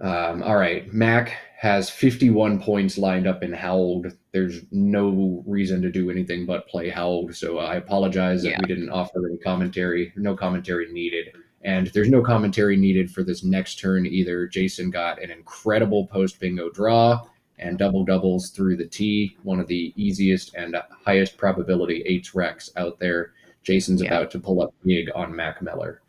S1: All right. Mack has 51 points lined up in Howled. There's no reason to do anything but play Howled. So I apologize that we didn't offer any commentary. No commentary needed. And there's no commentary needed for this next turn either. Jason got an incredible post-bingo draw and double doubles through the tee, one of the easiest and highest probability 8s recs out there. Jason's about to pull up big on Mack Miller.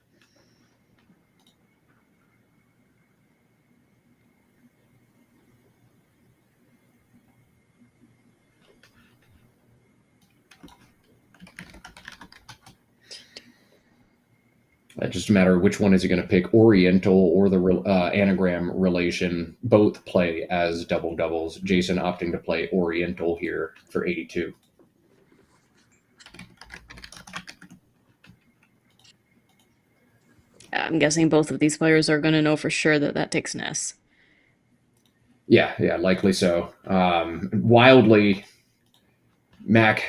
S1: Just a matter of which one is he going to pick, Oriental or the anagram relation. Both play as double doubles. Jason opting to play Oriental here for 82.
S2: I'm guessing both of these players are going to know for sure that takes an S.
S1: Yeah, likely so. Wildly, Mack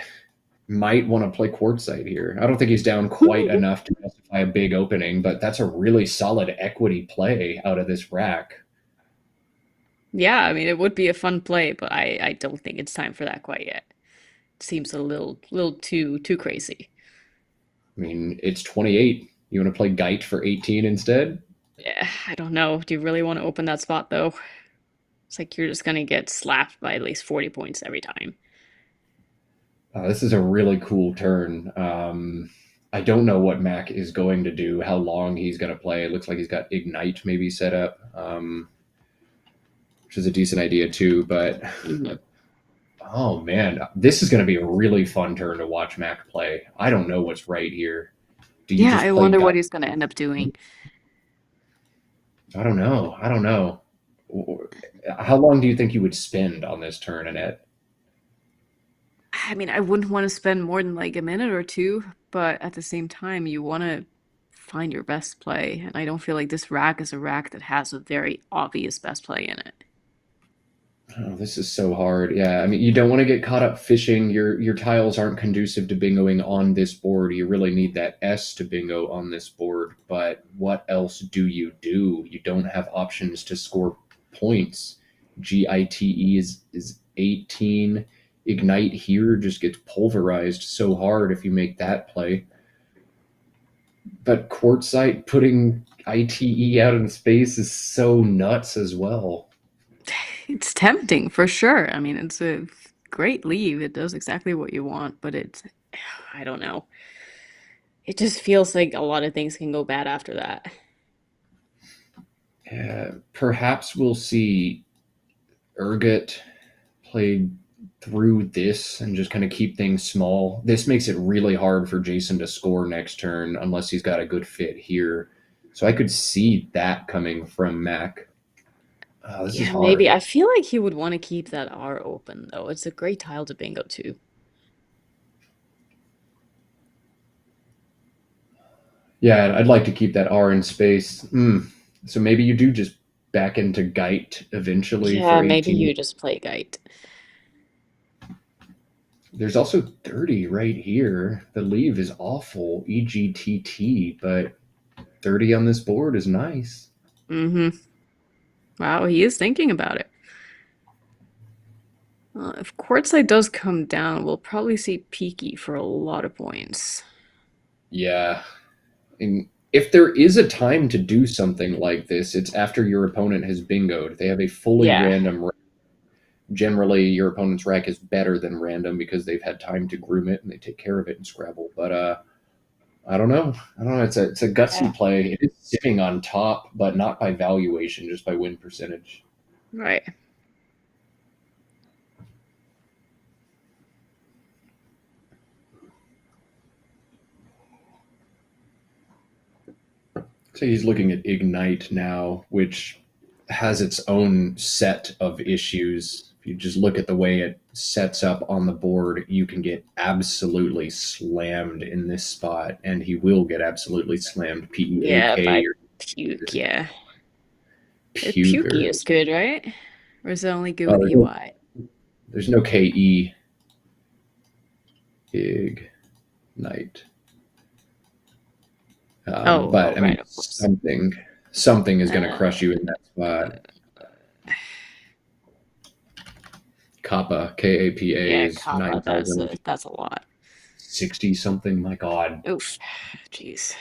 S1: might want to play Quartzite here. I don't think he's down quite enough to justify a big opening, but that's a really solid equity play out of this rack.
S2: Yeah, I mean, it would be a fun play, but I don't think it's time for that quite yet. It seems a little too crazy.
S1: I mean, it's 28. You want to play Geit for 18 instead?
S2: Yeah, I don't know. Do you really want to open that spot, though? It's like you're just going to get slapped by at least 40 points every time.
S1: This is a really cool turn. I don't know what Mack is going to do, how long he's going to play. It looks like he's got Ignite maybe set up, which is a decent idea too. But, oh man, this is going to be a really fun turn to watch Mack play. I don't know what's right here.
S2: I wonder what he's going to end up doing.
S1: I don't know. How long do you think you would spend on this turn, Annette?
S2: I mean, I wouldn't want to spend more than like a minute or two, but at the same time, you want to find your best play. And I don't feel like this rack is a rack that has a very obvious best play in it.
S1: Oh, this is so hard. Yeah, I mean, you don't want to get caught up fishing. Your tiles aren't conducive to bingoing on this board. You really need that S to bingo on this board. But what else do? You don't have options to score points. GITE is 18. Ignite here just gets pulverized so hard if you make that play. But Quartzite putting ITE out in space is so nuts as well.
S2: It's tempting for sure. I mean, it's a great leave. It does exactly what you want, but I don't know. It just feels like a lot of things can go bad after that.
S1: Perhaps we'll see Urgot play through this and just kind of keep things small. This makes it really hard for Jason to score next turn unless he's got a good fit here. So I could see that coming from Mack. This is
S2: Yeah,
S1: hard.
S2: maybe. I feel like he would want to keep that R open, though. It's a great tile to bingo too.
S1: Yeah, I'd like to keep that R in space. So maybe you do just back into Geit eventually
S2: Yeah,
S1: for
S2: maybe
S1: 18.
S2: you just play Geit.
S1: There's also 30 right here. The leave is awful, EGTT, but 30 on this board is nice.
S2: Mm-hmm. Wow, he is thinking about it. If Quartzite does come down, we'll probably see Peaky for a lot of points.
S1: Yeah. And if there is a time to do something like this, it's after your opponent has bingoed. They have a fully
S2: Yeah.
S1: random. Generally, your opponent's rack is better than random because they've had time to groom it and they take care of it in Scrabble. But I don't know. It's a gutsy
S2: Yeah.
S1: play. It is sitting on top, but not by valuation, just by win percentage.
S2: Right.
S1: So he's looking at Ignite now, which has its own set of issues. If you just look at the way it sets up on the board, you can get absolutely slammed in this spot, and he will get absolutely slammed.
S2: Yeah,
S1: PEAK
S2: by
S1: or
S2: Puke, yeah.
S1: Puke.
S2: Pukey is good, right? Or is it only good
S1: Oh,
S2: with EY?
S1: there's no KE. Ignite. But I mean,
S2: Right, of course.
S1: something is going to crush you in that spot. Kappa, KAPA
S2: Yeah,
S1: is
S2: Kappa,
S1: 9,000.
S2: that's a lot.
S1: 60 something. My God.
S2: Oof. Jeez.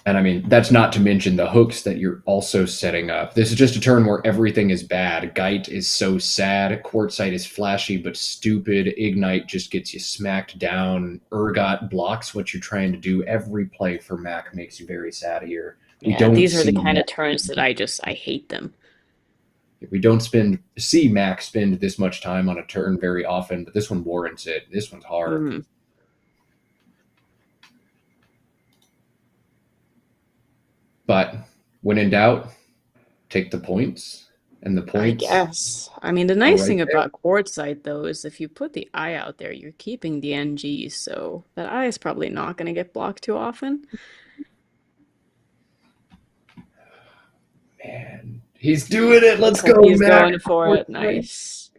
S1: And I mean, that's not to mention the hooks that you're also setting up. This is just a turn where everything is bad. Geit is so sad. Quartzite is flashy but stupid. Ignite just gets you smacked down. Urgot blocks what you're trying to do. Every play for Mack makes you very sad here.
S2: Yeah, these are the kind of turns that I hate them.
S1: We don't see Mack spend this much time on a turn very often, but this one warrants it. This one's hard.
S2: Mm.
S1: But when in doubt, take the points. And the points.
S2: I guess. I mean, the nice thing about Quartzite, though, is if you put the eye out there, you're keeping the NG, so that eye is probably not going to get blocked too often.
S1: Man, he's doing it. Let's go,
S2: He's
S1: Mack.
S2: going for it. Nice.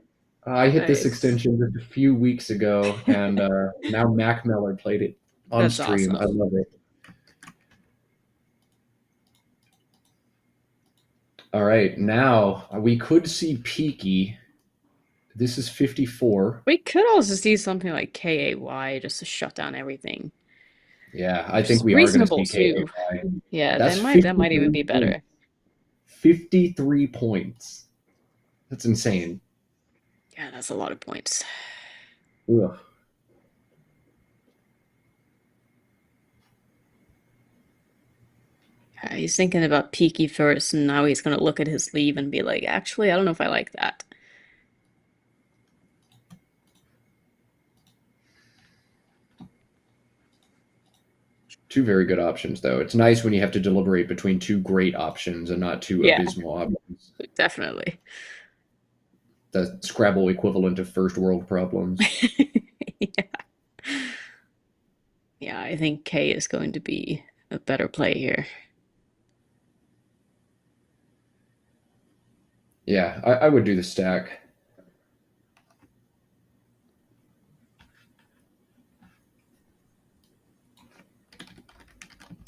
S1: I hit this extension just a few weeks ago, and now Mack Miller played it on
S2: That's
S1: stream.
S2: awesome.
S1: I love it. All right, now we could see Peaky. This is 54.
S2: We could also see something like KAY just to shut down everything.
S1: Yeah, I think we are going to see KAY.
S2: Yeah, that might even be better.
S1: 53 points. That's insane.
S2: Yeah, that's a lot of points.
S1: Ugh.
S2: He's thinking about Peaky first, and now he's going to look at his leave and be like, actually, I don't know if I like that.
S1: Two very good options, though. It's nice when you have to deliberate between two great options and not two abysmal options.
S2: Definitely.
S1: The Scrabble equivalent of first world problems.
S2: Yeah, I think K is going to be a better play here.
S1: Yeah, I would do the stack.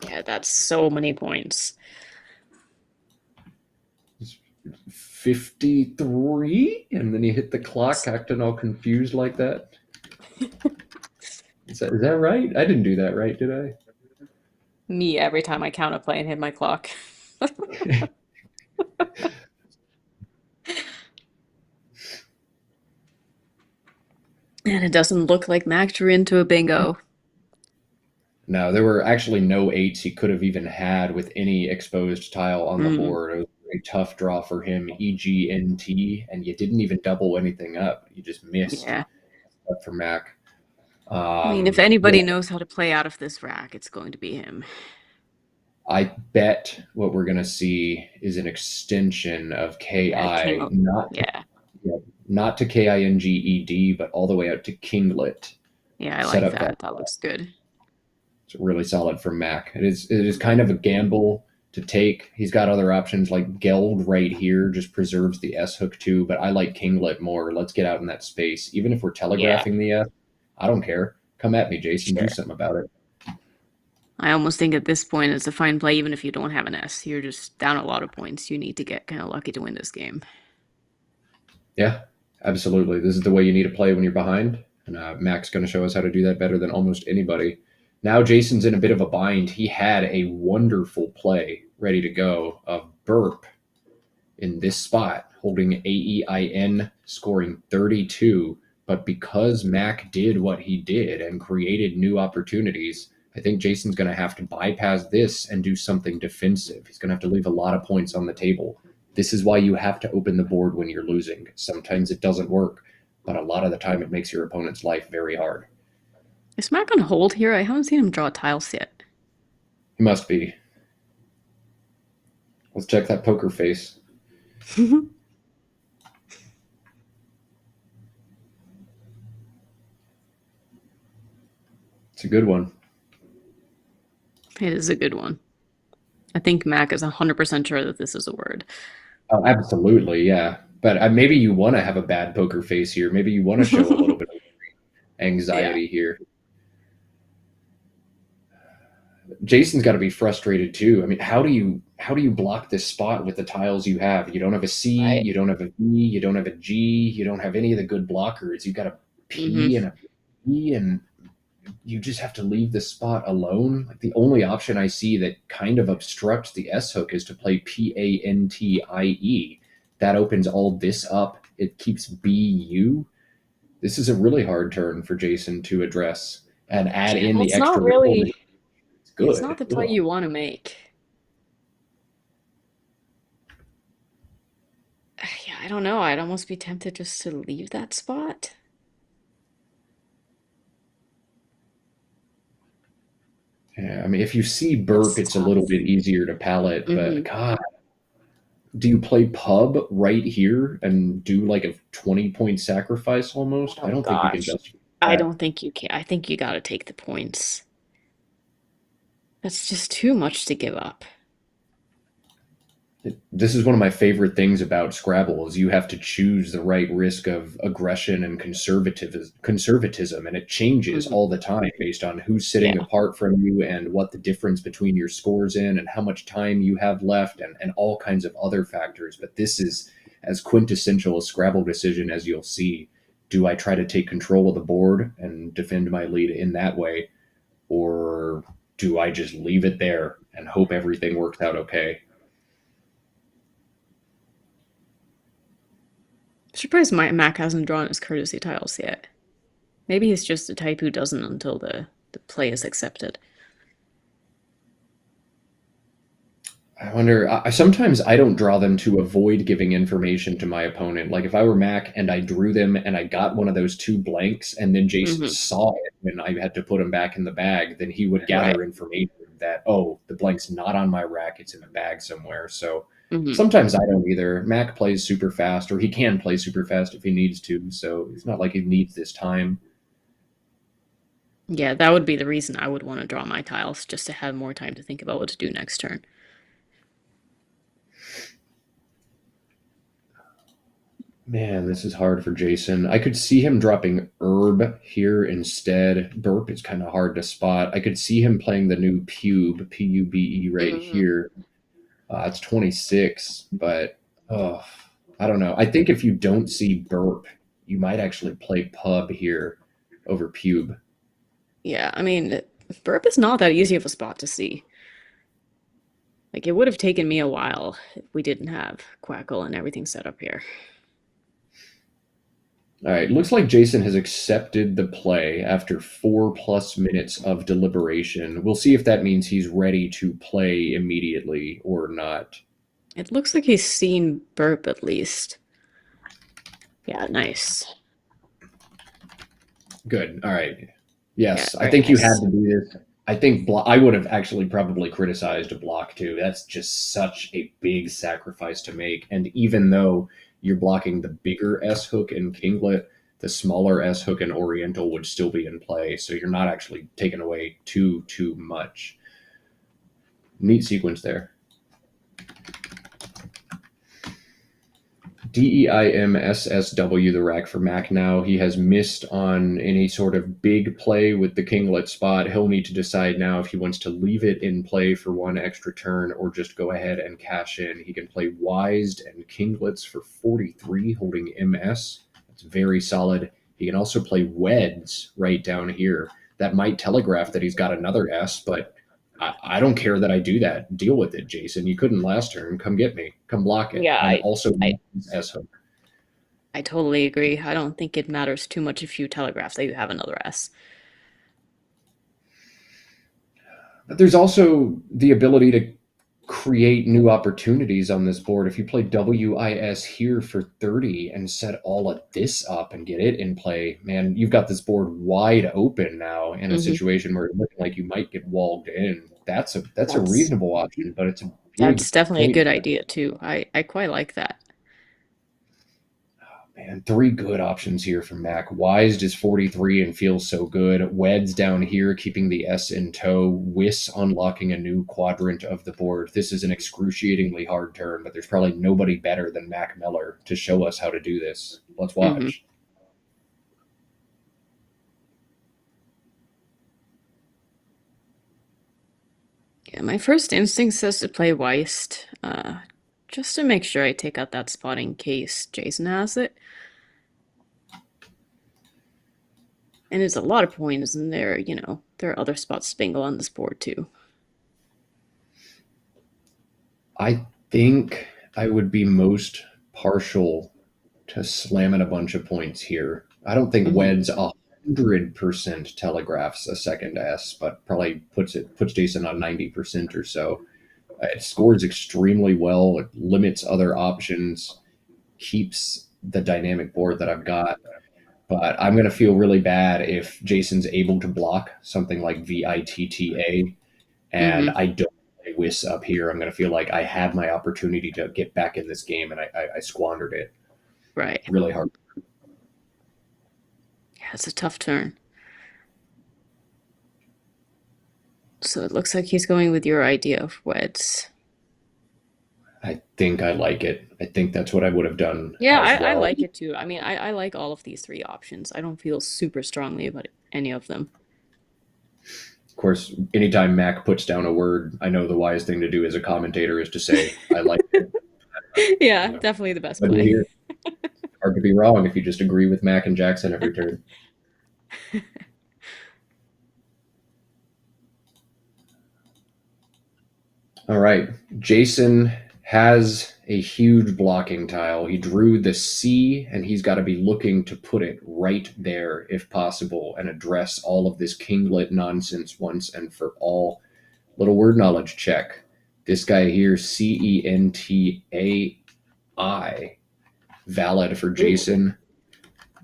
S2: Yeah, that's so many points.
S1: 53, and then you hit the clock acting all confused like that. Is that right? I didn't do that right, did I?
S2: Me every time I count a play and hit my clock. And it doesn't look like Mac drew into a bingo.
S1: No, there were actually no eights he could have even had with any exposed tile on the
S2: Mm,
S1: board. It was a tough draw for him, EGNT, and you didn't even double anything up. You just missed
S2: yeah.
S1: up for Mac.
S2: I mean, if
S1: Yeah,
S2: anybody knows how to play out of this rack, it's going to be him.
S1: I bet what we're going to see is an extension of
S2: Yeah,
S1: KI,
S2: King. Yeah.
S1: yeah, not to KINGED, but all the way out to Kinglet.
S2: Yeah, I
S1: Set
S2: like
S1: up that.
S2: that. That looks good.
S1: It's really solid from Mac. It is kind of a gamble to take. He's got other options like Geld right here, just preserves the S hook too, but I like Kinglet more. Let's get out in that space. Even if we're
S2: Yeah,
S1: telegraphing the S, I don't care. Come at me, Jason. Do
S2: sure.
S1: something about it.
S2: I almost think at this point it's a fine play, even if you don't have an S. You're just down a lot of points. You need to get kind of lucky to win this game.
S1: Yeah, absolutely. This is the way you need to play when you're behind. And Mac's going to show us how to do that better than almost anybody. Now Jason's in a bit of a bind. He had a wonderful play ready to go of Burp in this spot, holding AEIN, scoring 32. But because Mac did what he did and created new opportunities, I think Jason's going to have to bypass this and do something defensive. He's going to have to leave a lot of points on the table. This is why you have to open the board when you're losing. Sometimes it doesn't work, but a lot of the time it makes your opponent's life very hard.
S2: Is Mac on hold here? I haven't seen him draw tiles yet.
S1: He must be. Let's check that poker face. It's a good one.
S2: It is a good one. I think Mac is 100% sure that this is a word.
S1: Oh, absolutely, yeah. But maybe you want to have a bad poker face here. Maybe you want to show a little bit of
S2: Yeah.
S1: anxiety here. Jason's got to be frustrated too. I mean, how do you block this spot with the tiles you have? You don't have a C,
S2: Right.
S1: you don't have a V, you don't have a G, you don't have any of the good blockers. You've got a P
S2: Mm-hmm.
S1: and a B, and you just have to leave the spot alone. Like the only option I see that kind of obstructs the S hook is to play PANTIE. That opens all this up. It keeps BU. This is a really hard turn for Jason to address and add
S2: Yeah,
S1: in
S2: well,
S1: the
S2: it's not
S1: extra roll.
S2: really,
S1: It's
S2: it's
S1: good.
S2: not the play you want to make. Yeah, I don't know. I'd almost be tempted just to leave that spot.
S1: Yeah, I mean, if you see Burp,
S2: It's
S1: it's a little
S2: tough.
S1: bit easier to palate. But
S2: Mm-hmm.
S1: God, do you play pub right here and do like a 20-point sacrifice almost? I
S2: Oh
S1: don't think you can
S2: gosh.
S1: justify
S2: I
S1: that.
S2: don't think you can. I think you got to take the points. That's just too much to give up.
S1: This is one of my favorite things about Scrabble is you have to choose the right risk of aggression and conservatism, and it changes
S2: Hmm.
S1: all the time based on who's sitting
S2: Yeah.
S1: apart from you and what the difference between your scores in and how much time you have left and all kinds of other factors. But this is as quintessential a Scrabble decision as you'll see. Do I try to take control of the board and defend my lead in that way, or do I just leave it there and hope everything works out okay?
S2: Surprised my Mac hasn't drawn his courtesy tiles yet. Maybe he's just the type who doesn't until the play is accepted.
S1: I wonder. Sometimes I don't draw them to avoid giving information to my opponent. Like if I were Mac and I drew them and I got one of those two blanks, and then Jason
S2: Hmm.
S1: saw it when I had to put them back in the bag, then he would
S2: Right.
S1: gather information that the blank's not on my rack; it's in a bag somewhere. So
S2: Hmm.
S1: sometimes I don't either. Mac plays super fast, or he can play super fast if he needs to. So it's not like he needs this time.
S2: Yeah, that would be the reason I would want to draw my tiles, just to have more time to think about what to do next turn.
S1: Man, this is hard for Jason. I could see him dropping Herb here instead. Burp is kind of hard to spot. I could see him playing the new Pube, Pube, right
S2: Hmm.
S1: here. It's 26, but Oh, I don't know. I think if you don't see burp, you might actually play pub here over pube.
S2: Yeah, I mean, burp is not that easy of a spot to see. Like, it would have taken me a while if we didn't have Quackle and everything set up here.
S1: All right, looks like Jason has accepted the play after 4+ minutes of deliberation. We'll see if that means he's ready to play immediately or not.
S2: It looks like he's seen burp at least. Yeah, nice.
S1: Good. All right.
S2: Yeah,
S1: Yes, I
S2: very
S1: think you had
S2: nice.
S1: to do this. I think I would have actually probably criticized a block too. That's just such a big sacrifice to make. And even though you're blocking the bigger S hook and kinglet, the smaller S hook and oriental would still be in play. So you're not actually taking away too much. Neat sequence there. DEIMSSW, the rack for Mack now. He has missed on any sort of big play with the kinglet spot. He'll need to decide now if he wants to leave it in play for one extra turn or just go ahead and cash in. He can play Wised and kinglets for 43, holding MS. That's very solid. He can also play Weds right down here. That might telegraph that he's got another S, but I don't care that I do that. Deal with it, Jason. You couldn't last turn. Come get me. Come block it.
S2: Yeah,
S1: And also
S2: I,
S1: S hook.
S2: I totally agree. I don't think it matters too much if you telegraph that you have another S.
S1: But there's also the ability to create new opportunities on this board. If you play WIS here for 30 and set all of this up and get it in play, man, you've got this board wide open now in a
S2: Hmm.
S1: situation where it's looking like you might get walled in. That's a
S2: That's
S1: reasonable option, but it's a big
S2: that's definitely a
S1: point.
S2: good idea too. I quite like that.
S1: Man, three good options here from Mac. Wised is 43 and feels so good. Weds down here, keeping the S in tow. Wiss unlocking a new quadrant of the board. This is an excruciatingly hard turn, but there's probably nobody better than Mac Miller to show us how to do this. Let's
S2: Hmm.
S1: watch.
S2: Yeah, my first instinct says to play Weist, just to make sure I take out that spot in case Jason has it. And there's a lot of points in there, there are other spots to bingo on this board too.
S1: I think I would be most partial to slamming a bunch of points here. I don't think
S2: Hmm.
S1: Weds 100% telegraphs a second S, but probably puts Jason on 90% or so. It scores extremely well. It limits other options, keeps the dynamic board that I've got. But I'm going to feel really bad if Jason's able to block something like VITTA and
S2: Hmm.
S1: I don't play Wiss up here. I'm going to feel like I had my opportunity to get back in this game and I squandered it
S2: Right.
S1: really hard.
S2: Yeah, it's a tough turn. So it looks like he's going with your idea of Weds.
S1: I think I like it. I think that's what I would have done
S2: Yeah,
S1: as
S2: I
S1: well.
S2: like it too. I mean, I like all of these three options. I don't feel super strongly about any of them.
S1: Of course, anytime Mac puts down a word, I know the wise thing to do as a commentator is to say, I like it.
S2: Yeah,
S1: You know,
S2: definitely the best
S1: but
S2: play.
S1: here, hard to be wrong if you just agree with Mac and Jackson every turn. All right. Jason has a huge blocking tile. He drew the C, and he's got to be looking to put it right there if possible and address all of this kinglet nonsense once and for all. Little word knowledge check. This guy here, CENTAI, valid for
S2: Ooh,
S1: Jason.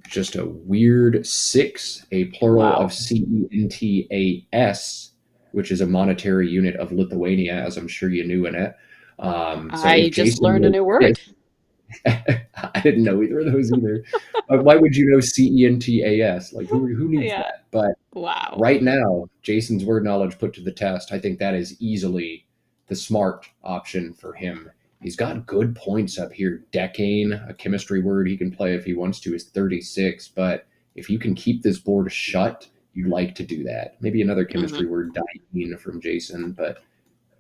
S1: Just a weird six, a plural of
S2: wow.
S1: CENTAS, which is a monetary unit of Lithuania, as I'm sure you knew, Annette. So
S2: I
S1: if
S2: just
S1: Jason
S2: learned a
S1: knows
S2: new word.
S1: this, I didn't know either of those either. Why would you know CENTAS? Like who needs
S2: Yeah.
S1: that? But
S2: Wow.
S1: right now, Jason's word knowledge put to the test, I think that is easily the smart option for him. He's got good points up here. Decane, a chemistry word he can play if he wants to, is 36. But if you can keep this board shut, you'd like to do that. Maybe another
S2: Hmm.
S1: chemistry word, diene from Jason, but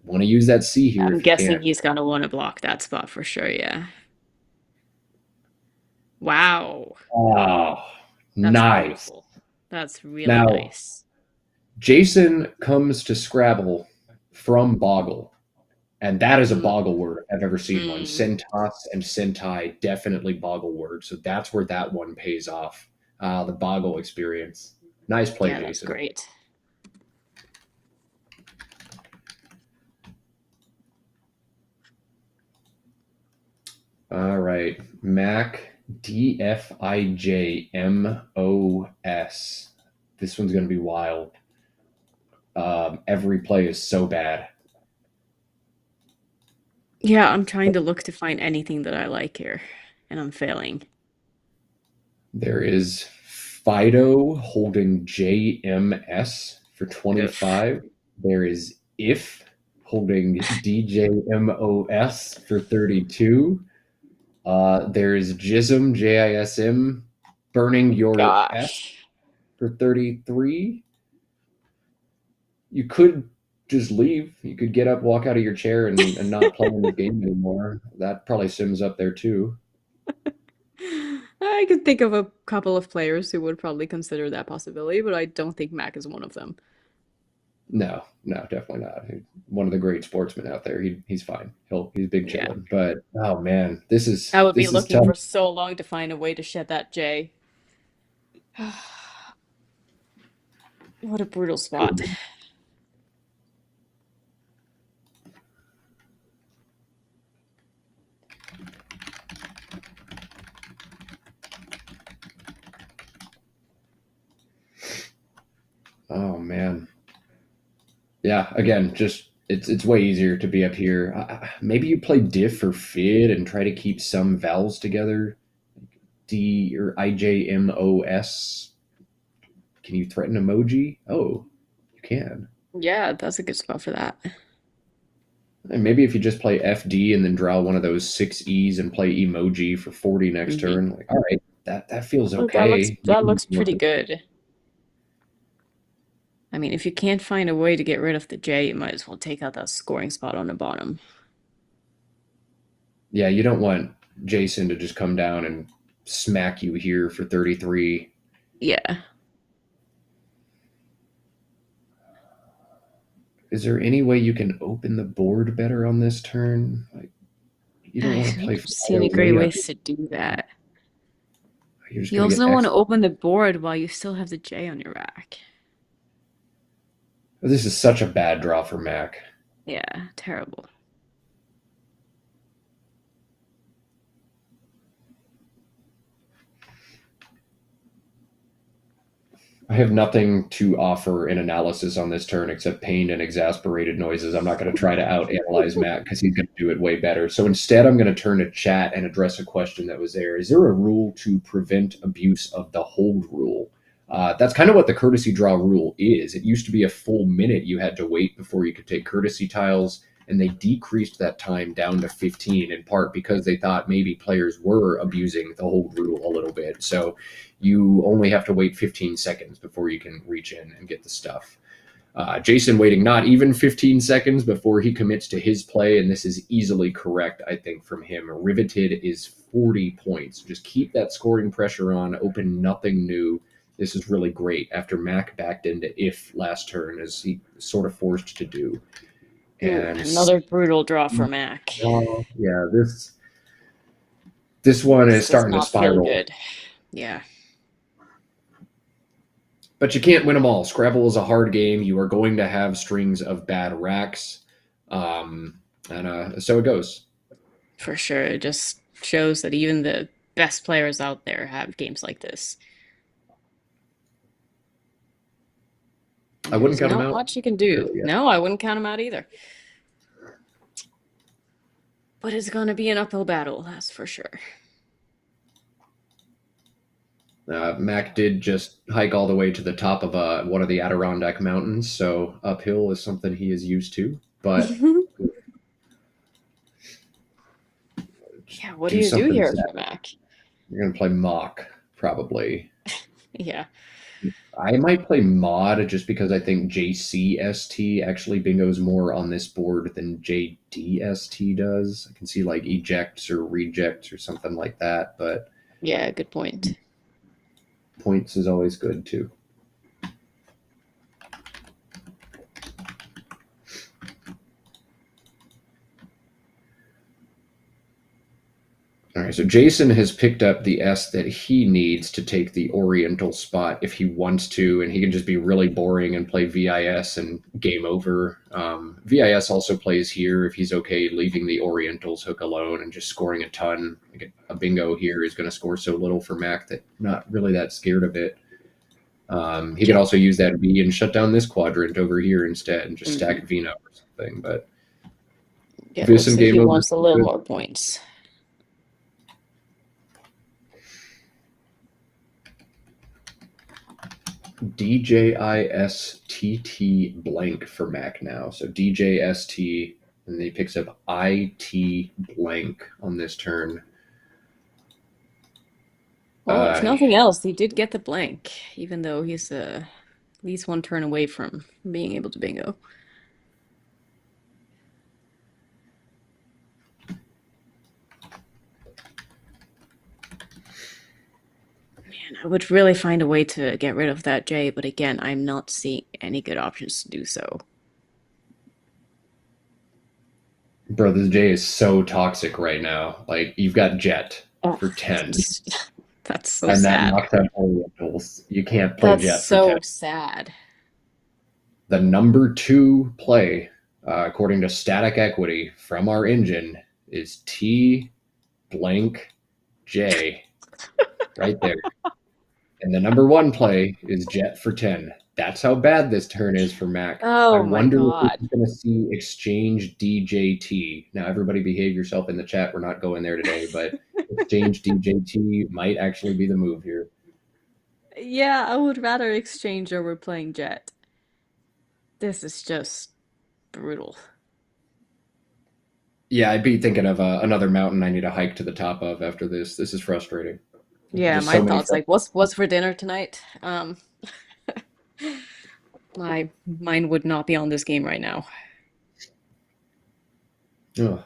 S1: want to use that C here
S2: I'm
S1: if you
S2: guessing
S1: can.
S2: he's gonna want to block that spot for sure, yeah. Wow.
S1: Oh,
S2: That's
S1: nice.
S2: beautiful. That's really
S1: Now,
S2: nice.
S1: Jason comes to Scrabble from Boggle, and that is a
S2: Mm,
S1: Boggle word if I've ever seen one.
S2: mm.
S1: Centos and Sentai, definitely Boggle words. So that's where that one pays off. The Boggle experience. Nice play,
S2: Yeah, that's
S1: Jason.
S2: great.
S1: All right. Mac DFIJMOS. This one's going to be wild. Every play is so bad.
S2: Yeah, I'm trying to look to find anything that I like here, and I'm failing.
S1: There is Fido holding JMS for
S2: Oof.
S1: 25. There is If holding DJMOS for 32. There's Jism, JISM, burning your S
S2: Gosh.
S1: for 33. You could just leave. You could get up, walk out of your chair, and not play in the game anymore. That probably sims up there too.
S2: I could think of a couple of players who would probably consider that possibility, but I don't think Mac is one of them.
S1: No, no, definitely not. One of the great sportsmen out there. He's fine. He's big
S2: Yeah.
S1: chillin'. But oh man, this is
S2: I would be
S1: this is
S2: looking
S1: tough.
S2: for so long to find a way to shed that J. What a brutal spot.
S1: Oh man, yeah. Again, just it's way easier to be up here. Maybe you play diff or fid and try to keep some vowels together. D or IJMOS. Can you threaten emoji? Oh, you can.
S2: Yeah, that's a good spot for that.
S1: And maybe if you just play FD and then draw one of those 6 E's and play emoji for 40 next
S2: Hmm.
S1: turn, like, all right, that feels
S2: Oh, that looks
S1: okay.
S2: that looks pretty good. I mean, if you can't find a way to get rid of the J, you might as well take out that scoring spot on the bottom.
S1: Yeah, you don't want Jason to just come down and smack you here for 33.
S2: Yeah.
S1: Is there any way you can open the board better on this turn? Like, you don't
S2: I
S1: want to play
S2: don't see
S1: Fido
S2: any great
S1: way up.
S2: ways to do that.
S1: You're just
S2: You
S1: going to
S2: also
S1: get
S2: don't want
S1: X.
S2: to open the board while you still have the J on your rack.
S1: This is such a bad draw for Mac.
S2: Yeah, terrible.
S1: I have nothing to offer in analysis on this turn except pained and exasperated noises. I'm not going to try to out analyze Matt because he's going to do it way better. So instead, I'm going to turn to chat and address a question that was there. Is there a rule to prevent abuse of the hold rule? That's kind of what the courtesy draw rule is. It used to be a full minute you had to wait before you could take courtesy tiles, and they decreased that time down to 15 in part because they thought maybe players were abusing the hold rule a little bit. So you only have to wait 15 seconds before you can reach in and get the stuff. Jason waiting not even 15 seconds before he commits to his play, and this is easily correct, I think, from him. Riveted is 40 points. Just keep that scoring pressure on, open nothing new. This is really great after Mack backed into if last turn, as he sort of forced to do.
S2: Ooh,
S1: And
S2: another brutal draw for Mac.
S1: yeah, this one
S2: This
S1: is
S2: does
S1: starting to
S2: not feel
S1: spiral.
S2: good. Yeah.
S1: But you can't win them all. Scrabble is a hard game. You are going to have strings of bad racks. And so it goes.
S2: For sure. It just shows that even the best players out there have games like this.
S1: I wouldn't
S2: There's
S1: count them
S2: not
S1: out.
S2: much you can do.
S1: Really, yeah.
S2: No, I wouldn't count him out either. But it's going to be an uphill battle, that's for sure.
S1: Mac did just hike all the way to the top of one of the Adirondack Mountains, so uphill is something he is used to. But
S2: Yeah, what do
S1: do
S2: you do
S1: something.
S2: here for Mac?
S1: You're going to play Mock, probably.
S2: Yeah.
S1: I might play Mod just because I think JCST actually bingos more on this board than JDST does. I can see like ejects or rejects or something like that, but
S2: Yeah, good point.
S1: Points is always good too. All right, so Jason has picked up the S that he needs to take the Oriental spot if he wants to, and he can just be really boring and play VIS and game over. VIS also plays here if he's okay leaving the Orientals hook alone and just scoring a ton. Like a bingo here is going to score so little for Mack that not really that scared of it. He could also use that V and shut down this quadrant over here instead and just stack Vino or something. But
S2: Yeah, it
S1: Vis
S2: looks
S1: and
S2: like he
S1: game over.
S2: wants a little more points.
S1: DJISTT blank for Mac now. So DJST, and then he picks up IT blank on this turn.
S2: Well, if nothing else, he did get the blank, even though he's at least one turn away from being able to bingo. Man, I would really find a way to get rid of that J, but again, I'm not seeing any good options to do so.
S1: Bro, this J is so toxic right now. Like, you've got Jet for 10.
S2: That's so
S1: and that
S2: sad.
S1: knocks out Orientals. You can't play
S2: That's
S1: Jet for 10.
S2: so sad.
S1: The number 2 play, according to static equity from our engine, is T blank J right there. And the number 1 play is Jet for 10. That's how bad this turn is for Mac.
S2: Oh
S1: I
S2: my
S1: wonder
S2: God.
S1: if we're going to see exchange DJT. Now, everybody behave yourself in the chat. We're not going there today, but exchange DJT might actually be the move here.
S2: Yeah, I would rather exchange over playing Jet. This is just brutal.
S1: Yeah, I'd be thinking of another mountain I need to hike to the top of after this. This is frustrating.
S2: Yeah,
S1: Just
S2: my
S1: so many
S2: thoughts like what's for dinner tonight? My mind would not be on this game right now.
S1: Oh.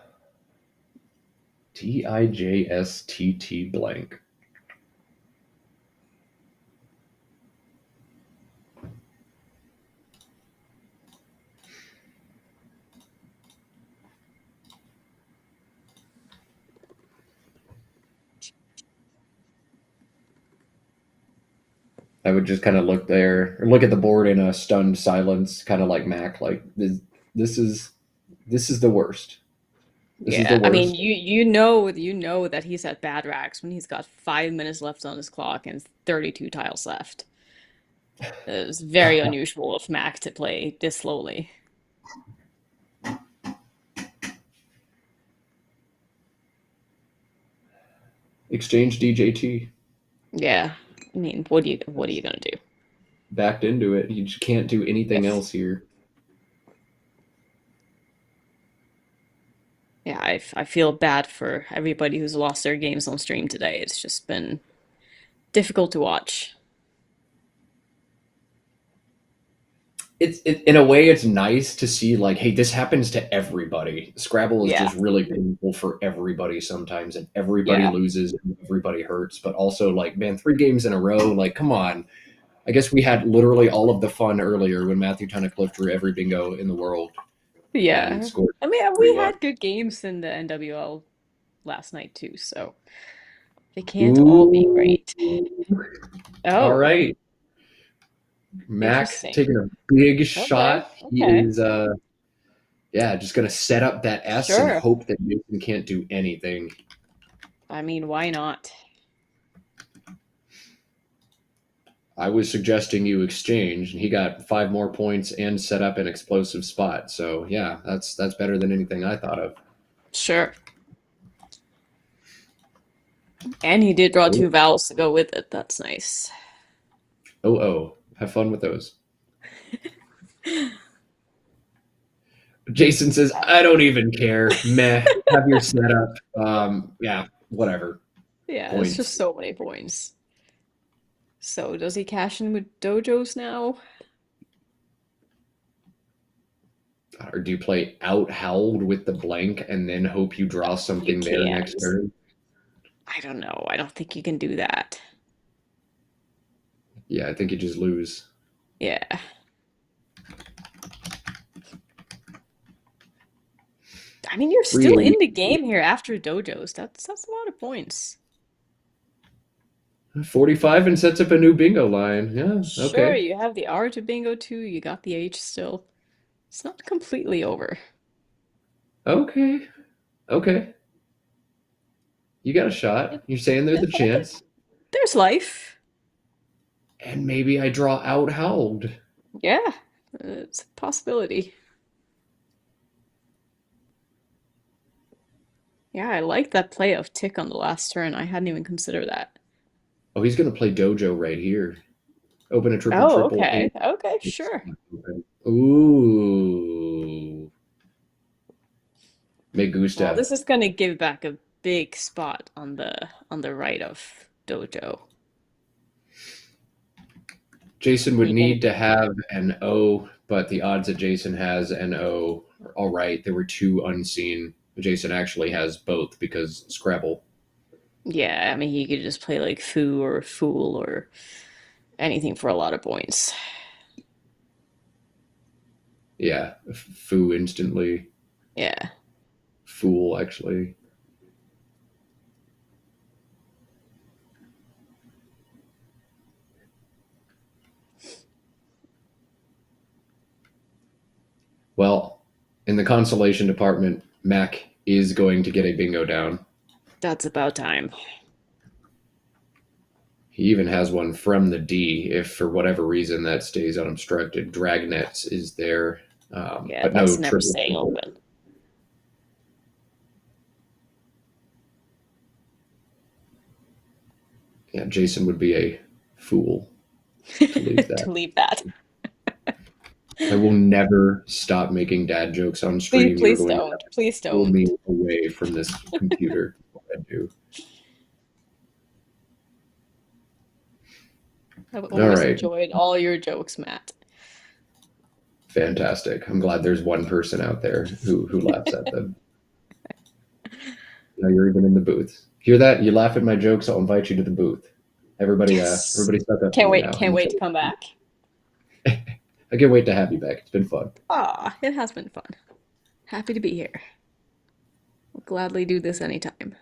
S1: DIJSTT blank. I would just kind of look there, or look at the board in a stunned silence, kind of like Mac. Like this is the worst. This is the
S2: Yeah, I mean,
S1: worst.
S2: you know that he's at bad racks when he's got 5 minutes left on his clock and 32 tiles left. It's very unusual of Mac to play this slowly.
S1: Exchange DJT.
S2: Yeah, I mean, what are you gonna do?
S1: Backed into it. You just can't do anything else here.
S2: Yeah, I feel bad for everybody who's lost their games on stream today. It's just been difficult to watch.
S1: In a way, it's nice to see like, hey, this happens to everybody. Scrabble is
S2: Yeah.
S1: just really painful for everybody sometimes, and everybody
S2: Yeah.
S1: loses and everybody hurts. But also, like, man, 3 games in a row, like, come on. I guess we had literally all of the fun earlier when Matthew Tunnicliffe drew every bingo in the world.
S2: Yeah.
S1: And scored
S2: I mean, we
S1: 3-1.
S2: had good games in the NWL last night too, so they can't all be great.
S1: All
S2: Oh,
S1: right. Mac
S2: interesting.
S1: taking a big shot. He
S2: okay.
S1: is just gonna set up that S and
S2: Sure.
S1: hope that Jason can't do anything.
S2: I mean, why not?
S1: I was suggesting you exchange, and he got 5 more points and set up an explosive spot. So yeah, that's better than anything I thought of.
S2: Sure. And he did draw 2 vowels to go with it. That's nice.
S1: Oh, have fun with those. Jason says, I don't even care. Meh. Have your setup. Yeah, whatever.
S2: Yeah,
S1: Points.
S2: it's just so many points. So does he cash in with dojos now?
S1: Or do you play out howled with the blank and then hope you draw something there next turn?
S2: I don't know. I don't think you can do that.
S1: Yeah, I think you just lose.
S2: Yeah. I mean, you're still in
S1: 380.
S2: the game here after dojos. That's a lot of points.
S1: 45 and sets up a new bingo line. Yeah,
S2: Sure,
S1: okay.
S2: you have the R to bingo too. You got the H still. It's not completely over.
S1: Okay. Okay. You got a shot.
S2: It,
S1: You're saying there's a chance.
S2: there's life.
S1: And maybe I draw out howled.
S2: Yeah, it's a possibility. Yeah, I like that play of tick on the last turn. I hadn't even considered that.
S1: Oh, he's going to play dojo right here. Open a triple
S2: Oh,
S1: triple
S2: okay.
S1: eight.
S2: Okay,
S1: It's
S2: sure.
S1: not open. Ooh. Me
S2: Well,
S1: gusta.
S2: this is gonna give back a big spot on the right of dojo.
S1: Jason would
S2: You can,
S1: need to have an O, but the odds that Jason has an O are all right. There were two unseen. Jason actually has both because Scrabble.
S2: yeah, I mean, he could just play like foo or fool or anything for a lot of points.
S1: Yeah, foo instantly.
S2: Yeah.
S1: Fool actually. Well, in the consolation department, Mac is going to get a bingo down.
S2: That's about time.
S1: He even has one from the D if for whatever reason that stays unobstructed. Dragnets is there,
S2: Yeah,
S1: but no
S2: that's never
S1: triple.
S2: staying open.
S1: Yeah, Jason would be a fool to leave that.
S2: To leave that.
S1: I will never stop making dad jokes on
S2: Please,
S1: stream. You're
S2: please
S1: going to
S2: don't. Please
S1: pull me
S2: don't.
S1: away from this computer. I do.
S2: I've
S1: All
S2: always
S1: right.
S2: enjoyed all your jokes, Matt.
S1: Fantastic. I'm glad there's one person out there who laughs at them. Now you're even in the booth. Hear that? You laugh at my jokes, I'll invite you to the booth. Everybody,
S2: Yes.
S1: everybody stuck up to me now.
S2: Can't wait to come back.
S1: I can't wait to have you back. It's been fun.
S2: Ah, it has been fun. Happy to be here. Will gladly do this anytime.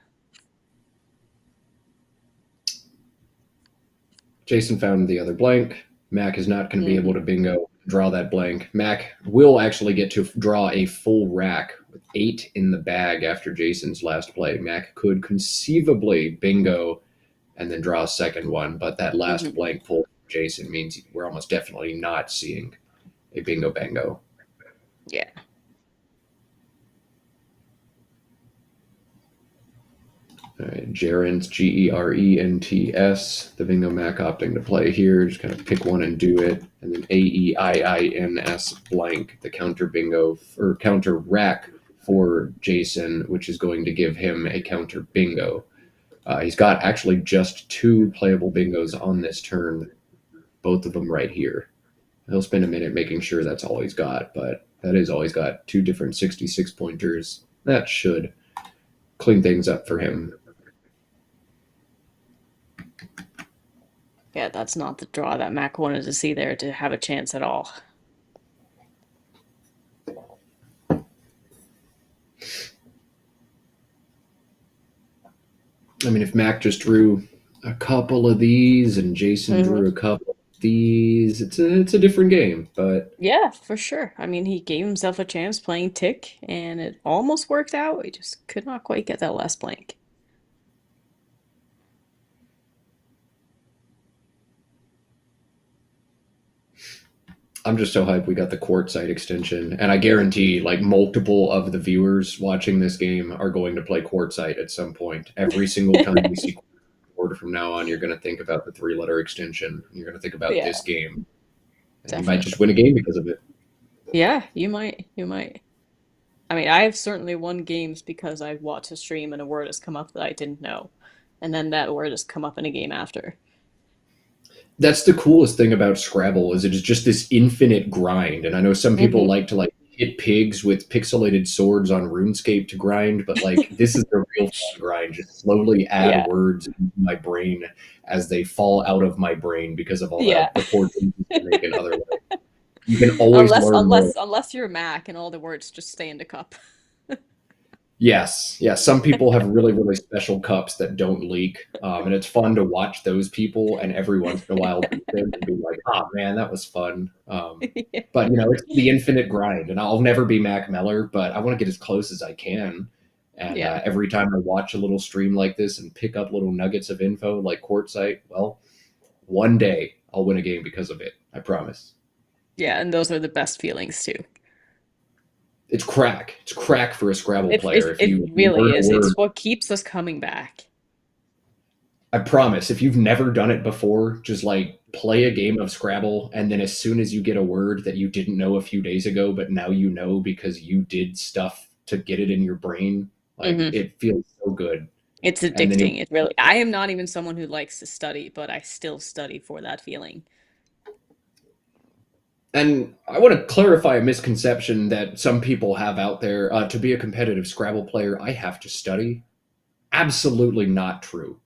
S1: Jason found the other blank. Mac is not going to be able
S2: Mm.
S1: to bingo, draw that blank. Mac will actually get to draw a full rack with 8 in the bag after Jason's last play. Mac could conceivably bingo and then draw a second one, but that last
S2: Hmm.
S1: blank pull for Jason means we're almost definitely not seeing a bingo bango.
S2: Yeah.
S1: All right, Gerents, Gerents, the bingo Mac opting to play here. Just kind of pick one and do it. And then Aeins blank, the counter bingo or counter rack for Jason, which is going to give him a counter bingo. He's got actually just 2 playable bingos on this turn, both of them right here. He'll spend a minute making sure that's all he's got, but that is all he's got. 2 different 66 pointers. That should clean things up for him.
S2: Yeah, that's not the draw that Mac wanted to see there to have a chance at all.
S1: I mean, if Mac just drew a couple of these and Jason
S2: Hmm.
S1: drew a couple of these, it's a different game. But
S2: Yeah, for sure. I mean, he gave himself a chance playing tick, and it almost worked out. He just could not quite get that last blank.
S1: I'm just so hyped we got the quartzite extension, and I guarantee like multiple of the viewers watching this game are going to play quartzite at some point. Every single time you see quarter from now on, you're going to think about the 3-letter extension. You're going to think about
S2: Yeah,
S1: this game, and you might just
S2: definitely.
S1: win a game because of it.
S2: Yeah, you might. You might. I mean, I have certainly won games because I've watched a stream and a word has come up that I didn't know, and then that word has come up in a game after.
S1: That's the coolest thing about Scrabble is it is just this infinite grind. And I know some people
S2: Hmm.
S1: like to like get pigs with pixelated swords on RuneScape to grind, but like this is the real fun grind. Just slowly add
S2: Yeah,
S1: words into my brain as they fall out of my brain because of all
S2: yeah.
S1: the poor choices I make in other ways. You can always learn more.
S2: Unless you're Mac and all the words just stay in the cup.
S1: Yes, yes. Some people have really, really special cups that don't leak, and it's fun to watch those people. And every once in a while, beat them and be like, "Oh man, that was fun."
S2: Yeah.
S1: But it's the infinite grind, and I'll never be Mac Meller, but I want to get as close as I can. And
S2: Yeah.
S1: every time I watch a little stream like this and pick up little nuggets of info like Quartzite, well, one day I'll win a game because of it. I promise.
S2: Yeah, and those are the best feelings too.
S1: It's crack. It's crack for a Scrabble
S2: It
S1: player
S2: it,
S1: if
S2: it
S1: you
S2: really
S1: learn a
S2: is.
S1: word.
S2: It's what keeps us coming back.
S1: I promise, if you've never done it before, just like play a game of Scrabble, and then as soon as you get a word that you didn't know a few days ago, but now you know because you did stuff to get it in your brain, like
S2: Hmm.
S1: it feels so good.
S2: It's
S1: And then you
S2: addicting. It really. I am not even someone who likes to study, but I still study for that feeling.
S1: and I want to clarify a misconception that some people have out there. To be a competitive Scrabble player, I have to study. Absolutely not true.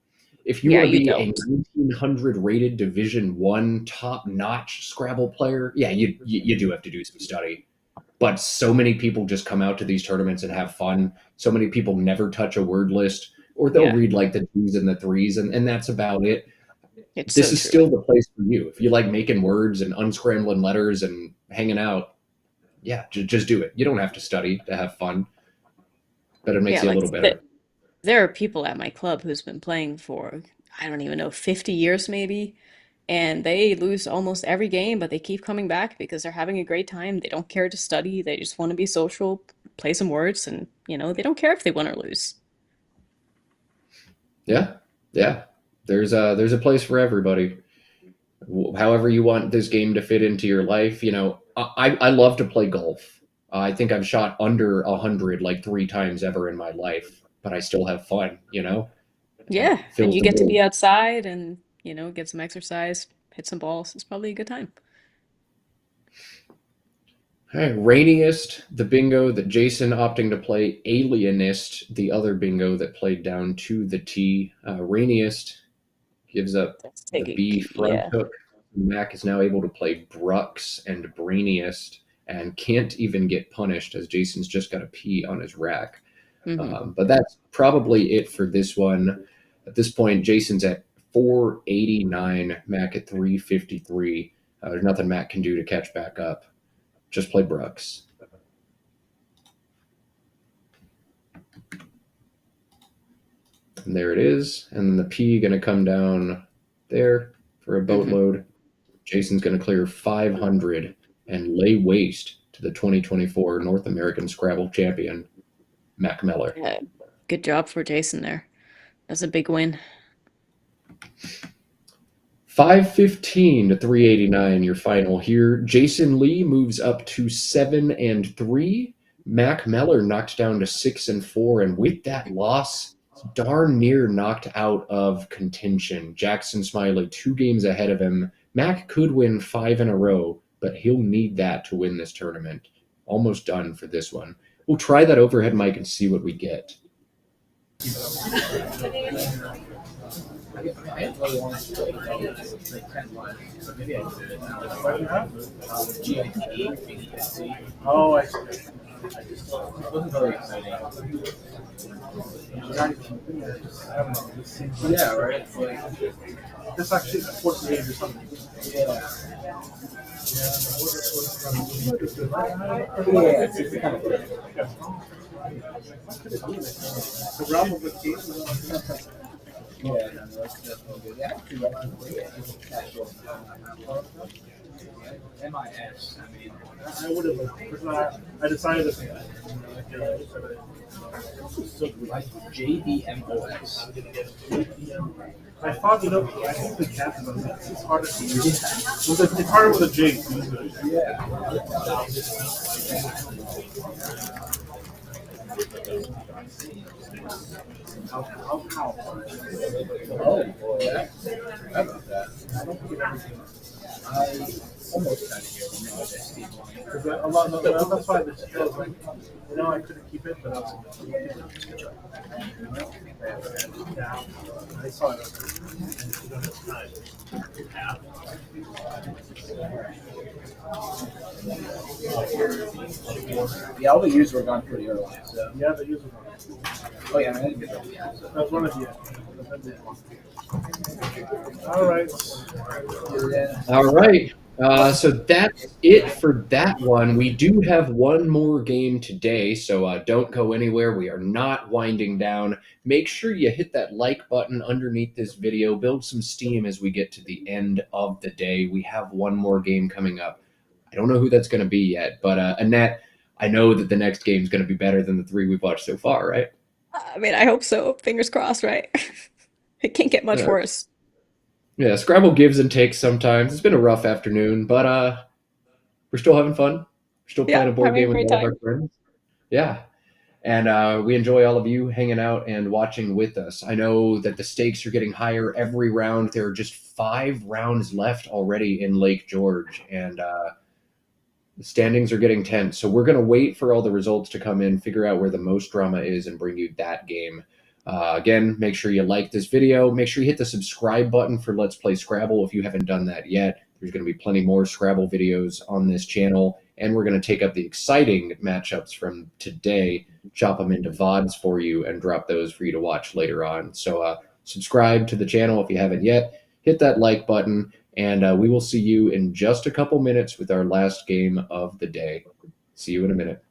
S1: If you
S2: Yeah,
S1: want to
S2: you
S1: be a
S2: don't.
S1: 1900 rated Division One top notch Scrabble player, yeah, you do have to do some study. But so many people just come out to these tournaments and have fun. So many people never touch a word list, or they'll
S2: Yeah,
S1: read like the twos and the threes, and that's about it.
S2: it's
S1: This
S2: so
S1: is
S2: true.
S1: still the place for you. If you like making words and unscrambling letters and hanging out, yeah, just do it. You don't have to study to have fun, but it makes
S2: Yeah,
S1: you a
S2: like
S1: little better.
S2: there are people at my club who's been playing for, I don't even know, 50 years maybe, and they lose almost every game, but they keep coming back because they're having a great time. They don't care to study. They just want to be social, play some words, and they don't care if they win or lose.
S1: Yeah, yeah. There's a place for everybody. However you want this game to fit into your life. I love to play golf. I think I've shot under 100 like 3 times ever in my life, but I still have fun.
S2: Yeah, and
S1: Fills
S2: you
S1: the
S2: get to
S1: mood.
S2: be outside and, get some exercise, hit some balls. It's probably a good time.
S1: All right, Rainiest, the bingo that Jason opting to play. Alienist, the other bingo that played down to the T. Rainiest gives up
S2: Let's
S1: the
S2: take a
S1: B front
S2: yeah.
S1: hook. Mack is now able to play Brux and Brainiest and can't even get punished as Jason's just got a P on his rack.
S2: Hmm.
S1: But that's probably it for this one. At this point, Jason's at 489, Mack at 353. There's nothing Mack can do to catch back up. Just play Brux. And there it is. And then the P going to come down there for a
S2: Hmm.
S1: boatload. Jason's going to clear 500 and lay waste to the 2024 North American Scrabble champion, Mack Meller.
S2: Yeah, good job for Jason there. That's a big win.
S1: 515 to 389, your final here. Jason Lee moves up to 7-3. Mack Meller knocked down to 6-4, and with that loss, darn near knocked out of contention. Jackson Smiley 2 games ahead of him. Mack could win 5 in a row, but he'll need that to win this tournament. Almost done for this one. We'll try that overhead mic and see what we get.
S3: I really wanted to play like 10 lines, so maybe I did it now. What do you have? GIT, Oh, I see. I just thought it wasn't very exciting. I don't know. This seems like, yeah, right? It's like, this actually supports me or something. Yeah. Yeah, it's kind of good. The realm of the case. Yeah, no, that's definitely good. Yeah, actually, that's MIS. I mean, I would have. I decided to. Like JDMOS. I thought, I think the cat is it's harder to use. It's harder with a J. Yeah. How? Oh, boy, yeah. I about that. I don't think everything.
S4: almost kind of here, but no, that's Steve Wine.
S3: Because a lot of that's why this feels like, I couldn't keep it, but I was yeah, I saw it.
S4: Yeah, all the years were gone pretty early. So.
S3: Yeah, the user.
S4: Oh yeah, I didn't get that. Yeah, so.
S3: That's one of the. All right.
S1: All right. So that's it for that one. We do have one more game today, so don't go anywhere. We are not winding down. Make sure you hit that like button underneath this video. Build some steam as we get to the end of the day. We have one more game coming up. I don't know who that's going to be yet, but Annette, I know that the next game is going to be better than the 3 we've watched so far, right?
S2: I mean, I hope so. Fingers crossed, right? It can't get much worse.
S1: Yeah, Scrabble gives and takes sometimes. It's been a rough afternoon, but we're still having fun. We're still playing a board game with all of our friends. Yeah. And we enjoy all of you hanging out and watching with us. I know that the stakes are getting higher every round. There are just 5 rounds left already in Lake George, and the standings are getting tense. So we're going to wait for all the results to come in, figure out where the most drama is, and bring you that game. Again, make sure you like this video. Make sure you hit the subscribe button for Let's Play Scrabble if you haven't done that yet. There's going to be plenty more Scrabble videos on this channel, and we're going to take up the exciting matchups from today, chop them into VODs for you, and drop those for you to watch later on. So subscribe to the channel if you haven't yet. Hit that like button, and we will see you in just a couple minutes with our last game of the day. See you in a minute.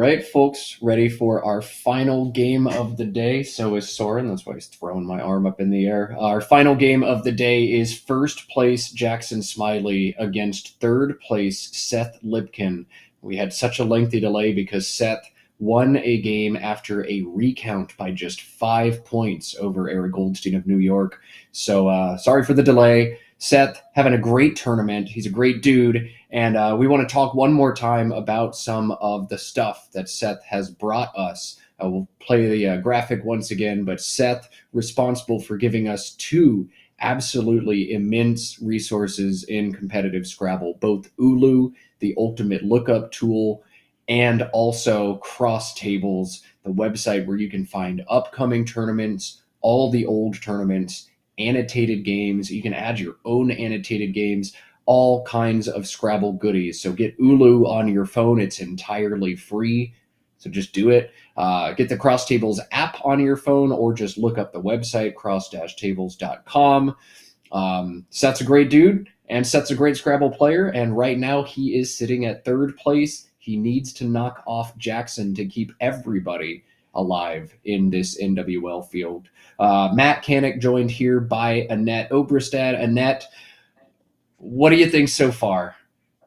S1: right, folks, ready for our final game of the day. So is Soren. That's why he's throwing my arm up in the air. Our final game of the day is first place Jackson Smiley against third place Seth Lipkin. We had such a lengthy delay because Seth won a game after a recount by just 5 points over Eric Goldstein of New York. So sorry for the delay. Seth, having a great tournament. He's a great dude. And we want to talk one more time about some of the stuff that Seth has brought us. We'll play the graphic once again, but Seth, responsible for giving us two absolutely immense resources in competitive Scrabble, both Ulu, the ultimate lookup tool, and also Cross Tables, the website where you can find upcoming tournaments, all the old tournaments, annotated games. You can add your own annotated games, all kinds of Scrabble goodies. So get Ulu on your phone. It's entirely free. So just do it. Get the Cross Tables app on your phone or just look up the website, cross-tables.com. Seth's a great dude and Seth's a great Scrabble player. And right now he is sitting at third place. He needs to knock off Jackson to keep everybody alive in this NWL field. Matt Canik joined here by Annette Obrestad. Annette, what do you think so far?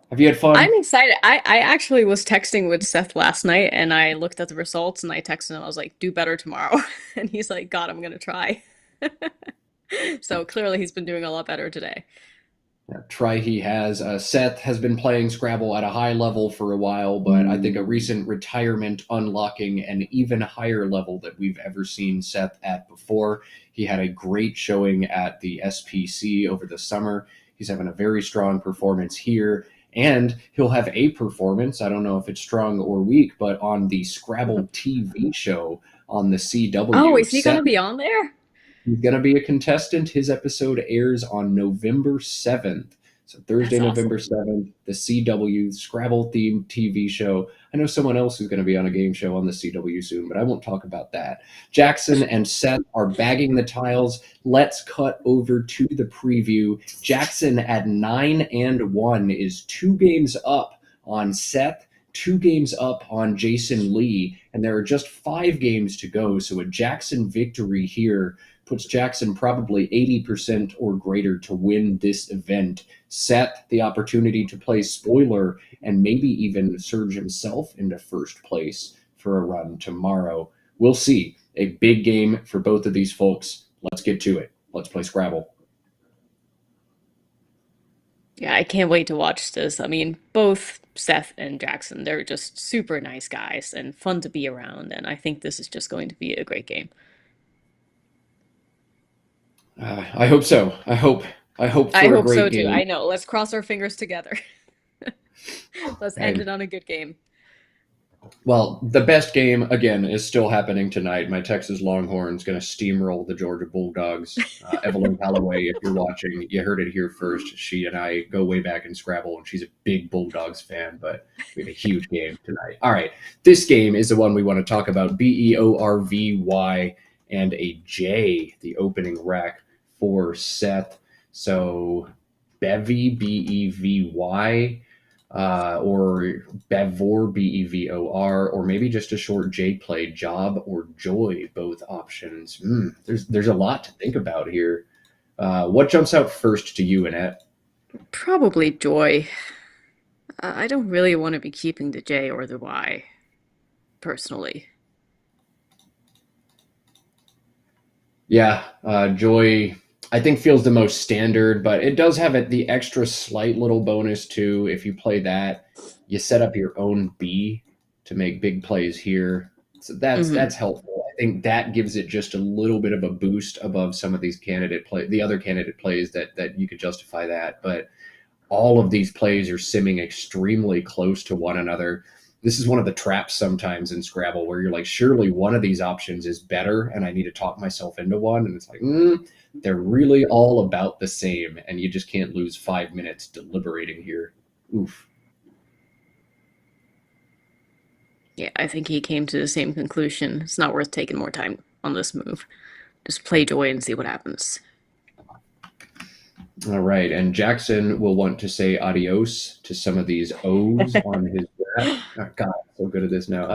S1: Have you had fun?
S2: I'm excited. I actually was texting with Seth last night and I looked at the results and I texted him. I was like, do better tomorrow. And he's like, God, I'm going to try. So clearly he's been doing a lot better today.
S1: Try he has. Seth has been playing Scrabble at a high level for a while, but I think a recent retirement unlocking an even higher level that we've ever seen Seth at before. He had a great showing at the SPC over the summer. He's having a very strong performance here, and he'll have a performance, I don't know if it's strong or weak, but on the Scrabble TV show on the CW.
S2: Oh, is he going to be on there?
S1: He's going to be a contestant. His episode airs on November 7th. So Thursday,
S2: That's
S1: November
S2: awesome.
S1: 7th, the CW Scrabble-themed TV show. I know someone else who's going to be on a game show on the CW soon, but I won't talk about that. Jackson and Seth are bagging the tiles. Let's cut over to the preview. Jackson at 9-1 is 2 games up on Seth, 2 games up on Jason Lee, and there are just 5 games to go. So a Jackson victory here puts Jackson probably 80% or greater to win this event. Seth, the opportunity to play spoiler and maybe even surge himself into first place for a run tomorrow. We'll see. A big game for both of these folks. Let's get to it. Let's play Scrabble.
S2: Yeah, I can't wait to watch this. I mean, both Seth and Jackson, they're just super nice guys and fun to be around. And I think this is just going to be a great game.
S1: I hope so. I hope
S2: I
S1: for a
S2: hope
S1: great
S2: so too.
S1: game.
S2: I know. Let's cross our fingers together. Let's end
S1: Hey.
S2: it on a good game.
S1: Well, the best game, again, is still happening tonight. My Texas Longhorns going to steamroll the Georgia Bulldogs. Evelyn Callaway, if you're watching, you heard it here first. She and I go way back in Scrabble, and she's a big Bulldogs fan, but we have a huge game tonight. All right, this game is the one we want to talk about. Beorvy and a J, the opening rec for Seth. So Bevy, Bevy, or Bevor, Bevor, or maybe just a short J play, Job or Joy, both options. There's a lot to think about here. What jumps out first to you, Annette?
S2: Probably Joy. I don't really want to be keeping the J or the Y, personally.
S1: Yeah, Joy, I think feels the most standard, but it does have the extra slight little bonus too. If you play that, you set up your own B to make big plays here. So that's helpful. I think that gives it just a little bit of a boost above some of these the other candidate plays that you could justify that. But all of these plays are simming extremely close to one another. This is one of the traps sometimes in Scrabble where you're like, surely one of these options is better and I need to talk myself into one. And it's like, they're really all about the same. And you just can't lose 5 minutes deliberating here. Oof.
S2: Yeah, I think he came to the same conclusion. It's not worth taking more time on this move. Just play Joy and see what happens.
S1: All right, and Jackson will want to say adios to some of these O's on his rack. Oh, God, I'm so good at this now.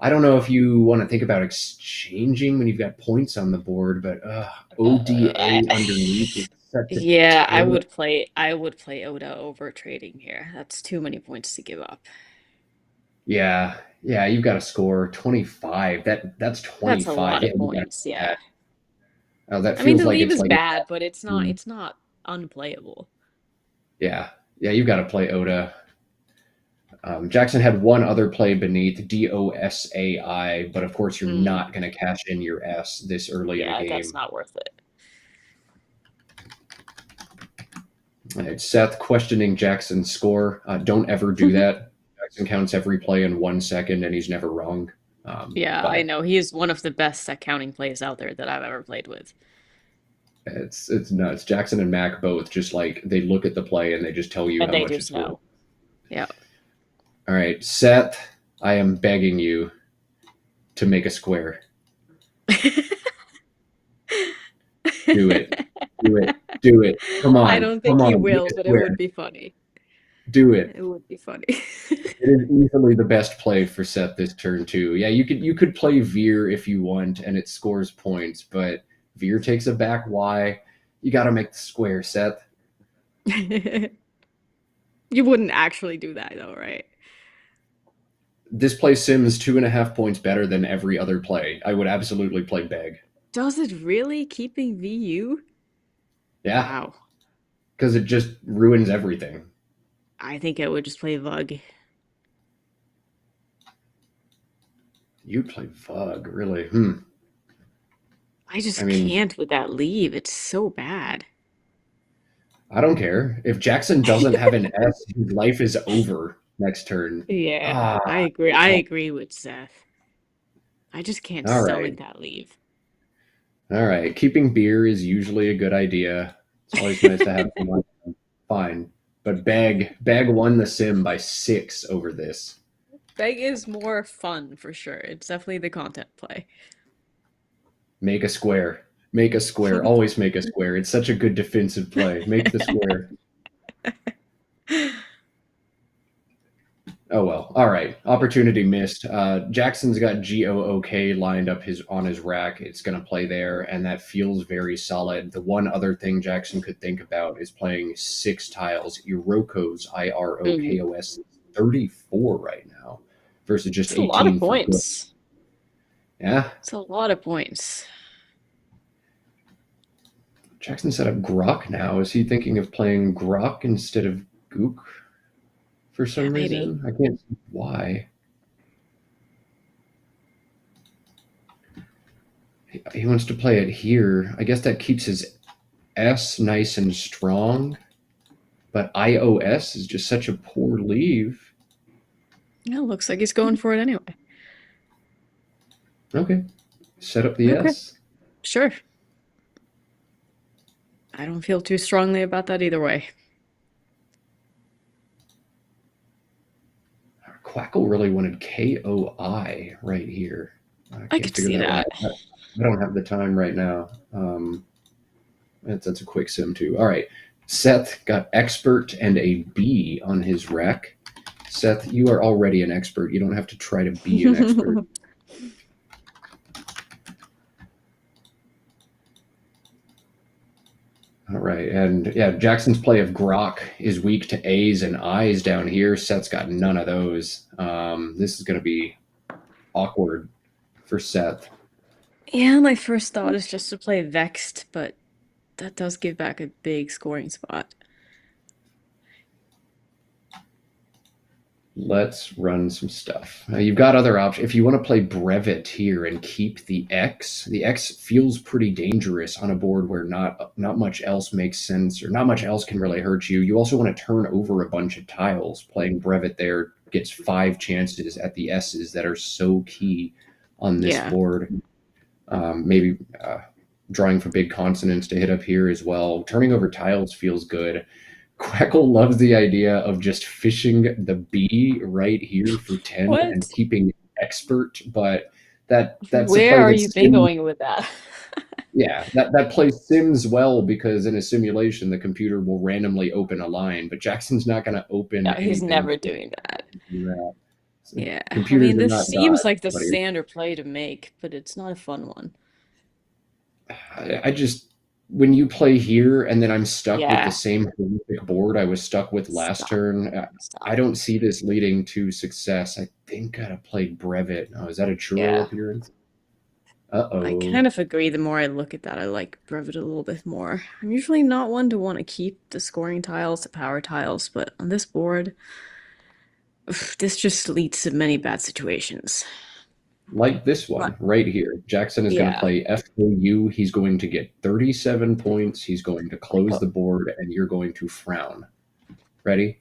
S1: I don't know if you want to think about exchanging when you've got points on the board, but ODA underneath is such a
S2: Yeah,
S1: terrible.
S2: I would play Oda over trading here. That's too many points to give up.
S1: Yeah, yeah, you've got to score 25. That's
S2: That's a
S1: 25.
S2: lot
S1: Yeah,
S2: of
S1: you got to
S2: points,
S1: do
S2: yeah.
S1: that. Oh, that
S2: I mean,
S1: feels
S2: the
S1: like
S2: leave
S1: it's
S2: is
S1: like
S2: bad, but
S1: mm,
S2: it's not unplayable.
S1: yeah, yeah, you've got to play Oda. Jackson had one other play beneath DOSAI, but of course you're
S2: Mm,
S1: not going to cash in your S this early in a
S2: yeah, that's
S1: game.
S2: not worth it.
S1: All right, Seth questioning Jackson's score. Don't ever do that. Jackson counts every play in 1 second, and he's never wrong.
S2: Yeah, I
S1: But
S2: know. He is one of the best at counting plays out there that I've ever played with.
S1: it's nuts. Jackson and Mack both just like they look at the play and they just tell you
S2: And
S1: how
S2: they
S1: much
S2: just
S1: it's worth.
S2: know. Yeah.
S1: All right, Seth, I am begging you to make a square. Do it. Do it. Do it. Come
S2: I
S1: on.
S2: don't
S1: Come
S2: think he
S1: on. Make
S2: will,
S1: a
S2: but it would
S1: square.
S2: be funny.
S1: Do it.
S2: It would be funny.
S1: It is easily the best play for Seth this turn too. Yeah, you could play Veer if you want, and it scores points, but Veer takes a back Y. You got to make the square, Seth.
S2: You wouldn't actually do that though, right?
S1: This play sims 2.5 points better than every other play. I would absolutely play Beg.
S2: Does it really keeping VU?
S1: Yeah,
S2: Wow.
S1: because it just ruins everything.
S2: I think I would just play Vug.
S1: You play Vug, really?
S2: I
S1: I
S2: just
S1: mean,
S2: can't with that leave. It's so bad.
S1: I don't care. If Jackson doesn't have an S, his life is over next turn.
S2: Yeah,
S1: Ah,
S2: I agree. I agree with Seth. I just can't
S1: all right.
S2: stomach that leave.
S1: All right. Keeping beer is usually a good idea. It's always nice to have someone. Fine. But Bag won the sim by 6 over this.
S2: Beg is more fun for sure. It's definitely the content play.
S1: Make a square. Make a square. Always make a square. It's such a good defensive play. Make the square. Oh well. All right. Opportunity missed. Jackson's got GOOK lined up on his rack. It's going to play there, and that feels very solid. The one other thing Jackson could think about is playing 6 tiles. Iroko's
S2: Mhm.
S1: IROKOS is 34 right now versus just
S2: It's a lot of
S1: 18 for Cook.
S2: points.
S1: Yeah.
S2: It's a lot of points.
S1: Jackson set up Grok now. Is he thinking of playing Grok instead of Gook for
S2: Yeah,
S1: some
S2: maybe.
S1: reason? I can't see why. He wants to play it here. I guess that keeps his S nice and strong, but iOS is just such a poor leave.
S2: Yeah, looks like he's going for it anyway.
S1: Okay. Set up the
S2: Okay,
S1: S.
S2: sure. I don't feel too strongly about that either way.
S1: Quackle really wanted KOI right here. I
S2: I
S1: can't
S2: could
S1: figure
S2: see
S1: that one
S2: that.
S1: out. I don't have the time right now. That's a quick sim too. All right. Seth got expert and a B on his rack. Seth, you are already an expert. You don't have to try to be an expert. All right. And yeah, Jackson's play of Grok is weak to A's and I's down here. Seth's got none of those. This is going to be awkward for Seth.
S2: Yeah, my first thought is just to play Vexed, but that does give back a big scoring spot.
S1: Let's run some stuff. You've got other options. If you want to play Brevet here and keep the X feels pretty dangerous on a board where not much else makes sense or not much else can really hurt you. You also want to turn over a bunch of tiles. Playing Brevet there gets 5 chances at the S's that are so key on this
S2: Yeah.
S1: board. Maybe drawing for big consonants to hit up here as well. Turning over tiles feels good. Quackle loves the idea of just fishing the B right here for 10 and
S2: What?
S1: keeping expert, but that's a
S2: Where
S1: play
S2: are
S1: that's
S2: you bingoing with that?
S1: Yeah, that play sims well because in a simulation the computer will randomly open a line, but Jackson's not going to open
S2: Yeah, he's
S1: anything
S2: never
S1: for
S2: doing that.
S1: that. So
S2: Yeah, I
S1: computers
S2: mean,
S1: are
S2: this
S1: not
S2: seems
S1: God,
S2: like the
S1: buddy.
S2: standard play to make, but it's not a fun one.
S1: I just when you play here and then I'm stuck with the
S2: Yeah,
S1: same horrific board I was stuck with last
S2: stop,
S1: turn, I
S2: stop.
S1: don't see this leading to success. I think I'd have played Brevet. Oh, is that a churro
S2: Yeah,
S1: appearance?
S2: I
S1: Uh-oh.
S2: kind of agree. The more I look at that, I like Brevet a little bit more. I'm usually not one to want to keep the scoring tiles, the power tiles, but on this board, this just leads to many bad situations.
S1: Like this
S2: But
S1: one right here. Jackson is going to
S2: yeah.
S1: play FKU. He's going to get 37 points. He's going to close
S2: Oh.
S1: the board, and you're going to frown. Ready?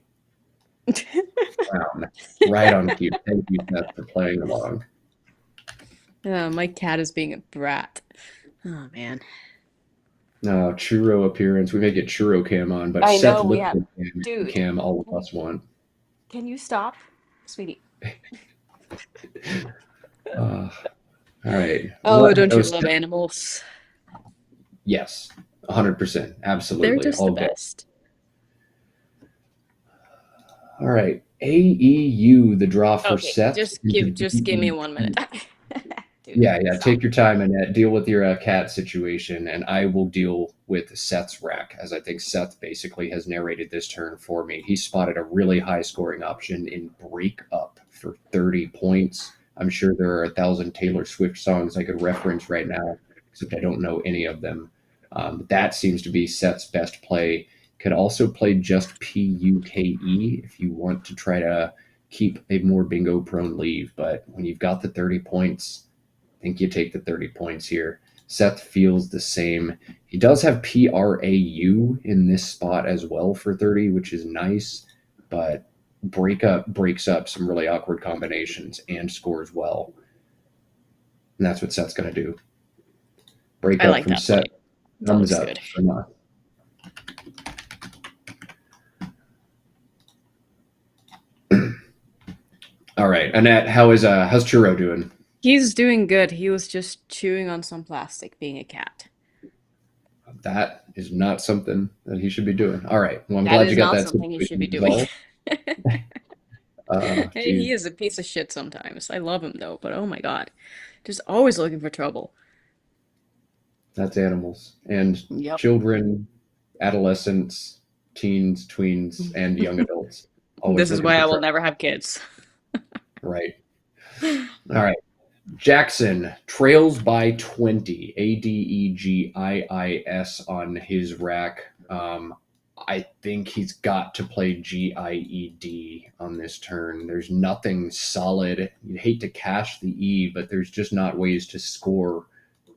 S1: Frown. Right on cue. Thank you, Seth, for playing along.
S2: My cat is being a brat. Oh man.
S1: Churro appearance. We may get Churro Cam on, but
S2: I
S1: Seth
S2: know we have.
S1: Lipkin
S2: Dude,
S1: Cam all of us want.
S2: can you stop, sweetie?
S1: All right.
S2: Oh, don't you love
S1: Seth,
S2: animals?
S1: yes, 100%.
S2: They're
S1: Absolutely.
S2: just the
S1: All good.
S2: best.
S1: All right. AEU, the draw for
S2: Okay,
S1: Seth.
S2: just give me 1 minute. Dude,
S1: Yeah.
S2: stop.
S1: Take your time, Annette. Deal with your cat situation, and I will deal with Seth's rack, as I think Seth basically has narrated this turn for me. He spotted a really high scoring option in Break Up for 30 points. I'm sure there are 1,000 Taylor Swift songs I could reference right now, except I don't know any of them. That seems to be Seth's best play. Could also play just PUKE if you want to try to keep a more bingo prone leave. But when you've got the 30 points, I think you take the 30 points here. Seth feels the same. He does have PRAU in this spot as well for 30, which is nice, but breaks up some really awkward combinations and scores well. And that's what Seth's going to do. Break
S2: I
S1: up
S2: like
S1: from
S2: that
S1: Seth.
S2: play. That
S1: Thumbs
S2: looks
S1: up
S2: good.
S1: from us. All right, Annette, how's Churro doing?
S2: He's doing good. He was just chewing on some plastic, being a cat.
S1: That is not something that he should be doing. All right. Well, I'm
S2: That
S1: glad you
S2: is
S1: got
S2: not
S1: that
S2: something he should be
S1: situation
S2: doing.
S1: resolved.
S2: Hey, he
S1: Geez,
S2: is a piece of shit sometimes. I love him though, but oh my God. Just always looking for trouble.
S1: that's animals and
S2: Yep.
S1: children, adolescents, teens, tweens, and young adults. Always
S2: This is
S1: looking
S2: why
S1: for
S2: I will
S1: trouble.
S2: never have kids.
S1: Right. All right. Jackson trails by 20. ADEGIIS on his rack. I think he's got to play GIED on this turn. There's nothing solid. You'd hate to cash the E, but there's just not ways to score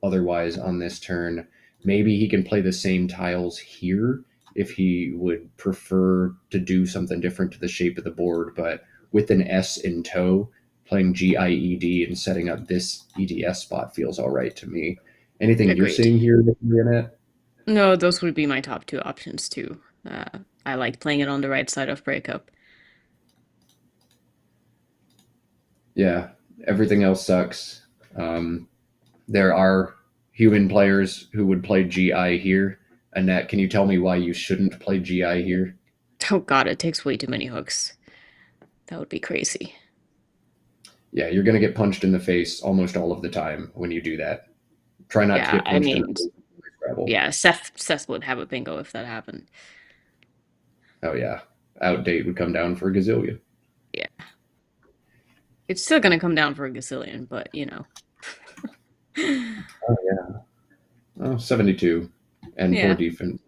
S1: otherwise on this turn. Maybe he can play the same tiles here if he would prefer to do something different to the shape of the board, but with an S in tow, playing GIED and setting up this EDS spot feels all right to me. Anything you're
S2: Agreed.
S1: seeing here, Annette?
S2: No, those would be my top two options too. I like playing it on the right side of breakup.
S1: Yeah, everything else sucks. There are human players who would play GI here. Annette, can you tell me why you shouldn't play GI here?
S2: Oh God, it takes way too many hooks. That would be crazy.
S1: Yeah, you're going to get punched in the face almost all of the time when you do that. Try not to
S2: Yeah,
S1: get
S2: I
S1: punched in
S2: mean,
S1: the face. Scrabble.
S2: yeah, Seth would have a bingo if that happened.
S1: Oh, yeah. Outdate would come down for a gazillion.
S2: Yeah. It's still gonna come down for a gazillion, but you know.
S1: Oh, yeah. Oh, 72 and
S2: Yeah.
S1: 4 defense.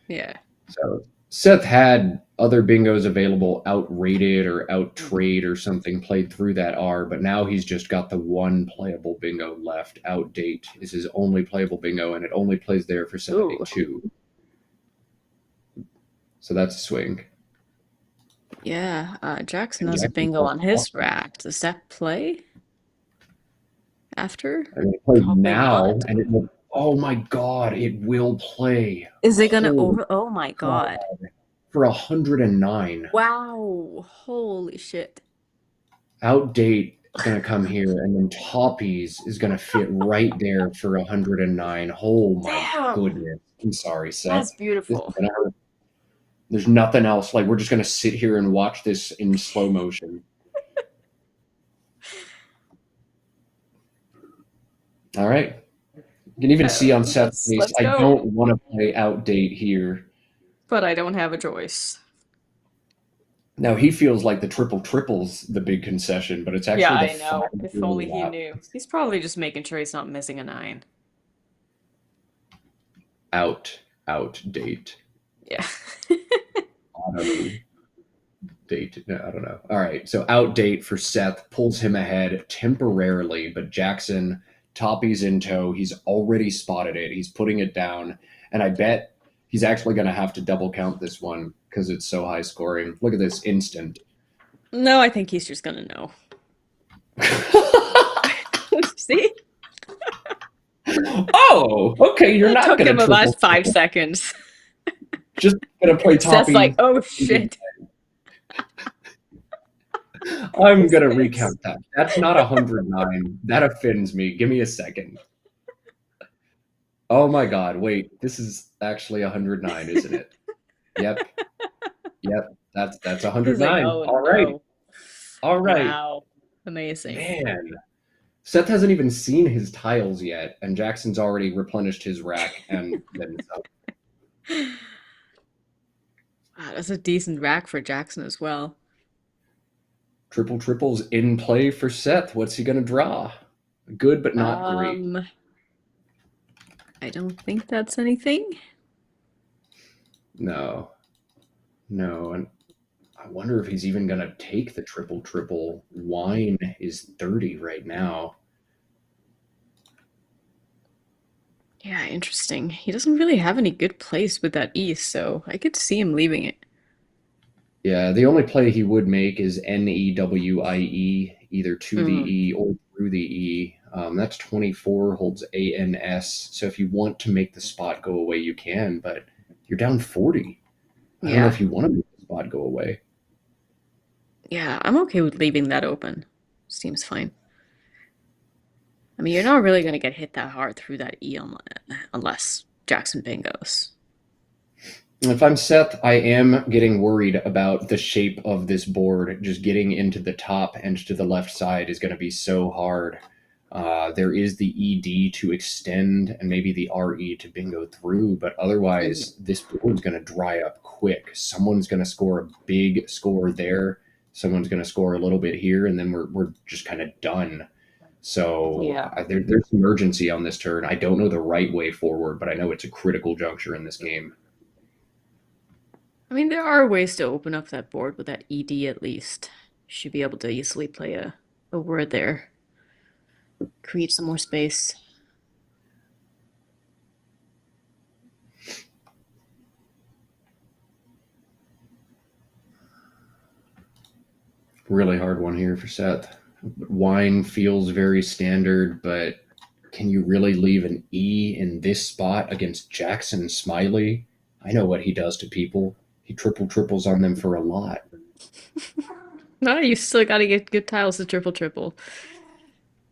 S2: Yeah.
S1: So Seth had other bingos available, outrated or out trade or something played through that R, but now he's just got the one playable bingo left. Outdate is his only playable bingo, and it only plays there for 72. So that's a swing.
S2: Yeah, Jackson has a bingo on his rack. Does that play after?
S1: I mean, it plays
S2: Probably
S1: now,
S2: not.
S1: and it will. Oh my God! It will play.
S2: Is it gonna
S1: Holy
S2: over? Oh my God.
S1: for 109.
S2: Wow. Holy shit.
S1: Outdate It's going to come here, and then Toppies is going to fit right there for 109. Oh my
S2: Damn,
S1: goodness. I'm sorry,
S2: that's
S1: Seth. This is
S2: beautiful.
S1: going to hurt. There's nothing else. Like, we're just going to sit here and watch this in slow motion. All right. You can even see on Seth's face,
S2: Let's
S1: I
S2: go.
S1: don't want to play outdate here.
S2: But I don't have a choice.
S1: Now, he feels like the triple's the big concession, but it's actually
S2: Yeah,
S1: the
S2: I know.
S1: 5
S2: If only he
S1: out.
S2: knew. He's probably just making sure he's not missing a 9.
S1: Outdate.
S2: Yeah.
S1: Auto date. No, I don't know. All right. So outdate for Seth pulls him ahead temporarily, but Jackson, Toppy's in tow. He's already spotted it. He's putting it down. And I bet he's actually going to have to double count this one because it's so high scoring. Look at this instant.
S2: No, I think he's just gonna know. See?
S1: Oh, okay. You're
S2: It
S1: not
S2: took
S1: going
S2: him
S1: to
S2: about 5 seconds.
S1: Just going to play
S2: Seth's
S1: Toppy.
S2: like, oh shit.
S1: I'm going to recount that. That's not 109. That offends me. Give me a second. Oh my God. Wait, this is actually 109, isn't it? Yep. That's
S2: He's
S1: 109.
S2: like, oh
S1: All right.
S2: no.
S1: All right.
S2: Wow. Amazing.
S1: Man. Seth hasn't even seen his tiles yet, and Jackson's already replenished his rack and then some.
S2: Wow, that's a decent rack for Jackson as well.
S1: Triple's in play for Seth. What's he going to draw? Good, but not great.
S2: I don't think that's anything.
S1: No. And I wonder if he's even going to take the triple. Wine is 30 right now.
S2: Yeah, interesting. He doesn't really have any good plays with that E, so I could see him leaving it.
S1: Yeah, the only play he would make is NEWIE, either to the E or through the E. That's 24, holds ANS. So if you want to make the spot go away, you can, but you're down 40. I don't know if you want to make the spot go away.
S2: Yeah, I'm okay with leaving that open. Seems fine. I mean, you're not really going to get hit that hard through that E unless Jackson bingos.
S1: If I'm Seth, I am getting worried about the shape of this board. Just getting into the top and to the left side is going to be so hard. There is the ED to extend and maybe the RE to bingo through, but otherwise this board's going to dry up quick. Someone's going to score a big score there. Someone's going to score a little bit here, and then we're just kind of done. So there's some urgency on this turn. I don't know the right way forward, but I know it's a critical juncture in this game.
S2: I mean, there are ways to open up that board with that ED at least. You should be able to easily play a word there. Create some more space.
S1: Really hard one here for Seth. Wine feels very standard, but can you really leave an E in this spot against Jackson and Smiley? I know what he does to people. He triples on them for a lot.
S2: No, you still got to get good tiles to triple.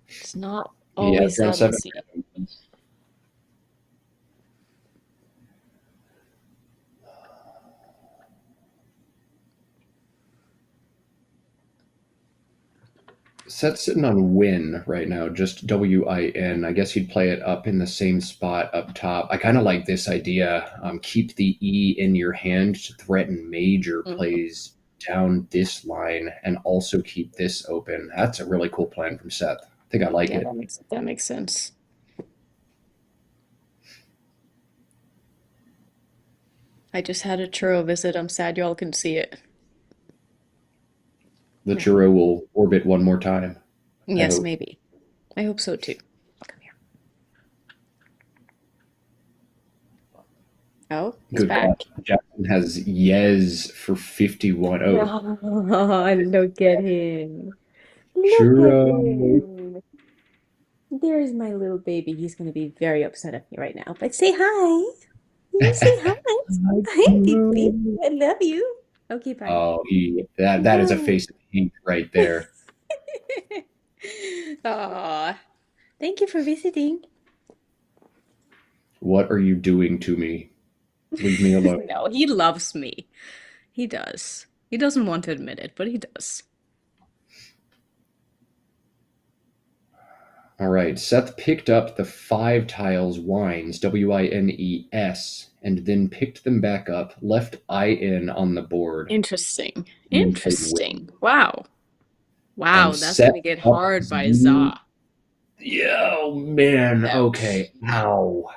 S2: It's not always that easy.
S1: Seth's sitting on win right now, just WIN. I guess he'd play it up in the same spot up top. I kind of like this idea. Keep the E in your hand to threaten major plays down this line and also keep this open. That's a really cool plan from Seth. I think I like it.
S2: That makes sense. I just had a churro visit. I'm sad y'all couldn't see it.
S1: The churro will orbit one more time.
S2: Yes, maybe. I hope so too. Come here. Oh, he's back.
S1: Jackson has yes for 51. Oh,
S2: look at him.
S1: churro.
S2: There's my little baby. He's going to be very upset at me right now. But say hi. You say hi. Hi, baby. I love you. Okay, bye.
S1: Oh, that is a face of hate right there.
S2: Aw, thank you for visiting.
S1: What are you doing to me? Leave me alone.
S2: No, he loves me. He does. He doesn't want to admit it, but he does.
S1: All right. Seth picked up the 5 tiles wines, Wines, and then picked them back up, left IN on the board,
S2: Interesting.
S1: and then played Will.
S2: Interesting. Wow.
S1: And
S2: Wow, that's
S1: Seth
S2: gonna get
S1: up
S2: hard by
S1: Z.
S2: Za.
S1: Yeah, oh man.
S2: Ouch.
S1: Okay. Ow.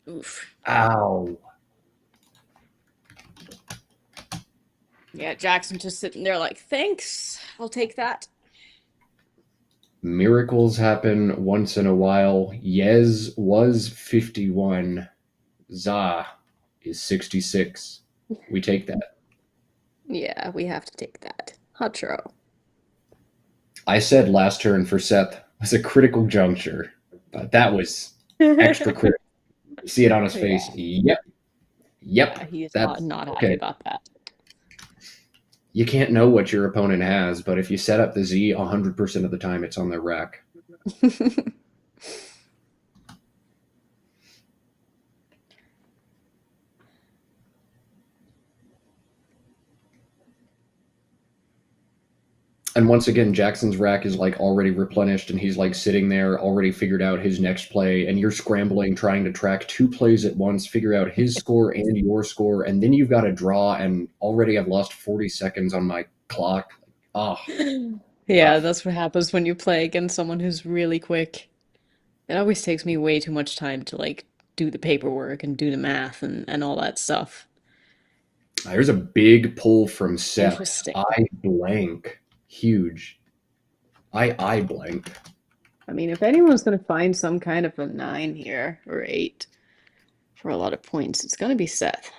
S2: Oof.
S1: Ow.
S2: Yeah, Jackson just sitting there like, thanks. I'll take that.
S1: Miracles happen once in a while. Yez was 51. Za is 66. We take that.
S2: Yeah, we have to take that. Hachuro.
S1: I said last turn for Seth was a critical juncture, but that was extra critical. You see it on his face. Yep.
S2: Yeah,
S1: Yep.
S2: he is
S1: That's
S2: not happy
S1: okay.
S2: about that.
S1: You can't know what your opponent has, but if you set up the Z 100% of the time, it's on their rack. And once again, Jackson's rack is like already replenished, and he's like sitting there, already figured out his next play, and you're scrambling, trying to track 2 plays at once, figure out his score and your score, and then you've got to draw, and already I've lost 40 seconds on my clock. Oh,
S2: Yeah,
S1: rough.
S2: that's what happens when you play against someone who's really quick. It always takes me way too much time to like do the paperwork and do the math and all that stuff.
S1: There's a big pull from Seth.
S2: Interesting.
S1: I blank. Huge. I blank.
S2: I mean, if anyone's going to find some kind of a 9 here or 8 for a lot of points, it's going to be Seth.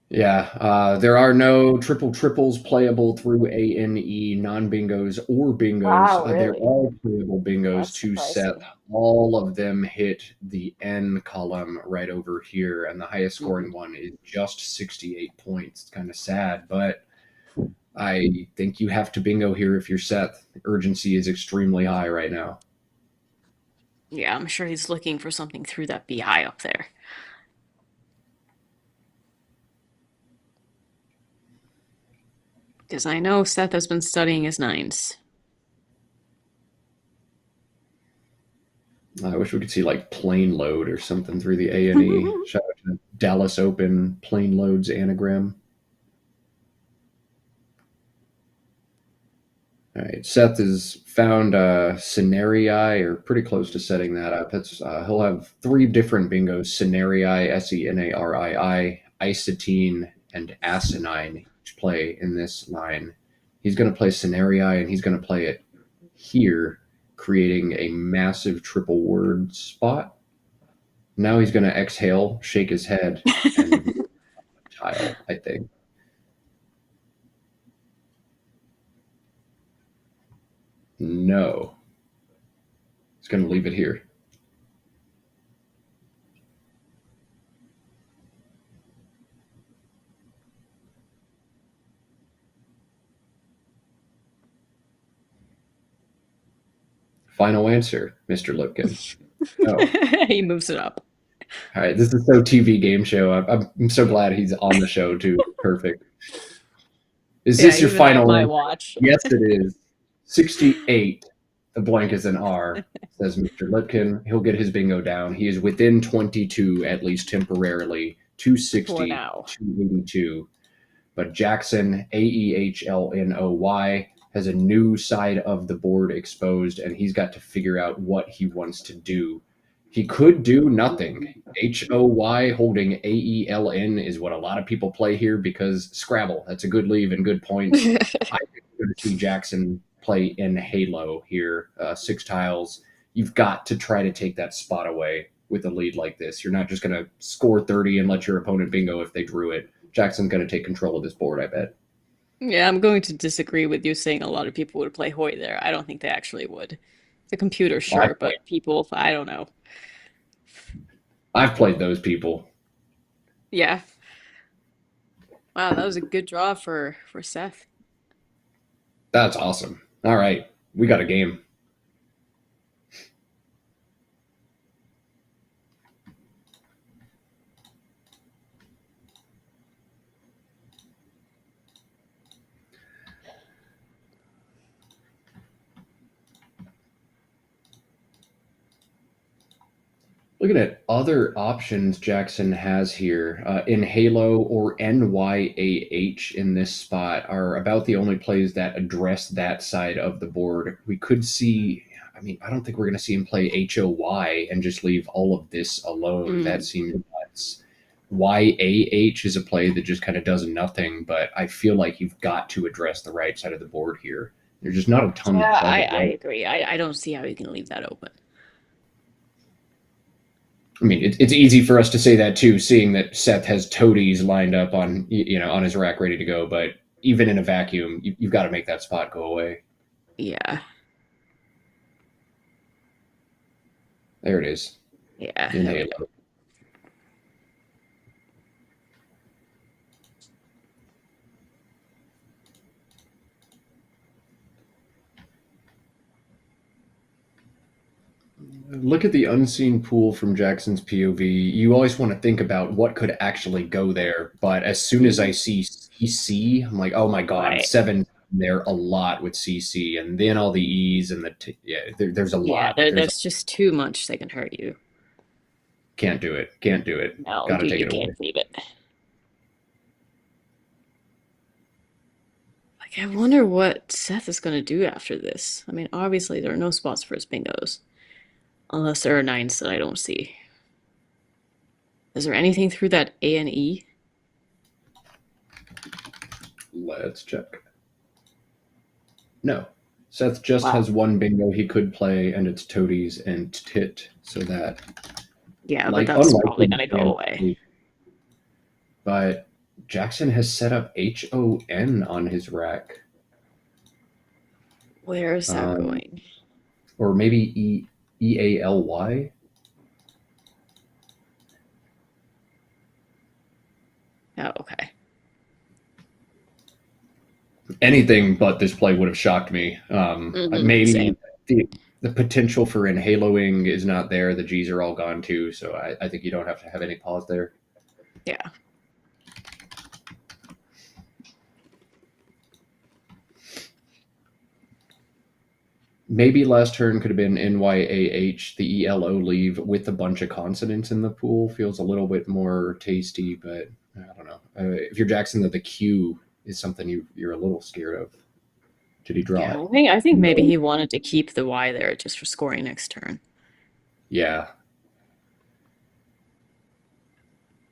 S1: Yeah, there are no triple triples playable through ANE, non-bingos or bingos.
S2: Wow,
S1: They're
S2: really?
S1: all playable bingos
S2: That's
S1: to Seth.
S2: surprising.
S1: All of them hit the N column right over here, and the highest scoring one is just 68 points. It's kind of sad, but I think you have to bingo here if you're Seth. The urgency is extremely high right now.
S2: Yeah, I'm sure he's looking for something through that BI up there. Because I know Seth has been studying his 9s.
S1: I wish we could see like plane load or something through the ANE. Shout out to the Dallas Open plane loads anagram. All right, Seth has found Scenarii, or pretty close to setting that up. He'll have 3 different bingos: Scenarii, Senarii, Isotine, and Asinine each play in this line. He's going to play Scenarii, and he's going to play it here, creating a massive triple word spot. Now he's going to exhale, shake his head, and tile, I think. No. He's going to leave it here. Final answer, Mr. Lipkin. No.
S2: He moves it up.
S1: All right, this is so TV game show. I'm so glad he's on the show too. Perfect. Is this your
S2: even I
S1: final
S2: might
S1: answer?
S2: watch.
S1: Yes, it is. 68. The blank is an R, says Mr. Lipkin. He'll get his bingo down. He is within 22, at least temporarily, 260,
S2: For now.
S1: 282. But Jackson, AEHLNOY, has a new side of the board exposed, and he's got to figure out what he wants to do. He could do nothing. HOY holding AELN is what a lot of people play here because Scrabble, that's a good leave and good points. I think we're going to see Jackson play in Halo here, 6 tiles. You've got to try to take that spot away with a lead like this. You're not just going to score 30 and let your opponent bingo if they drew it. Jackson's going to take control of this board, I bet.
S2: Yeah, I'm going to disagree with you saying a lot of people would play Hoy there. I don't think they actually would. The computer, sure, but people, I don't know.
S1: I've played those people.
S2: Yeah. Wow, that was a good draw for Seth.
S1: That's awesome. All right, we got a game. Looking at other options Jackson has here, in Halo or NYAH in this spot are about the only plays that address that side of the board. We could see, I mean, I don't think we're going to see him play HOY and just leave all of this alone. That seems nuts. YAH is a play that just kind of does nothing, but I feel like you've got to address the right side of the board here. There's just not a ton
S2: Yeah,
S1: to target.
S2: I agree. I don't see how you can leave that open.
S1: I mean, it's easy for us to say that too, seeing that Seth has toadies lined up on on his rack ready to go. But even in a vacuum, you've got to make that spot go away.
S2: Yeah.
S1: There it is.
S2: Yeah.
S1: In
S2: there we
S1: Halo.
S2: go.
S1: Look at the unseen pool from Jackson's POV. You always want to think about what could actually go there, but as soon as I see CC, I'm like, oh my god,
S2: Right.
S1: 7 there a lot with CC, and then all the E's and there's a
S2: Yeah,
S1: lot.
S2: there's just too much that can hurt you.
S1: Can't do it. Can't do it.
S2: No,
S1: Got to take
S2: you
S1: it away.
S2: can't leave it. Like, I wonder what Seth is going to do after this. I mean, obviously there are no spots for his bingos. Unless there are 9s that I don't see. Is there anything through that A and E?
S1: Let's check. No. Seth just
S2: Wow.
S1: has one bingo he could play, and it's toadies and tit, so that
S2: Yeah,
S1: like
S2: but that's
S1: unlikely
S2: probably going to go away.
S1: But Jackson has set up HON on his rack.
S2: Where is that going?
S1: Or maybe EALY.
S2: Oh, okay.
S1: Anything but this play would have shocked me. Maybe
S2: same.
S1: the potential for inhaloing is not there. The G's are all gone too, so I think you don't have to have any pause there.
S2: Yeah.
S1: Maybe last turn could have been NYAH, the ELO leave with a bunch of consonants in the pool. Feels a little bit more tasty, but I don't know. If you're Jackson, the Q is something you're a little scared of. Did he draw it?
S2: Yeah, I think maybe he wanted to keep the Y there just for scoring next turn.
S1: Yeah.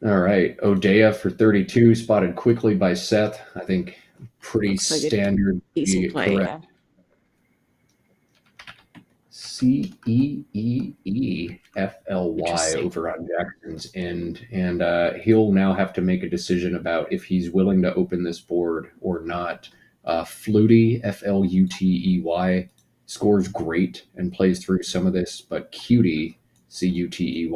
S1: All right. Odea for 32, spotted quickly by Seth. I think pretty
S2: Looks like a
S1: standard.
S2: decent play,
S1: correct.
S2: yeah. CEEEFLY
S1: over on Jackson's end, and he'll now have to make a decision about if he's willing to open this board or not. Fluty, FLUTEY, scores great and plays through some of this, but Cutie, CUTEY,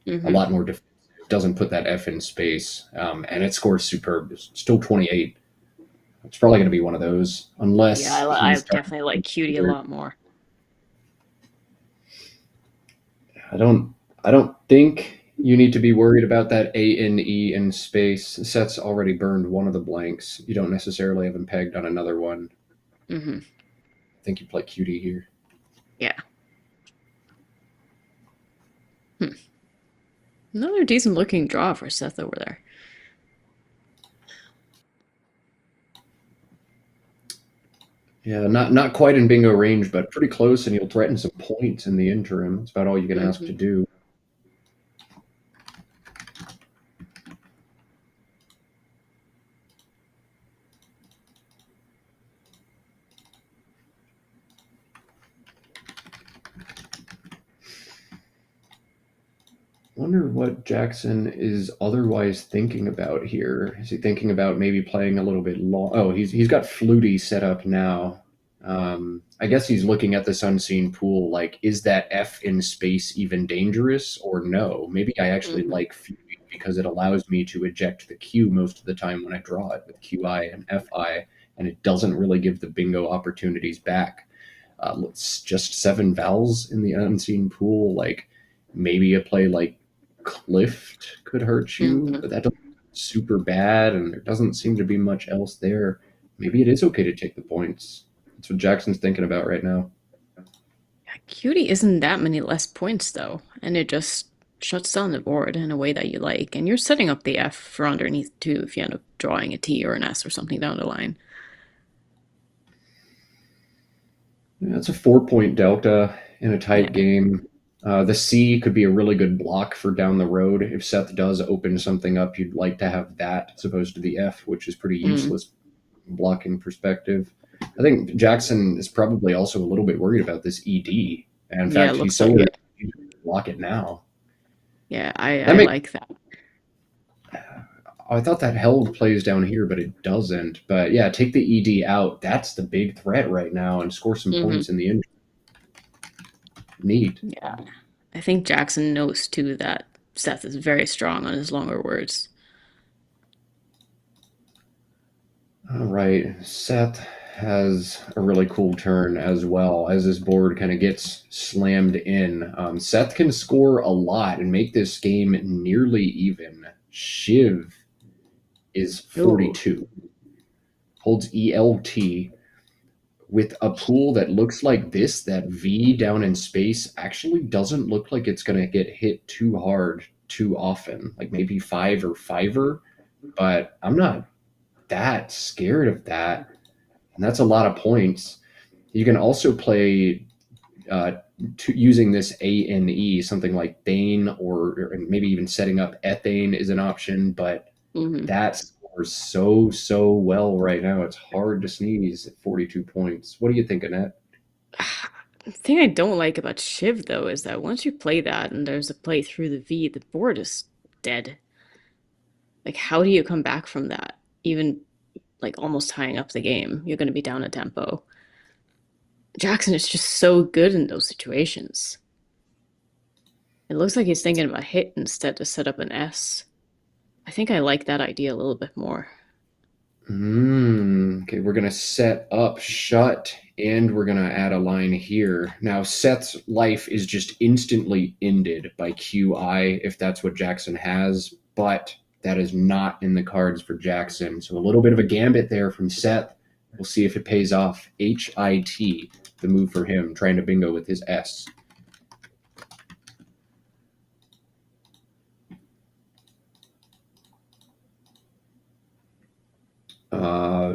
S1: a lot more defensive, doesn't put that F in space, and it scores superb. It's still 28. It's probably going to be one of those, unless
S2: I definitely like Cutie a lot more.
S1: I don't think you need to be worried about that ANE in space. Seth's already burned one of the blanks. You don't necessarily have him pegged on another one. I think you play Cutie here.
S2: Yeah. Another decent looking draw for Seth over there.
S1: Yeah, not quite in bingo range, but pretty close, and you'll threaten some points in the interim. That's about all you can ask to do. Wonder what Jackson is otherwise thinking about here. Is he thinking about maybe playing a little bit long? Oh, he's got Fluty set up now. I guess he's looking at this unseen pool like, is that F in space even dangerous or no? Maybe I actually like Fluty because it allows me to eject the Q most of the time when I draw it with QI and FI and it doesn't really give the bingo opportunities back. It's just 7 vowels in the unseen pool. Like maybe a play like Clift could hurt you, but that doesn't super bad, and there doesn't seem to be much else there. Maybe it is okay to take the points. That's what Jackson's thinking about right now.
S2: Cutie isn't that many less points though, and it just shuts down the board in a way that you like, and you're setting up the F for underneath too if you end up drawing a T or an S or something down the line.
S1: Yeah, it's a 4-point delta in a tight game. The C could be a really good block for down the road. If Seth does open something up, you'd like to have that as opposed to the F, which is pretty useless blocking perspective. I think Jackson is probably also a little bit worried about this ED. And in fact, he's so worried he can block it now.
S2: Yeah, I like that.
S1: I thought that held plays down here, but it doesn't. But yeah, take the ED out. That's the big threat right now, and score some points in the end. Neat.
S2: Yeah. I think Jackson knows too that Seth is very strong on his longer words.
S1: All right. Seth has a really cool turn as well as his board kind of gets slammed in. Seth can score a lot and make this game nearly even. Shiv is 42. Holds ELT with a pool that looks like this. That V down in space actually doesn't look like it's going to get hit too hard too often, like maybe 5 or 5er, but I'm not that scared of that. And that's a lot of points. You can also play using this ANE, something like Thane, or maybe even setting up Ethane is an option, but that scores so well right now. It's hard to sneeze at 42 points. What do you think, Annette?
S2: The thing I don't like about Shiv, though, is that once you play that and there's a play through the V, the board is dead. Like, how do you come back from that? Even, like, almost tying up the game, you're going to be down a tempo. Jackson is just so good in those situations. It looks like he's thinking about hit instead to set up an S. I think I like that idea a little bit more.
S1: Okay, we're going to set up shut, and we're going to add a line here. Now, Seth's life is just instantly ended by QI, if that's what Jackson has, but that is not in the cards for Jackson. So a little bit of a gambit there from Seth. We'll see if it pays off. HIT, the move for him, trying to bingo with his S.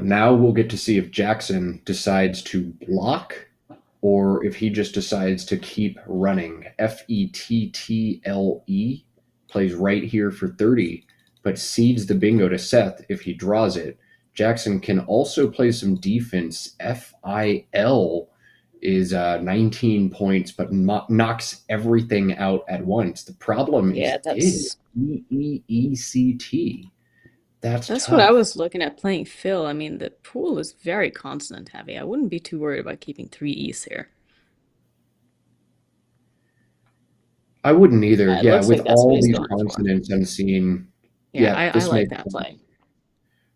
S1: Now we'll get to see if Jackson decides to block or if he just decides to keep running. FETTLE plays right here for 30, but cedes the bingo to Seth if he draws it. Jackson can also play some defense. FIL is 19 points, but knocks everything out at once. The problem is EEECT. That's
S2: what I was looking at playing Phil. I mean, the pool is very consonant heavy. I wouldn't be too worried about keeping 3 E's here.
S1: I wouldn't either. Yeah, with
S2: like
S1: all these consonants unseen.
S2: I like that play.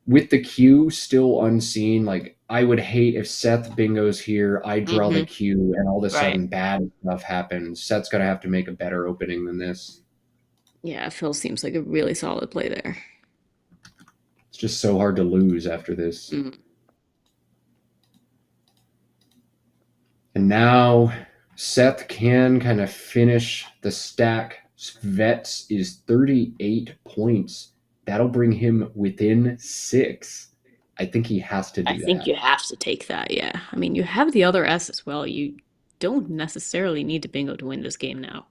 S1: With the Q still unseen, like I would hate if Seth bingos here, I draw the Q, and all of a sudden bad stuff happens. Seth's going to have to make a better opening than this.
S2: Yeah, Phil seems like a really solid play there.
S1: It's just so hard to lose after this. And now Seth can kind of finish the stack. Vets is 38 points. That'll bring him within 6. I think he has to do that.
S2: I think you have to take that, yeah. I mean, you have the other S as well. You don't necessarily need to bingo to win this game now.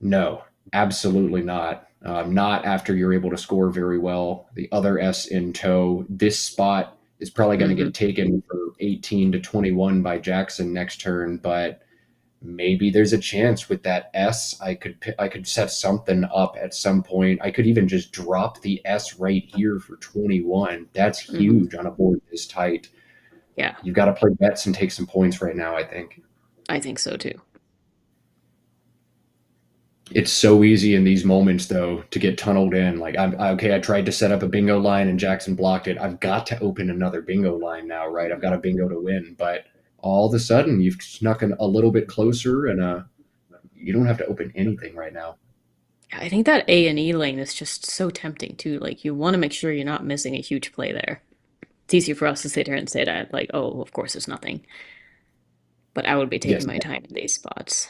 S1: No, absolutely not. Not after you're able to score very well. The other S in tow. This spot is probably going to get taken for 18 to 21 by Jackson next turn, but maybe there's a chance with that S. I could set something up at some point. I could even just drop the S right here for 21. That's huge on a board this tight.
S2: Yeah.
S1: You've got to play bets and take some points right now, I think.
S2: I think so too.
S1: It's so easy in these moments, though, to get tunneled in. Like, okay, I tried to set up a bingo line and Jackson blocked it. I've got to open another bingo line now, right? I've got a bingo to win. But all of a sudden, you've snuck in a little bit closer, and you don't have to open anything right now.
S2: I think that A and E lane is just so tempting too. Like you want to make sure you're not missing a huge play there. It's easy for us to sit here and say that, like, oh, of course it's nothing. But I would be taking
S1: Yes,
S2: my time in these spots.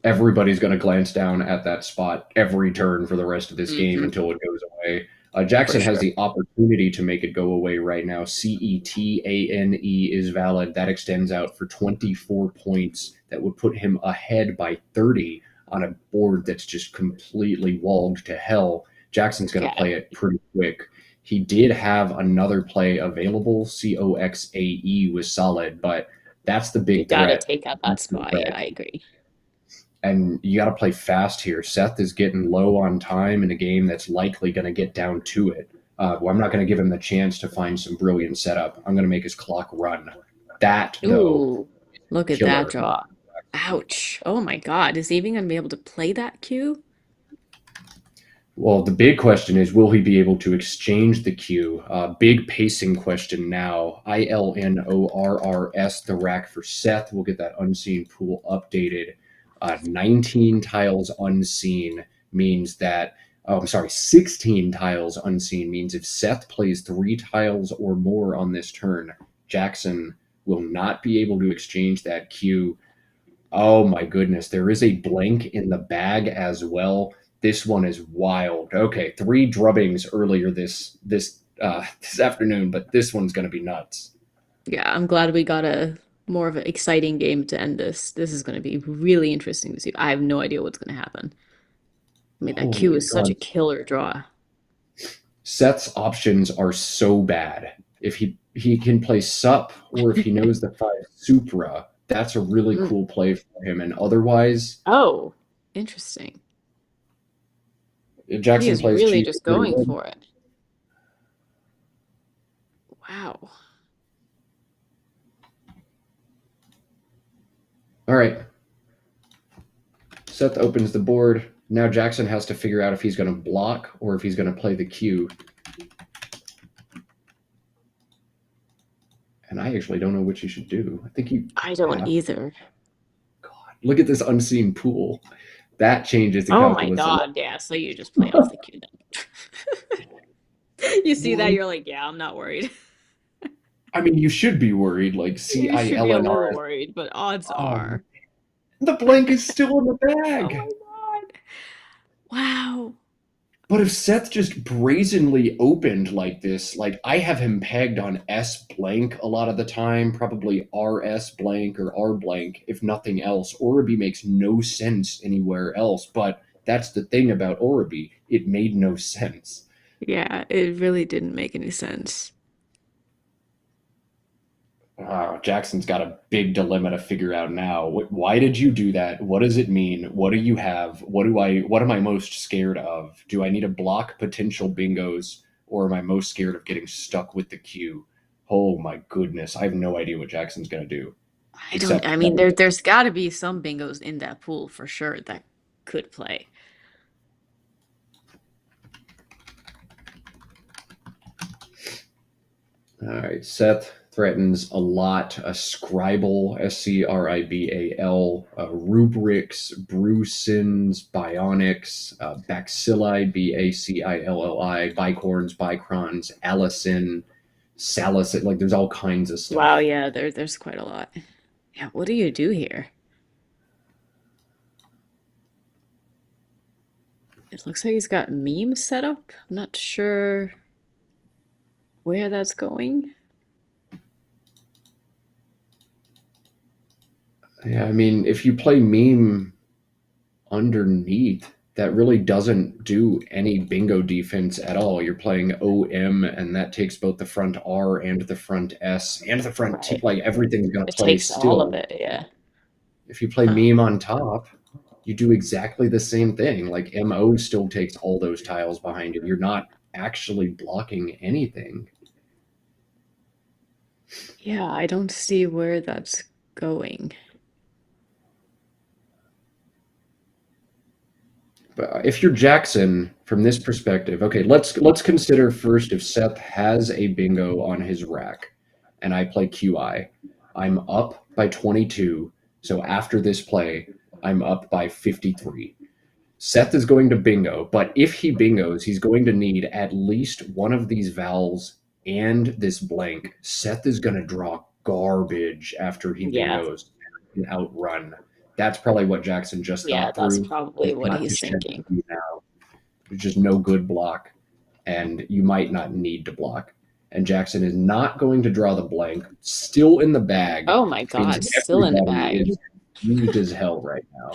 S1: everybody's going to glance down at that spot every turn for the rest of this game
S2: Hmm.
S1: until it goes away.
S2: For
S1: Jackson has
S2: sure.
S1: the opportunity to make it go away right now. CETANE is valid. That extends out for 24 points. That would put him ahead by 30 on a board that's just completely walled to hell. Jackson's going to
S2: Yeah,
S1: play it pretty quick. He did have another play available. COXAE was solid, but that's the
S2: you
S1: big
S2: gotta
S1: threat.
S2: take out that spot. Yeah, I agree.
S1: And you got to play fast here. Seth is getting low on time in a game that's likely going to get down to it. Well, I'm not going to give him the chance to find some brilliant setup. I'm going to make his clock run. That, though,
S2: Ooh, look at that
S1: killer.
S2: draw. Ouch. Oh my God. Is he even gonna be able to play that cue?
S1: Well, the big question is, will he be able to exchange the cue? Big pacing question now. ILNORRS, the rack for Seth. We'll get that unseen pool updated. 19 tiles unseen means that, oh, I'm sorry, 16 tiles unseen means if Seth plays 3 tiles or more on this turn, Jackson will not be able to exchange that cue. Oh my goodness, there is a blank in the bag as well. This one is wild. Okay, 3 drubbings earlier this afternoon, but this one's going to be nuts.
S2: Yeah, I'm glad we got a more of an exciting game to end this. This is gonna be really interesting to see. I have no idea what's gonna happen. I mean, that cue
S1: Holy
S2: is such
S1: God.
S2: a killer draw.
S1: Seth's options are so bad. If he can play sup or if he knows the 5 supra, that's a really
S2: Mm.
S1: cool play for him. And otherwise,
S2: Oh, interesting.
S1: if
S2: He
S1: Jackson
S2: is
S1: plays
S2: really
S1: cheap,
S2: just going for it. Wow.
S1: all right. Seth opens the board. Now Jackson has to figure out if he's going to block or if he's going to play the cue. And I actually don't know what you should do. I think you
S2: I don't
S1: have.
S2: either.
S1: God, look at this unseen pool. That changes the
S2: Oh my
S1: calculus a lot.
S2: God, yeah, so you just play off the cue then. You see that,
S1: What?
S2: you're like, yeah, I'm not worried.
S1: I mean, you should be worried. Like
S2: You should be a
S1: CILNR.
S2: little worried, but odds
S1: Oh,
S2: are.
S1: the blank is still in the
S2: Oh
S1: bag.
S2: my God. Wow.
S1: But if Seth just brazenly opened like this, like I have him pegged on S blank a lot of the time, probably RS blank or R blank, if nothing else. Oribi makes no sense anywhere else. But that's the thing about Oribi. It made no sense.
S2: Yeah, it really didn't make any sense.
S1: Jackson's got a big dilemma to figure out now. Why did you do that? What does it mean? What do you have? What am I most scared of? Do I need to block potential bingos or am I most scared of getting stuck with the queue? Oh my goodness. I have no idea what Jackson's going to do.
S2: I
S1: Except
S2: mean, there's got to be some bingos in that pool for sure that could play.
S1: all right, Seth threatens a lot. A Scribble, SCRIBAL, Rubrics, Brucins, Bionics, Bacilli, BACILLI, Bicorns, Bicrons, Allison, Salicet. Like there's all kinds of
S2: Wow,
S1: stuff.
S2: yeah, there's quite a lot. Yeah, what do you do here? It looks like he's got memes set up. I'm not sure where that's going.
S1: Yeah, I mean, if you play meme underneath, that really doesn't do any bingo defense at all. You're playing OM, and that takes both the front R and the front S and the front T.
S2: Right.
S1: Like everything's going to
S2: It
S1: play
S2: takes all of
S1: still.
S2: it, yeah.
S1: If you play
S2: Huh.
S1: meme on top, you do exactly the same thing. Like MO still takes all those tiles behind it. You're not actually blocking anything.
S2: Yeah, I don't see where that's going.
S1: But if you're Jackson from this perspective, okay, let's consider first if Seth has a bingo on his rack and I play QI. I'm up by 22. So after this play, I'm up by 53. Seth is going to bingo, but if he bingos, he's going to need at least one of these vowels and this blank. Seth is going to draw garbage after he
S2: Yeah.
S1: bingos and outrun. That's probably what Jackson just
S2: Yeah,
S1: thought
S2: that's
S1: through.
S2: probably what
S1: Not
S2: he's
S1: just check
S2: thinking.
S1: you now. There's just no good block, and you might not need to block. And Jackson is not going to draw the blank. Still in the bag.
S2: Oh my
S1: Means
S2: God, still in the
S1: everybody
S2: bag.
S1: is confused as hell right now.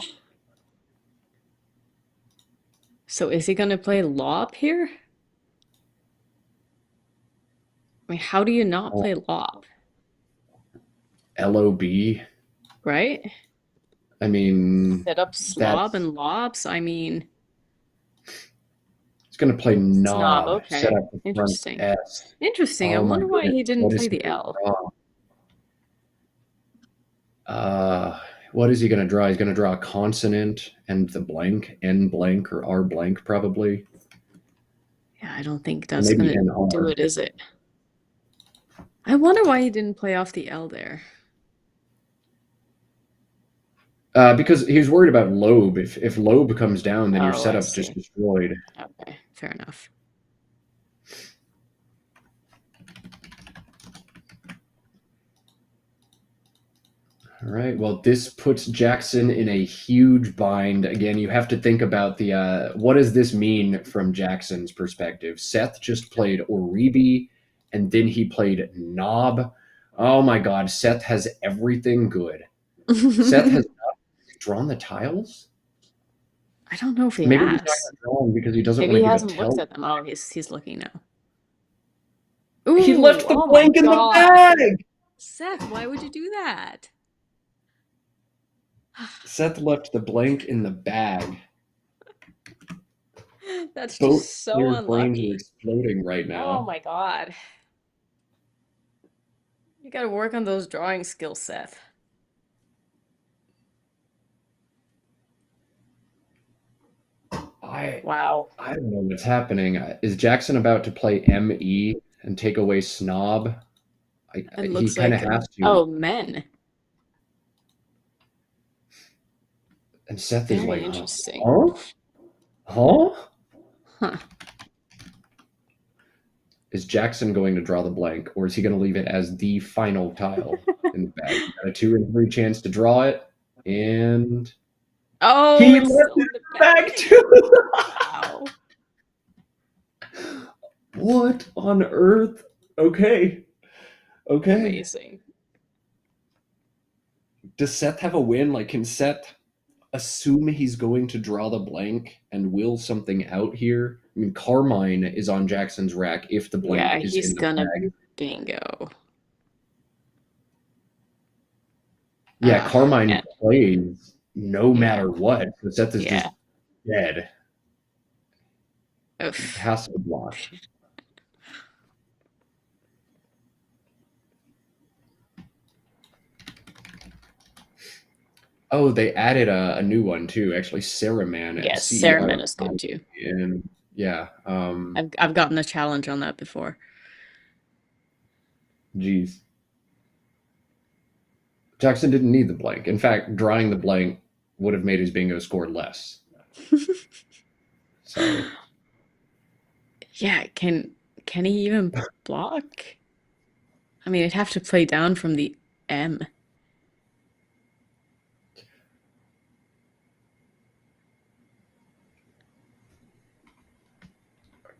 S2: So is he gonna play lob here? I mean, how do you not play lob,
S1: LOB.
S2: right?
S1: I mean,
S2: Set up slob
S1: that's
S2: and lobs. I mean,
S1: it's going to play
S2: snob.
S1: knob. Set
S2: Okay,
S1: up the front
S2: interesting.
S1: S.
S2: Interesting. I
S1: Oh my
S2: wonder why
S1: goodness.
S2: he didn't
S1: What
S2: play
S1: is he
S2: the
S1: going to
S2: L.
S1: draw? What is he going to draw? He's going to draw a consonant and the blank, N blank or R blank probably.
S2: Yeah, I don't think
S1: Or
S2: that's
S1: maybe
S2: gonna do
S1: NR.
S2: it, is it? I wonder why he didn't play off the L there.
S1: Because he was worried about lobe. If lobe comes down, then your
S2: Oh, I
S1: setup's just
S2: see.
S1: destroyed.
S2: Okay, fair enough.
S1: All right. Well, this puts Jackson in a huge bind. Again, you have to think about the what does this mean from Jackson's perspective? Seth just played Oribi, and then he played Knob. Oh my God, Seth has everything good. Seth has not drawn the tiles.
S2: I don't know if he
S1: Maybe he's not
S2: has.
S1: going to draw them because he doesn't
S2: Maybe
S1: want
S2: he
S1: to give a
S2: hasn't
S1: tell.
S2: looked at them. Oh, he's looking now.
S1: He
S2: Ooh,
S1: left the
S2: oh my
S1: blank in the
S2: God.
S1: bag.
S2: Seth, why would you do that?
S1: Seth left the blank in the bag.
S2: That's
S1: Both
S2: just so
S1: players' brains are
S2: unlucky.
S1: exploding right
S2: Oh
S1: now.
S2: my God. You gotta work on those drawing skills, Seth. Wow.
S1: I don't know what's happening. Is Jackson about to play ME and take away snob?
S2: It
S1: He
S2: looks
S1: kind of
S2: like
S1: has to.
S2: oh, men.
S1: And Seth is
S2: Very
S1: like,
S2: interesting.
S1: huh? Huh?
S2: Huh.
S1: Is Jackson going to draw the blank, or is he going to leave it as the final tile in the bag? You got a 2 in 3 chance to draw it, and
S2: Oh,
S1: he
S2: it's
S1: left
S2: still
S1: it
S2: in the
S1: back
S2: bag.
S1: too.
S2: Wow.
S1: What on earth? Okay.
S2: Amazing.
S1: Does Seth have a win? Like, can Seth assume he's going to draw the blank and will something out here? I mean, Carmine is on Jackson's rack if the blank
S2: Yeah,
S1: is
S2: he's
S1: in the
S2: gonna
S1: bag.
S2: bingo.
S1: Yeah, Carmine
S2: Man.
S1: plays no
S2: Yeah.
S1: matter what. So Seth is
S2: Yeah.
S1: just dead. He
S2: Oof.
S1: has to block. Oh, they added a new one too. Actually, Cereman.
S2: Yes, Cereman is good too.
S1: And yeah,
S2: I've gotten a challenge on that before.
S1: geez. Jackson didn't need the blank. In fact, drawing the blank would have made his bingo score less. So
S2: Yeah, can he even block? I mean, I'd have to play down from the M.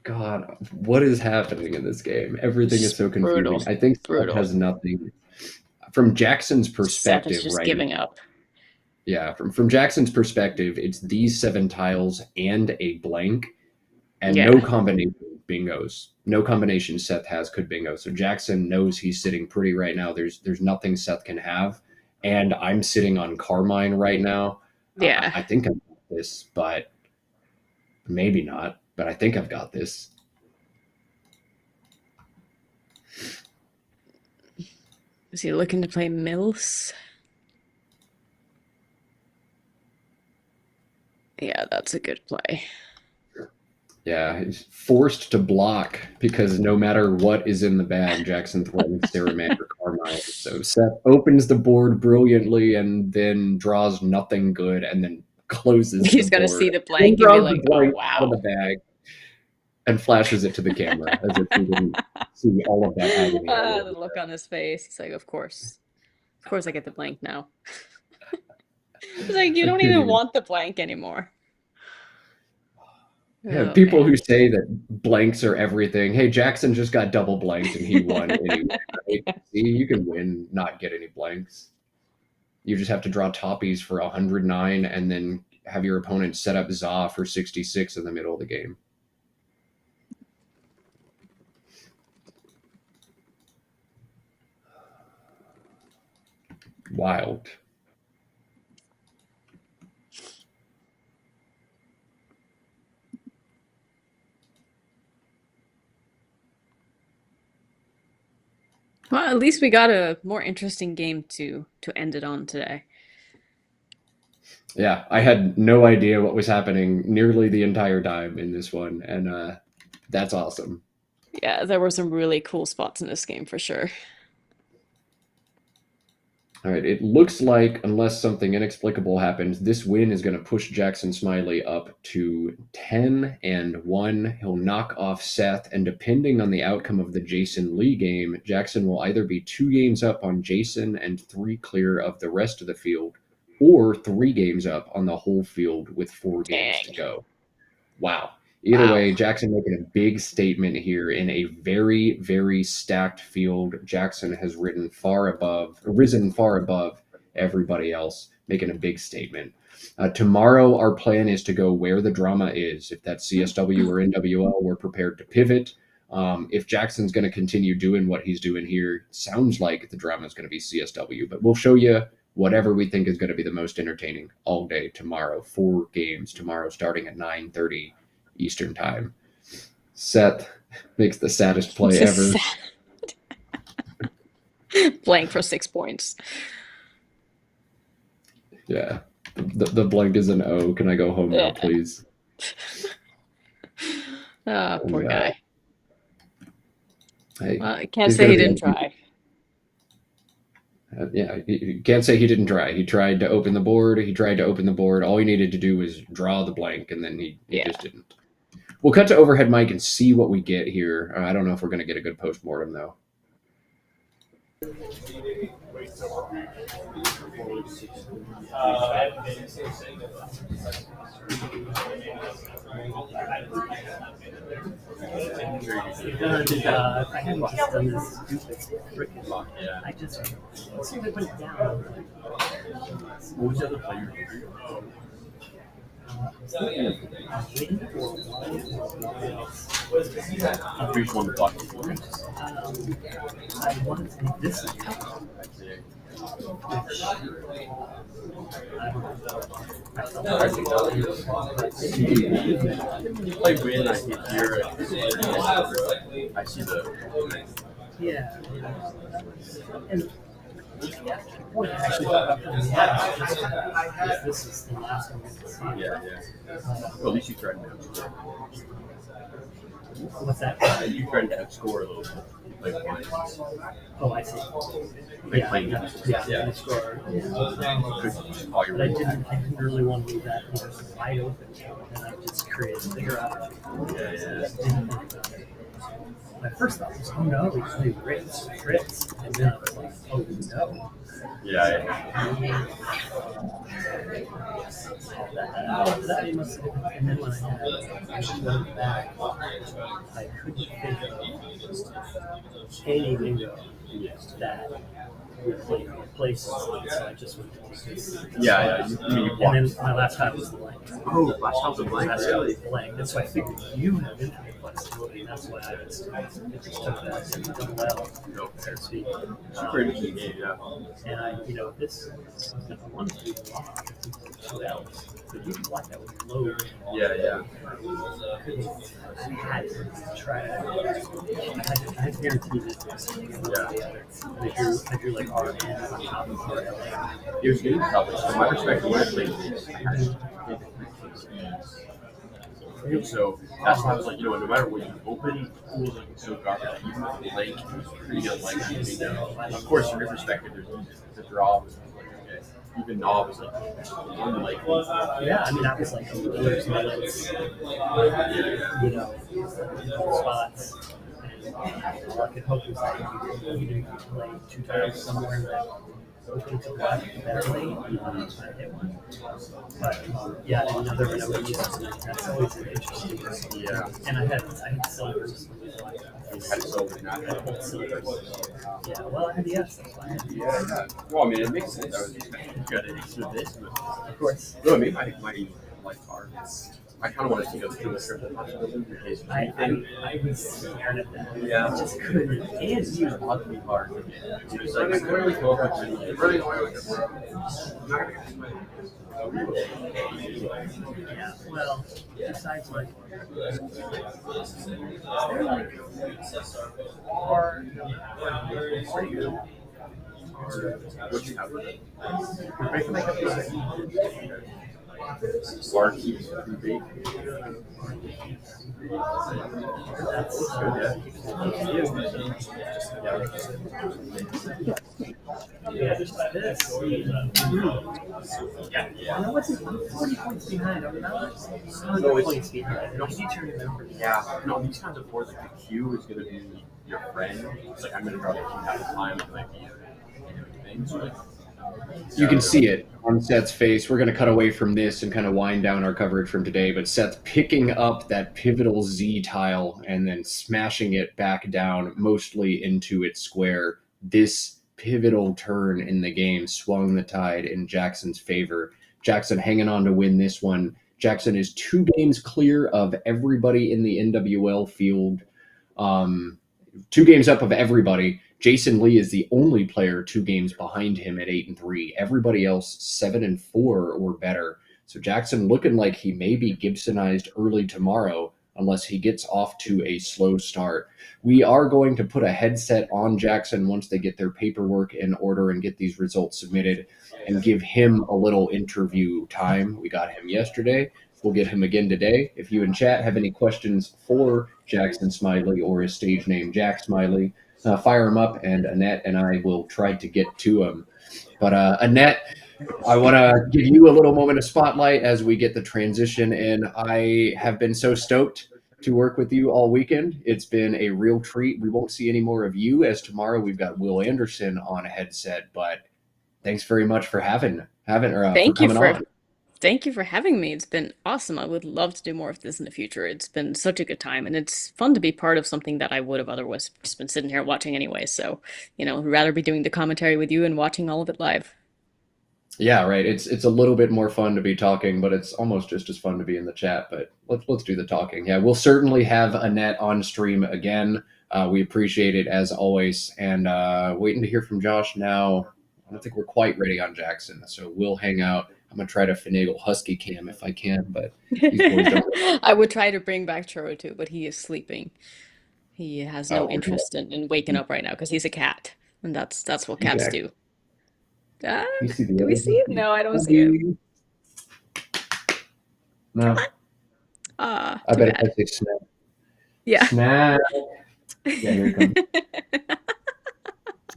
S1: God, what is happening in this game? Everything is so confusing.
S2: Brutal.
S1: I think Seth
S2: Brutal.
S1: has nothing. From Jackson's
S2: Seth
S1: perspective,
S2: is just
S1: right?
S2: giving up.
S1: Yeah, from Jackson's perspective, it's these 7 tiles and a blank, and
S2: Yeah.
S1: no combination bingos. No combination Seth has could bingo. So Jackson knows he's sitting pretty right now. There's nothing Seth can have, and I'm sitting on Carmine right now.
S2: Yeah.
S1: I think I've got this, but maybe not. But I think I've got this.
S2: Is he looking to play Mills? Yeah, that's a good play.
S1: Yeah, he's forced to block because no matter what is in the bag, Jackson threatens Salamander Carmine. So Seth opens the board brilliantly and then draws nothing good and then closes the
S2: He's gonna
S1: board.
S2: see the
S1: Then
S2: blank and be
S1: draws the
S2: like, "Oh
S1: blank out of
S2: wow."
S1: the bag and flashes it to the camera as if he didn't see all of that agony.
S2: The look on his face. He's like, of course I get the blank now. It's like you
S1: I
S2: don't
S1: couldn't
S2: even
S1: even.
S2: want the blank anymore.
S1: Yeah,
S2: Oh
S1: people
S2: man.
S1: who say that blanks are everything. Hey, Jackson just got double blanked and he won anyway. Right? See, you can win, not get any blanks. You just have to draw toppies for 109 and then have your opponent set up Za for 66 in the middle of the game. Wild.
S2: Well, at least we got a more interesting game to end it on today.
S1: Yeah, I had no idea what was happening nearly the entire time in this one, and that's awesome.
S2: Yeah, there were some really cool spots in this game for sure.
S1: All right, it looks like, unless something inexplicable happens, this win is going to push Jackson Smiley up to 10-1. He'll knock off Seth, and depending on the outcome of the Jason Lee game, Jackson will either be 2 games up on Jason and 3 clear of the rest of the field, or 3 games up on the whole field with 4 games to
S2: Dang.
S1: go. Wow. Either
S2: Wow.
S1: way, Jackson making a big statement here in a very, very stacked field. Jackson has risen far above everybody else, making a big statement. Tomorrow, our plan is to go where the drama is. If that's CSW or NWL, we're prepared to pivot. If Jackson's going to continue doing what he's doing here, sounds like the drama is going to be CSW, but we'll show you whatever we think is going to be the most entertaining all day tomorrow. 4 games tomorrow starting at 9:30 Eastern time. Seth makes the saddest play ever.
S2: Blank for 6 points.
S1: Yeah. The blank is an O. Can I go home now,
S2: Yeah.
S1: please?
S2: Poor guy.
S1: Hey,
S2: Well, I can't
S1: he's
S2: say
S1: gonna
S2: he
S1: be
S2: didn't
S1: on-
S2: try.
S1: Yeah, you can't say he didn't try. He tried to open the board. All he needed to do was draw the blank, and then he
S2: Yeah.
S1: just didn't. We'll cut to overhead mic and see what we get here. I don't know if we're going to get a good post-mortem, though.
S3: I hadn't just done this stupid freaking lock. Yeah. I just as soon as I put it down. What was the other player? I'm pretty sure one block before. I wanted to make this. I win, I hit here. I see the. Yeah. And what actually this is the last one. Yeah. Well, at least you tried to outscore. What's that? You tried to outscore a little bit. Oh, I see. Yeah. Score. But I didn't really want to leave that wide open, and I just created a bigger out. My first thought was, oh no, we play Ritz, and then I was like, oh no. Yeah. That must have been, and then when I went back, I couldn't think of any bingo that would play places, so I just went to this. Yeah. And then my last time was the blank. Oh, last time was the blank. Last time was the blank. And so I figured you have infinite flexibility, and that's why I just took that and done well. So to speak. Super interesting game, yeah. And this, if I wanted to do the lock, 2 hours. But you can block that with load. Yeah. I had to try it. I had to guarantee this. Yeah. I drew like R and on top of R. It was getting tough. From my perspective, when I played this,
S5: So that's why I was like, no matter what you open, pools like so garbage. Like, even with the lake, it was pretty unlikely. Of course, from your perspective, there's a draw. Was like, okay, even knob is like unlikely.
S3: Yeah, I mean, that was like there's spots. All I could hope was that you didn't play 2 times somewhere and then open to that badly, I hit one. But yeah, another that's always an interesting.
S5: Yeah.
S3: And I had silvers.
S5: Had silver, not
S3: I had silvers. Yeah, well, I had the S. That's why I had the
S5: Yeah. Well, I mean, it makes sense. I was expecting you got an extra this.
S3: Of course.
S5: No, I mean, my life hard. I kind of want to take a trip to possibility in case of anything.
S3: I was scared of that.
S5: Yeah.
S3: I just couldn't.
S5: And he was ugly hard. He was like, really cool. Really annoying with it, bro. I'm not gonna get
S3: Yeah, well, besides like, they're like hard for you.
S5: what you have with it. Bar keeps pretty big.
S3: Yeah, just like this. Yeah. I wasn't 40 points behind. I'm not 100 points behind. I need to remember.
S5: Yeah. No, these kinds of boards, like the queue is going to be your friend. It's like I'm going to draw the queue half the time. It might be a thing. So like,
S1: You can see it on Seth's face. We're going to cut away from this and kind of wind down our coverage from today, but Seth picking up that pivotal Z tile and then smashing it back down mostly into its square. This pivotal turn in the game swung the tide in Jackson's favor. Jackson hanging on to win this one. Jackson is 2 games clear of everybody in the NWL field. 2 games up of everybody. Jason Lee is the only player 2 games behind him at 8-3. Everybody else 7-4 or better. So Jackson looking like he may be Gibsonized early tomorrow unless he gets off to a slow start. We are going to put a headset on Jackson once they get their paperwork in order and get these results submitted and give him a little interview time. We got him yesterday. We'll get him again today. If you in chat have any questions for Jackson Smiley or his stage name Jack Smiley, fire him up, and Annette and I will try to get to him. But Annette, I want to give you a little moment of spotlight as we get the transition in. I have been so stoked to work with you all weekend. It's been a real treat. We won't see any more of you as tomorrow we've got Will Anderosn on a headset, but thanks very much for coming on.
S2: Thank you for having me. It's been awesome. I would love to do more of this in the future. It's been such a good time, and it's fun to be part of something that I would have otherwise just been sitting here watching anyway. So, rather be doing the commentary with you and watching all of it live.
S1: Yeah, right. It's a little bit more fun to be talking, but it's almost just as fun to be in the chat. But let's do the talking. Yeah, we'll certainly have Annette on stream again. We appreciate it as always, and waiting to hear from Josh now. I don't think we're quite ready on Jackson, so we'll hang out. I'm going to try to finagle Husky Cam if I can, but these boys don't.
S2: I would try to bring back Churro too, but he is sleeping. He has no interest in waking up right now because he's a cat, and that's what cats do. Do we see it? No, I don't see it.
S1: No. I bet if I say snap.
S2: Yeah.
S1: Snap. Yeah, here he comes.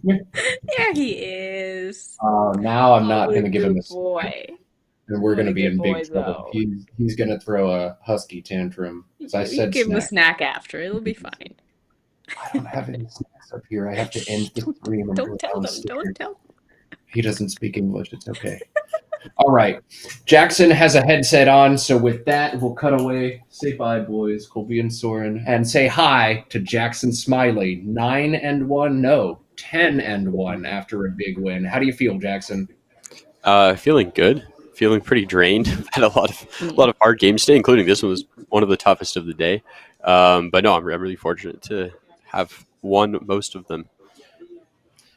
S2: There he is.
S1: Now I'm not going to give him a
S2: boy.
S1: And we're going to be in big trouble. He's going to throw a husky tantrum. So I said
S2: give him a snack after. It'll be fine.
S1: I don't have any snacks up here. I have to end the stream.
S2: Don't tell them. Don't tell them.
S1: He doesn't speak English. It's okay. All right. Jackson has a headset on. So with that, we'll cut away. Say bye, boys. Colby and Soren. And say hi to Jackson Smiley. 9-1. No, 10-1 after a big win. How do you feel, Jackson?
S6: Feeling good. Feeling pretty drained. Had a lot of hard games today, including this one was one of the toughest of the day. But no, I'm really fortunate to have won most of them.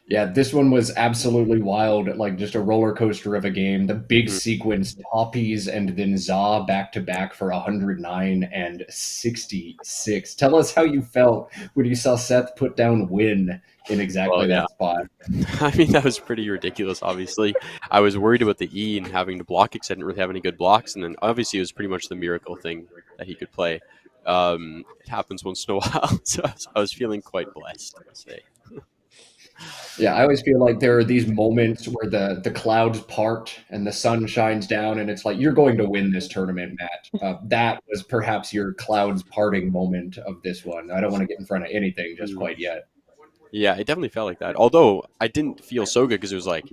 S1: Yeah, this one was absolutely wild, like just a roller coaster of a game. The big
S6: Mhm.
S1: sequence, Toppies and then Za back to back for 109 and 66. Tell us how you felt when you saw Seth put down Win in
S6: Well,
S1: exactly
S6: yeah.
S1: that spot.
S6: I mean, that was pretty ridiculous, obviously. I was worried about the E and having to block it because I didn't really have any good blocks. And then obviously it was pretty much the miracle thing that he could play. It happens once in a while. So I was feeling quite blessed, I'll say.
S1: Yeah, I always feel like there are these moments where the clouds part and the sun shines down, and it's like you're going to win this tournament, Matt. That was perhaps your clouds parting moment of this one. I don't want to get in front of anything just
S6: Mm.
S1: quite yet.
S6: Yeah, it definitely felt like that. Although I didn't feel so good because it was like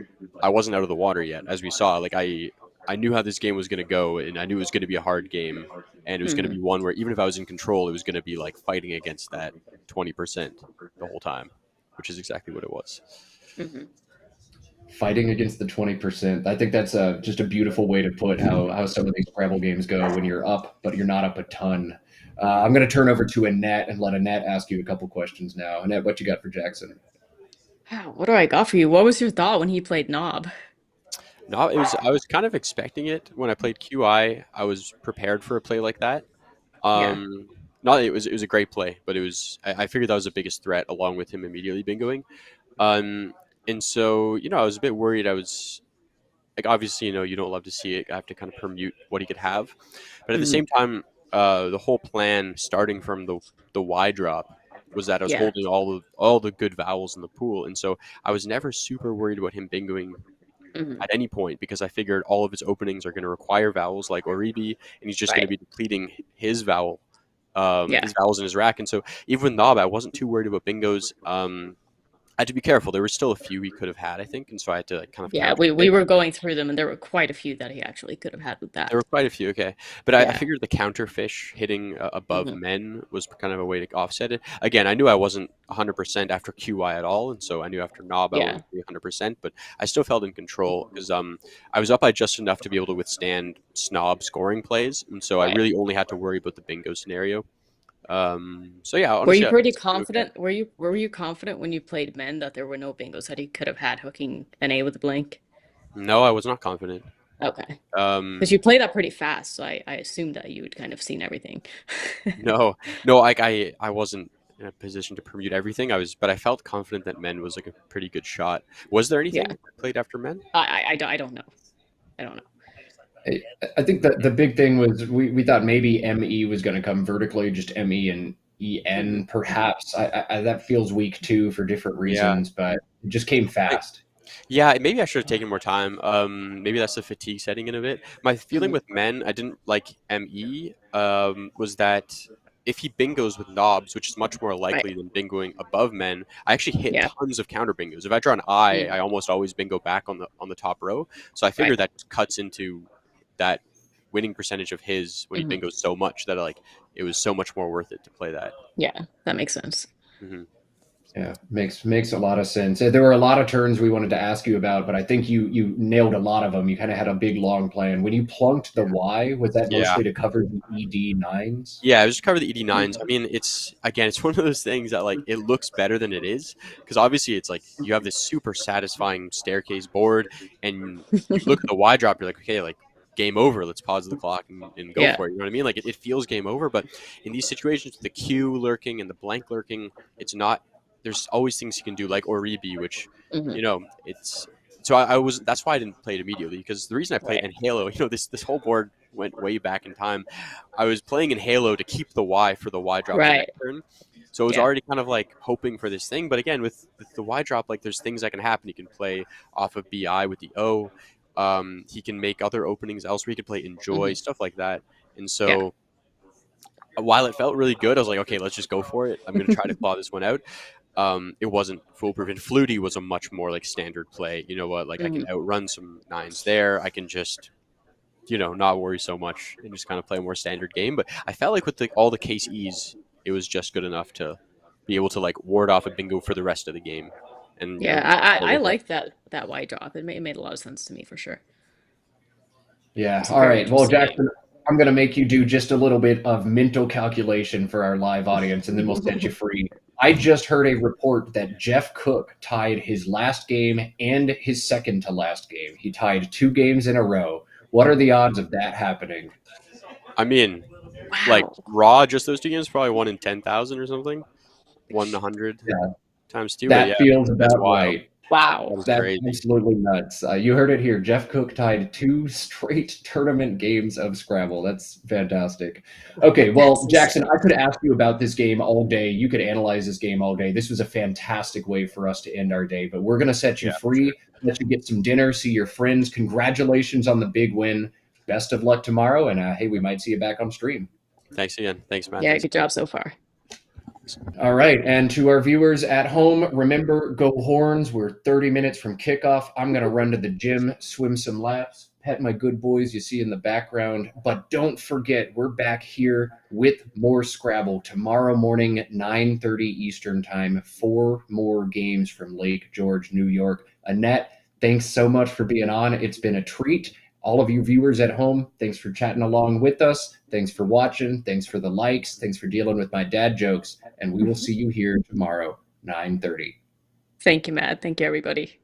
S6: I wasn't out of the water yet, as we saw. Like I knew how this game was going to go, and I knew it was going to be a hard game, and it was going to
S2: Hmm.
S6: be one where even if I was in control, it was going to be like fighting against that 20% the whole time, which is exactly what it was.
S2: Hmm.
S1: Fighting against the 20%. I think that's just a beautiful way to put how some of these Scrabble games go when you're up, but you're not up a ton. I'm going to turn over to Annette and let Annette ask you a couple questions now. Annette, what you got for Jackson?
S2: Wow, what do I got for you? What was your thought when he played Knob?
S6: No, it was I was kind of expecting it when I played QI. I was prepared for a play like that.
S2: Yeah.
S6: Um, Not it was a great play, but I figured that was the biggest threat along with him immediately bingoing. Um, and so I was a bit worried. I was like, obviously, you don't love to see it. I have to kind of permute what he could have, but at the
S2: Hmm.
S6: same time, the whole plan starting from the Y drop was that I was
S2: Yeah.
S6: holding all the good vowels in the pool, and so I was never super worried about him bingoing
S2: Hmm.
S6: at any point because I figured all of his openings are going to require vowels like Oribi, and he's just going to
S2: Right.
S6: be depleting
S2: Yeah.
S6: his vowels in his rack. And so even with Knob, I wasn't too worried about bingos. I had to be careful. There were still a few he could have had, I think, and so I had to like, kind of
S2: Yeah.
S6: counter
S2: We
S6: pick.
S2: were going through them, and there were quite a few that he actually could have had with
S6: There were
S2: that.
S6: quite a few, okay, but I
S2: Yeah.
S6: figured the counterfish hitting above
S2: Hmm.
S6: men was kind of a way to offset it. Again, I knew I wasn't 100% after QI at all, and so I knew after Knob I
S2: Yeah.
S6: wouldn't be 100%, but I still felt in control because I was up by just enough to be able to withstand Snob scoring plays, and so I
S2: Right.
S6: really only had to worry about the bingo scenario. So yeah,
S2: Were
S6: honestly,
S2: you
S6: I
S2: pretty
S6: was doing okay.
S2: confident? Were you confident when you played men that there were no bingos that he could have had hooking an A with a blank?
S6: No, I was not confident.
S2: Okay. Because
S6: Um,
S2: you played that pretty fast, so I assumed that you had kind of seen everything.
S6: No, no, like I wasn't in a position to permute everything. But I felt confident that men was like a pretty good shot. Was there
S2: Yeah.
S6: anything played after men?
S2: I don't know. I don't know.
S1: I think that the big thing was we thought maybe ME was going to come vertically, just ME and
S2: Hmm.
S1: EN, perhaps. That feels weak too for different
S6: Yeah,
S1: reasons, but it just came
S6: I,
S1: fast.
S6: yeah. Maybe I should have taken more time. Maybe that's the fatigue setting in a bit. My feeling
S2: Hmm.
S6: with men, I didn't like ME. Was that if he bingos with knobs, which is much more
S2: Right.
S6: likely than bingoing above men, I actually hit
S2: Yeah.
S6: tons of counter bingos. If I draw an I,
S2: Mm.
S6: I almost always bingo back on the top row. So I
S2: Right.
S6: figured that cuts into that winning percentage of his when he
S2: Hmm.
S6: bingos so much that like it was so much more worth it to play that.
S2: Yeah, that makes sense.
S6: Hmm.
S1: Yeah, makes a lot of sense. There were a lot of turns we wanted to ask you about, but I think you nailed a lot of them. You kind of had a big long plan. When you plunked the Y, was that
S6: Yeah.
S1: mostly to cover the ED nines?
S6: Yeah, I just cover the ED9s. I
S2: Hmm.
S6: mean, it's one of those things that like it looks better than it is because obviously it's like you have this super satisfying staircase board, and you look at the Y drop, you're like, okay, like game over. Let's pause the clock and go
S2: Yeah.
S6: for it. You know what I mean? Like it feels game over, but in these situations, with the Q lurking and the blank lurking, it's not. There's always things you can do, like Oribi, which
S2: Hmm.
S6: it's. So I was. That's why I didn't play it immediately because the reason I played
S2: Right.
S6: in Halo, this whole board went way back in time. I was playing in Halo to keep the Y for the Y drop the
S2: Right.
S6: next turn. So I was
S2: Yeah.
S6: already kind of like hoping for this thing. But again, with the Y drop, like there's things that can happen. He can play off of BI with the O. He can make other openings elsewhere. He can play Enjoy,
S2: Hmm.
S6: stuff like that. And
S2: Yeah.
S6: so while it felt really good, I was like, okay, let's just go for it. I'm going to try to claw this one out. It wasn't foolproof. And Flutie was a much more like standard play. You know what? Like I can
S2: Hmm.
S6: outrun some nines there. I can just not worry so much and just kind of play a more standard game. But I felt like with all the case ease, it was just good enough to be able to like ward off a bingo for the rest of the game, and
S2: Yeah.
S6: just go
S2: I
S6: with it.
S2: like that wide drop. It made a lot of sense to me for sure.
S1: Yeah.
S2: It's a
S1: All
S2: very
S1: right. Well,
S2: interesting game.
S1: Jackson, I'm going to make you do just a little bit of mental calculation for our live audience, and then we'll set you free. I just heard a report that Jeff Cook tied his last game and his second to last game. He tied 2 games in a row. What are the odds of that happening?
S6: I mean, like
S2: Wow.
S6: raw, just those 2 games, probably 1 in 10,000 or something, 1 in 100
S1: Yeah,
S6: times 2. But
S1: that
S6: yeah,
S1: feels
S6: that's
S1: about
S6: wild.
S1: right.
S2: Wow.
S6: That is
S1: That's
S6: crazy.
S1: absolutely nuts. You heard it here. Jeff Cook tied 2 straight tournament games of Scrabble. That's fantastic. Okay, well,
S2: That's
S1: Jackson,
S2: insane.
S1: I could ask you about this game all day. You could analyze this game all day. This was a fantastic way for us to end our day, but we're going to set you
S6: Yeah, for
S1: free,
S6: sure.
S1: let you get some dinner, see your friends. Congratulations on the big win. Best of luck tomorrow, and hey, we might see you back on stream.
S6: Thanks again. Thanks, Matt.
S2: Yeah,
S6: Thanks.
S2: good job so far.
S1: All right. And to our viewers at home, remember, go Horns. We're 30 minutes from kickoff. I'm going to run to the gym, swim some laps, pet my good boys you see in the background. But don't forget, we're back here with more Scrabble tomorrow morning at 9:30 Eastern Time. 4 more games from Lake George, New York. Annette, thanks so much for being on. It's been a treat. All of you viewers at home, thanks for chatting along with us. Thanks for watching. Thanks for the likes. Thanks for dealing with my dad jokes. And we will see you here tomorrow, 9:30.
S2: Thank you, Matt. Thank you, everybody.